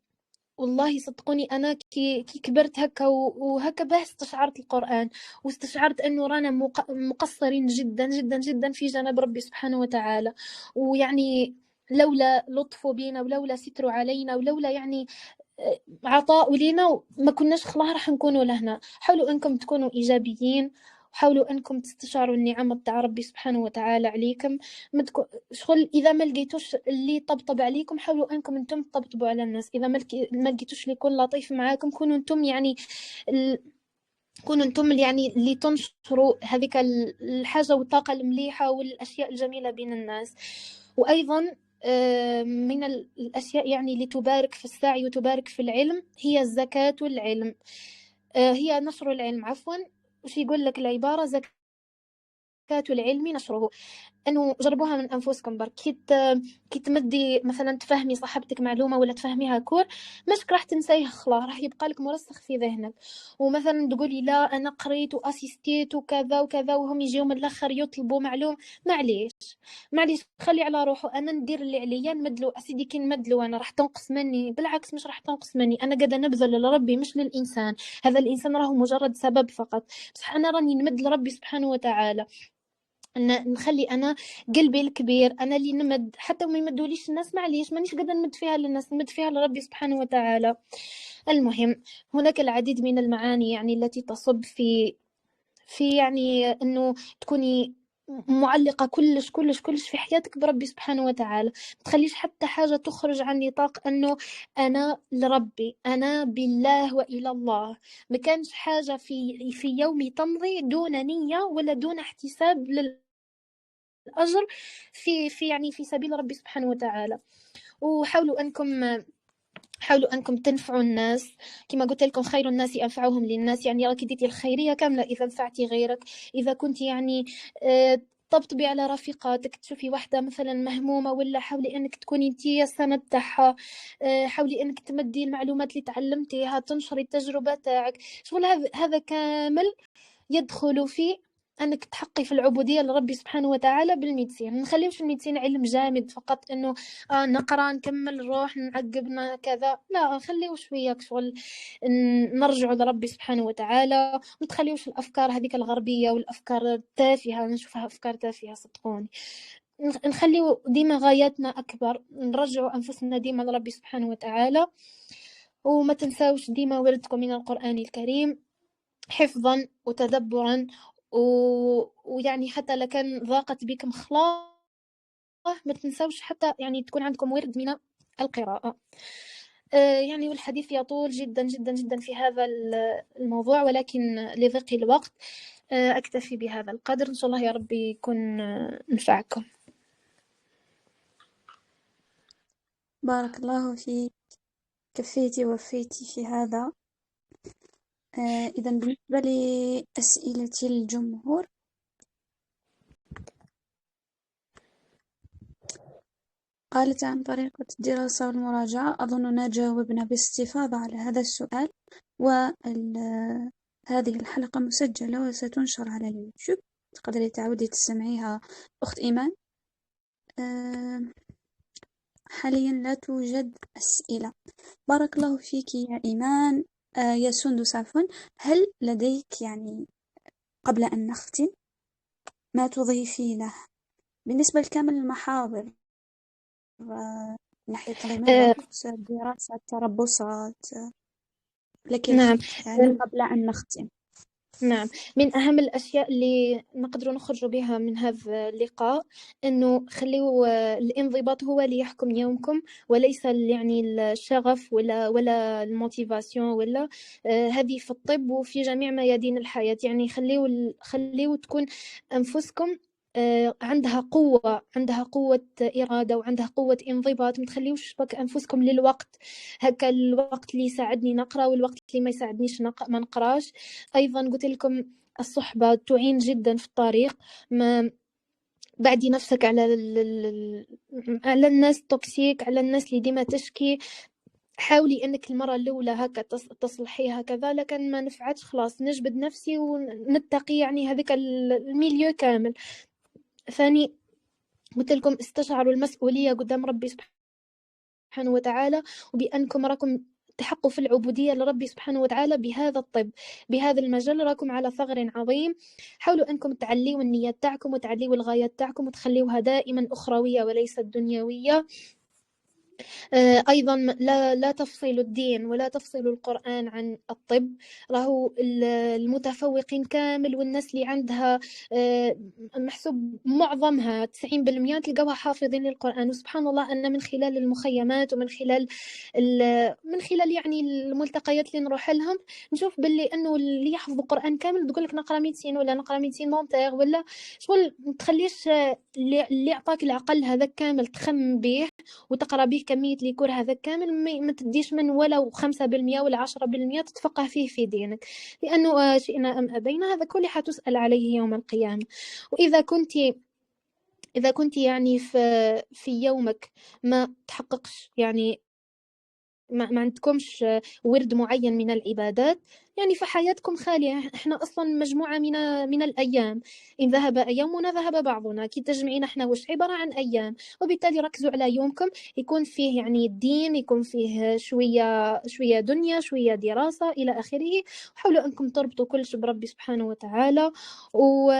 والله صدقوني أنا كي كبرت هكا وهكا به استشعرت القرآن، واستشعرت أنه رانا مقصرين جدا جدا جدا في جنب ربي سبحانه وتعالى. ويعني لولا لطفه بينا ولولا ستره علينا ولولا يعني عطاء لينا ما كناش خلاص راح نكونوا لهنا. حاولوا أنكم تكونوا إيجابيين، وحاولوا أنكم تستشعروا النعم تاع ربي سبحانه وتعالى عليكم. شغل إذا ما لقيتوش اللي يطبطب عليكم، حاولوا أنكم أنتم تطبطبوا على الناس. إذا ما لقيتوش اللي يكون لطيف معاكم، كونوا أنتم يعني كونوا أنتم يعني اللي تنشروا هذيك الحاجة والطاقة المليحة والأشياء الجميلة بين الناس. وأيضا من الأشياء يعني اللي تبارك في السعي وتبارك في العلم هي الزكاة والعلم، هي نشر العلم عفوا. وش يقول لك العبارة؟ زكاة العلم نشره. انه جربوها من انفسكم برك. كي تمدي مثلا تفهمي صاحبتك معلومه ولا تفهميها كور، ماشك راح تنسيه خلاص، راح يبقى لك مرسخ في ذهنك. ومثلا تقولي لا انا قريت واسيستيت وكذا وكذا، وهم يجيو من الاخر يطلبوا معلوم. معليش خلي على روحه. انا ندير اللي عليا، نمدلو اسيدي. كي نمدلو انا راح تنقص مني؟ بالعكس مش راح تنقص مني، انا قاعده نبذل لربي مش للانسان. هذا الانسان راهو مجرد سبب فقط، بصح انا راني نمد لربي سبحانه وتعالى. نخلي انا قلبي الكبير انا اللي نمد، حتى ما يمدوليش الناس معليش مانيش قادره نمد فيها للناس، نمد فيها لربي سبحانه وتعالى. المهم هناك العديد من المعاني يعني التي تصب في يعني انه تكوني معلقة كلش في حياتك بربي سبحانه وتعالى. ما تخليش حتى حاجة تخرج عن نطاق أنه أنا لربي، أنا بالله وإلى الله. ما كانش حاجة في يومي تمضي دون نية ولا دون احتساب للأجر يعني في سبيل ربي سبحانه وتعالى. وحاولوا أنكم تنفعوا الناس. كما قلت لكم خير الناس أنفعهم للناس، يعني راكي ديتي الخيرية كاملة إذا نفعتي غيرك. إذا كنت يعني طبطبي على رفيقاتك، تشوفي واحدة مثلا مهمومة ولا حاولي أنك تكوني انتي السند تاعها. حاولي أنك تمدي المعلومات اللي تعلمتيها، تنشري التجربة تاعك. شغل هذا كامل يدخل في أنك تحقي في العبودية لربي سبحانه وتعالى بالميدسين. ما نخليوش الميدسين علم جامد فقط أنه نقرأ نكمل نروح نعقبنا كذا، لا نخليو شوية شغل نرجع لربي سبحانه وتعالى. ما تخليوش الأفكار هذيك الغربية والأفكار التافهة، نشوفها أفكار تافهة صدقوني. نخليو ديما غاياتنا أكبر، نرجعوا أنفسنا ديما لربي سبحانه وتعالى. وما تنساوش ديما وردكم من القرآن الكريم حفظا وتدبرا ويعني حتى لكان ضاقت بكم خلاص ما تنساوش حتى يعني تكون عندكم ورد من القراءة. يعني والحديث يطول جدا جدا جدا في هذا الموضوع، ولكن لضيق الوقت أكتفي بهذا القدر. إن شاء الله يا ربي يكون نفعكم. بارك الله فيك، كفيتي ووفيتي في هذا. إذا بالنسبة لأسئلة الجمهور، قالت عن طريقة الدراسة والمراجعة. أظننا جاوبنا باستفاضة على هذا السؤال، وهذه الحلقة مسجلة وستنشر على اليوتيوب، تقدري تعودي تسمعيها أخت إيمان. حاليا لا توجد أسئلة. بارك الله فيك يا إيمان. يا سندس عفوا، هل لديك يعني قبل أن نختم ما تضيفي له بالنسبة لكامل المحاضر، ناحية تنظيم الوقت، دراسة، تربصات، لك نعم. الخير يعني قبل أن نختم؟ نعم، من أهم الأشياء اللي نقدر نخرج بها من هذا اللقاء أنه خليو الانضباط هو اللي يحكم يومكم، وليس يعني الشغف ولا الموتيفاسيون ولا هذه في الطب وفي جميع ميادين الحياة. يعني خليو تكون أنفسكم عندها قوة إرادة وعندها قوة انضباط. ما تخليوش بك أنفسكم للوقت، هكا الوقت اللي يساعدني نقرأ والوقت اللي ما يساعدنيش ما نقراش. أيضا قلت لكم الصحبة تعين جدا في الطريق. ما بعدي نفسك على الناس توكسيك، على الناس اللي ديما تشكي. حاولي انك المره الاولى هكا تصلحيها كذا، لكن ما نفعتش خلاص نجبد نفسي ونتقي يعني هذيك الميليو كامل. ثاني قلت لكم استشعروا المسؤوليه قدام ربي سبحانه وتعالى، وبأنكم راكم تحقوا في العبودية لربي سبحانه وتعالى بهذا الطب، بهذا المجال راكم على ثغر عظيم. حاولوا أنكم تعليوا النيات تاعكم وتعليوا الغايات تاعكم وتخليوها دائما أخروية وليست دنيوية. أيضا لا تفصلوا الدين ولا تفصلوا القرآن عن الطب. راهو المتفوقين كامل والناس اللي عندها محسوب معظمها 90% تلقاوها حافظين للقرآن. وسبحان الله أن من خلال المخيمات ومن خلال يعني الملتقيات اللي نروح لهم نشوف باللي أنه اللي يحفظ القرآن كامل تقول لك نقرأ ميديسين ولا نقرأ ميديسين مونتير ولا شغل، تخليش اللي أعطاك العقل هذا كامل تخمم به وتقرأ به كمية ليكور هذا كامل، ما تديش من ولو 5% ولا 10% تتفقه فيه في دينك، لأنه شئنا أم أبينا هذا كله حتسأل عليه يوم القيامة. وإذا كنت يعني في يومك ما تحققش يعني ما عندكمش ورد معين من العبادات، يعني فحياتكم خالية. احنا اصلا مجموعة من الايام، ان ذهب يومنا ذهب بعضنا، كي تجمعين احنا وش عبارة عن ايام. وبالتالي ركزوا على يومكم يكون فيه يعني الدين، يكون فيه شوية دنيا، شوية دراسة الى اخره. حاولوا انكم تربطوا كلش بربي سبحانه وتعالى، و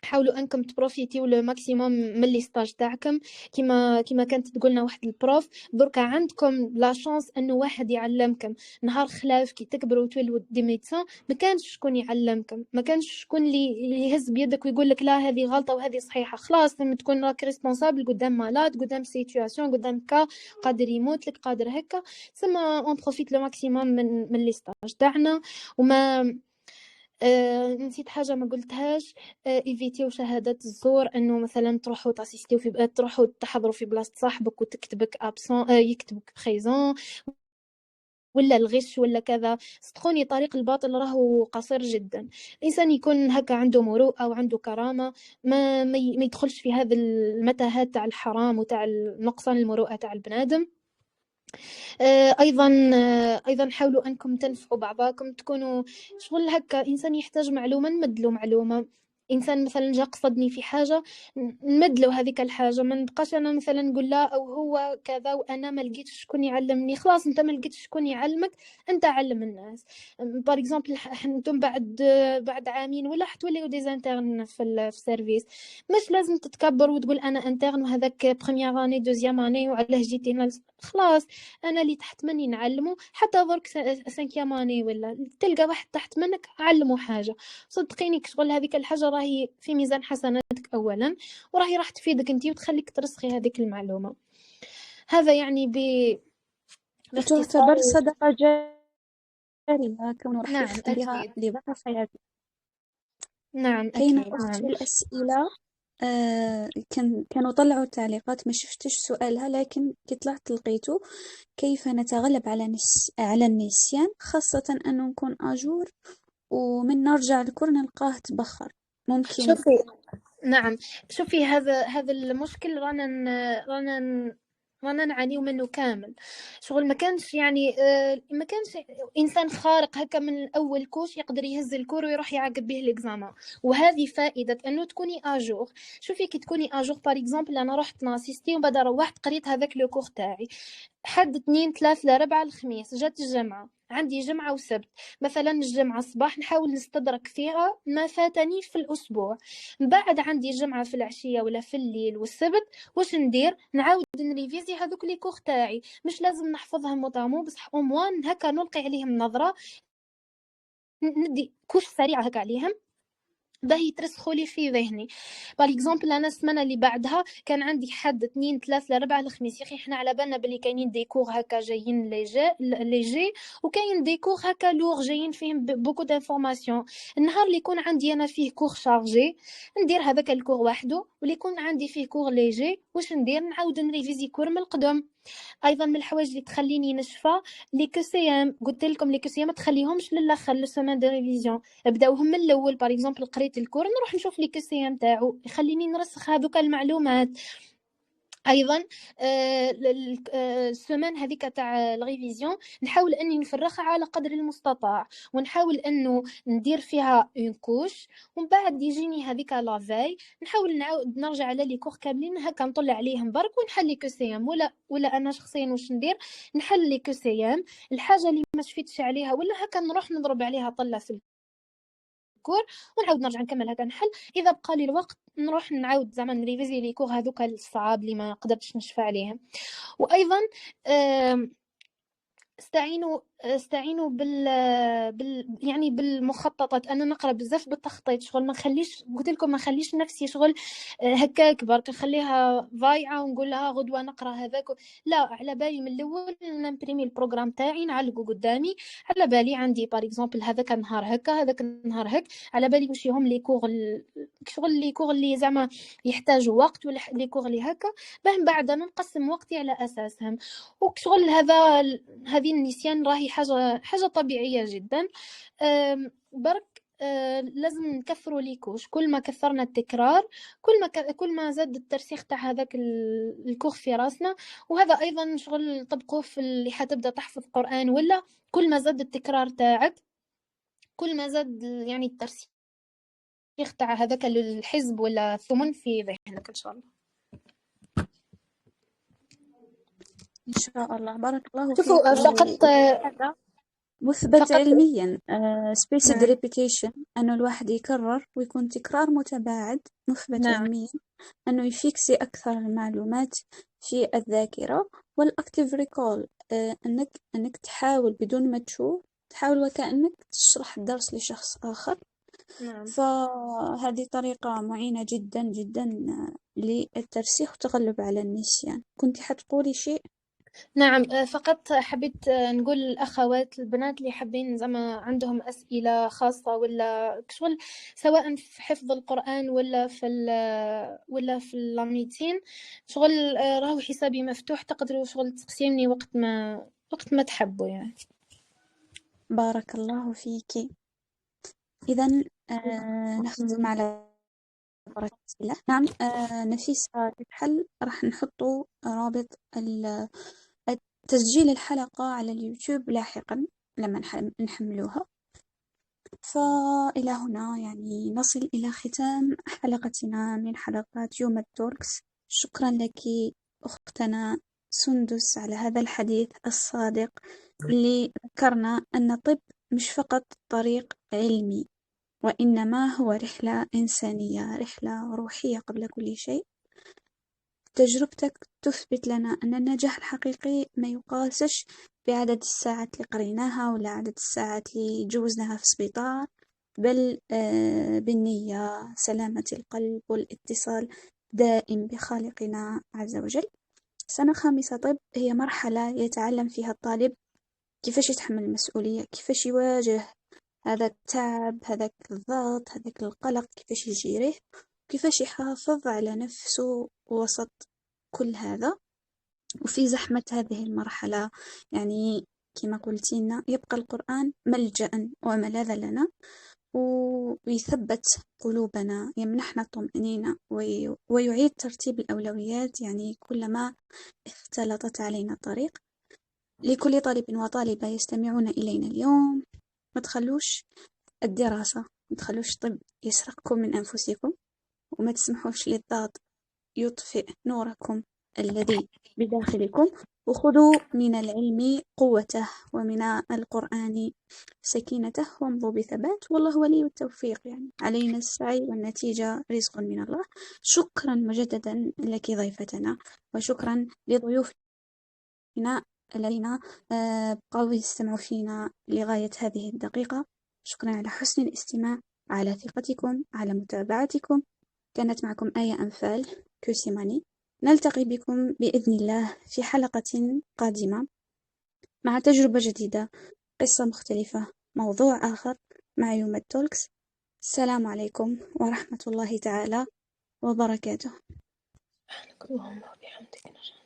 حاولوا انكم تبروفيتيو لو ماكسيموم من لي ستاج تاعكم. كما كانت تقولنا واحد البروف، دركا عندكم لا شانس انه واحد يعلمكم. نهار خلاف كي تكبروا وتولوا دي ميدسان ما كانش شكون يعلمكم، ما كانش شكون اللي يهز بيدك ويقول لك لا هذه غلطه وهذه صحيحه. خلاص لما تكون راك ريسبونسابل قدام مالاد، قدام سيتوياسيون، قدام كا قادر يموت لك قادر هكا، ثم اون بروفيت لو ماكسيموم من لي ستاج تاعنا. وما نسيت حاجة ما قلتهاش. ايفيتيو شهادات الزور، انه مثلا تروحوا تاسيستيو تروحوا تحضروا في بلاصة صاحبك وتكتبك ابسون يكتبك بريزون، ولا الغش ولا كذا. صدقوني طريق الباطل راهو قصير جدا. الانسان يكون هكا عنده مروءه وعنده كرامه، ما يدخلش في هذا المتاهات تاع الحرام وتاع نقصان المروءه تاع البنادم. ايضا حاولوا انكم تنفعوا بعضاكم، تكونوا شغل هكا انسان يحتاج معلومه نمدلو معلومه. انسان مثلا جا قصدني في حاجه، نمد له هذيك الحاجه، ما نبقاش انا مثلا نقول لا او هو كذا وانا ما لقيتش شكون يعلمني. خلاص انت ما لقيتش شكون يعلمك، انت علم الناس. بار اكزومبل انتم بعد عامين ولا حتوليو ديزانترن في السيرفيس، مش لازم تتكبر وتقول انا انترن وهذاك بروميير اني دوزيام اني وعلاه جيتي هنا. خلاص انا اللي تحت مني نعلمه، حتى درك سانكيام اني ولا تلقى واحد تحت منك علمه حاجه. صدقيني شغل هذيك الحاجة راهي في ميزان حسناتك أولا، وراهي راح تفيدك أنتي وتخليك ترسخي هذيك المعلومة. هذا يعني باختصار. وتعتبر صدقة جارية كونه راح نعم يختم بها أكيد. لبقى حياته. نعم كاينة أكيد. أخت في نعم. الأسئلة، كانوا طلعوا تعليقات ما شفتش سؤالها، لكن كي طلعت لقيته: كيف نتغلب على النسيان، خاصة أنه نكون أجور ومن نرجع الكل نلقاه تبخر، ممكن؟ شوفي. نعم. شوفي هذا المشكل رانا نعانيو منه كامل. شغل ما كانش يعني ما كانش انسان خارق هكا من الاول كوش يقدر يهز الكور ويروح يعاقب به الاكزامان. وهذه فائده انه تكوني اجور. شوفي كي تكوني اجور بار اكزومبل، انا رحت ناسيستي ومن بعد روحت قريت هذاك لو كور تاعي، حد اثنين ثلاثة لربعة الخميس جات الجمعة، عندي جمعة وسبت. مثلا الجمعة الصباح نحاول نستدرك فيها ما فاتني في الأسبوع، من بعد عندي جمعة في العشية ولا في الليل والسبت، واش ندير؟ نعاود نريفيزي هذوك لي كوخ تاعي. مش لازم نحفظهم موطامو، بصح اوموان هكا نلقي عليهم نظرة، ندي كوش سريعة هكا عليهم باهي يترسخوا لي في ذهني. بار اكزومبل انا السمانه اللي بعدها كان عندي حد اثنين ثلاثة لربعة الخميس، يا اخي احنا على بالنا بلي كاينين ديكور هكا جايين ليجي وكاين ديكور هكا لوغ جايين فيهم بوكو دانفورماسيون. النهار اللي يكون عندي انا فيه كور شارجي ندير هذاك الكور وحده، واللي يكون عندي فيه كور ليجي واش ندير؟ نعاود نريفيزي كور من القدم. ايضا من الحوايج اللي تخليني نشفى لي كو سي ام، قلت لكم لي كو سي ام ما تخليهمش للاخر لو سيمين دو ريفيزيون، ابداوهم من الاول. بار اكزومبل قريت الكور نروح نشوف لي كو سي ام تاعو يخليني نرسخ هذوك المعلومات. ايضا السمان هذيك تاع الريفيزيون نحاول اني نفرغها على قدر المستطاع، ونحاول انه ندير فيها اون كوش، ومن بعد يجيني هذيك لافاي نحاول نعاود نرجع على لي كور كاملين هكا نطلع عليهم برك ونحل لي كوسيام. ولا انا شخصيا واش ندير؟ نحل لي كوسيام الحاجه اللي ما شفتش عليها ولا هكا نروح نضرب عليها طله في الكور ونعاود نرجع نكمل هكا نحل. اذا بقى لي الوقت نروح نعاود زعما نريفيزي لي كور هذوك الصعاب اللي ما قدرتش نشفى عليهم. وايضا استعينوا يعني بالمخططات. انا نقرا بزاف بالتخطيط، شغل ما نخليش، قلت لكم ما نخليش نفسي شغل هكاك برك نخليها ضايعه ونقول لها غدوه نقرا هذاك. لا، على بالي من الاول نمبريمي البروغرام تاعي نعلقه قدامي، على بالي عندي بار اكزومبل هذاك النهار هكا هذاك النهار هك، على بالي واش هم لي كور شغل لي كور اللي زعما يحتاجوا وقت ولا لي كور اللي هكا، باه من بعد انا نقسم وقتي على اساسهم. وشغل هذه النسيان راهي حاجة طبيعية جدا. برك لازم نكثروا ليكوش. كل ما كثرنا التكرار كل ما زاد الترسيخ تاع هذاك الكوخ في راسنا. وهذا ايضا شغل طبقوه في اللي حتبدا تحفظ قرآن، ولا كل ما زاد التكرار تاعك كل ما زاد يعني الترسيخ تاع هذاك الحزب ولا الثمن في ذهنك ان شاء الله. إن شاء الله. بارك الله فيك. شوفوا فقط وهذا مثبت فقط. علميا، spaced نعم. repetition، أنه الواحد يكرر ويكون تكرار متباعد، مثبت نعم. علميا أنه يفيكسي أكثر المعلومات في الذاكرة. والأكتيف ريكول، أنك تحاول بدون ما تشوف، تحاول وكأنك تشرح الدرس لشخص آخر. نعم. فهذه طريقة معينة جدا جدا للترسيخ والتغلب على النسيان. كنت حتقولي شيء؟ نعم. فقط حبيت نقول للأخوات البنات اللي حابين زعما عندهم أسئلة خاصة ولا شغل، سواء في حفظ القرآن ولا في اللاميتين، شغل راهو حسابي مفتوح، تقدروا شغل تقسمني وقت ما تحبوا يعني. بارك الله فيك. إذا نختم على بركة الله. نعم، نفيسة الحل راح نحطوا رابط تسجيل الحلقة على اليوتيوب لاحقا لما نحملوها. فإلى هنا يعني نصل إلى ختام حلقتنا من حلقات يوم التوركس. شكرا لك أختنا سندس على هذا الحديث الصادق اللي ذكرنا أن الطب مش فقط طريق علمي، وإنما هو رحلة إنسانية، رحلة روحية قبل كل شيء. تجربتك تثبت لنا أن النجاح الحقيقي ما يقاسش بعدد الساعات اللي قريناها ولا عدد الساعات اللي جوزناها في سبيطار، بل بالنية، سلامة القلب والاتصال دائم بخالقنا عز وجل. سنة خامسة طب هي مرحلة يتعلم فيها الطالب كيفاش يتحمل المسؤولية، كيفاش يواجه هذا التعب، هذاك الضغط، هذاك القلق، كيفاش يجيريه، كيفاش يحافظ على نفسه وسط كل هذا. وفي زحمة هذه المرحلة يعني كما قلتينا يبقى القرآن ملجأ وملاذا لنا، ويثبت قلوبنا، يمنحنا الطمأنينة ويعيد ترتيب الأولويات يعني كلما اختلطت علينا الطريق. لكل طالب وطالبة يستمعون إلينا اليوم، ما تخلوش الدراسة، ما تخلوش طب يسرقكم من أنفسكم، وما تسمحوش للضغط يطفئ نوركم الذي بداخلكم، وخذوا من العلم قوته ومن القرآن سكينته، وامضوا بثبات، والله ولي التوفيق. يعني علينا السعي والنتيجة رزق من الله. شكرا مجددا لك ضيفتنا، وشكرا لضيوفنا الذين بقوا يستمعوا فينا لغاية هذه الدقيقة. شكرا على حسن الاستماع، على ثقتكم، على متابعتكم. كانت معكم آية أنفال كوسيماني. نلتقي بكم بإذن الله في حلقة قادمة مع تجربة جديدة، قصة مختلفة، موضوع آخر مع يوم التولكس. السلام عليكم ورحمة الله تعالى وبركاته. اللهم وبحمدك نشهد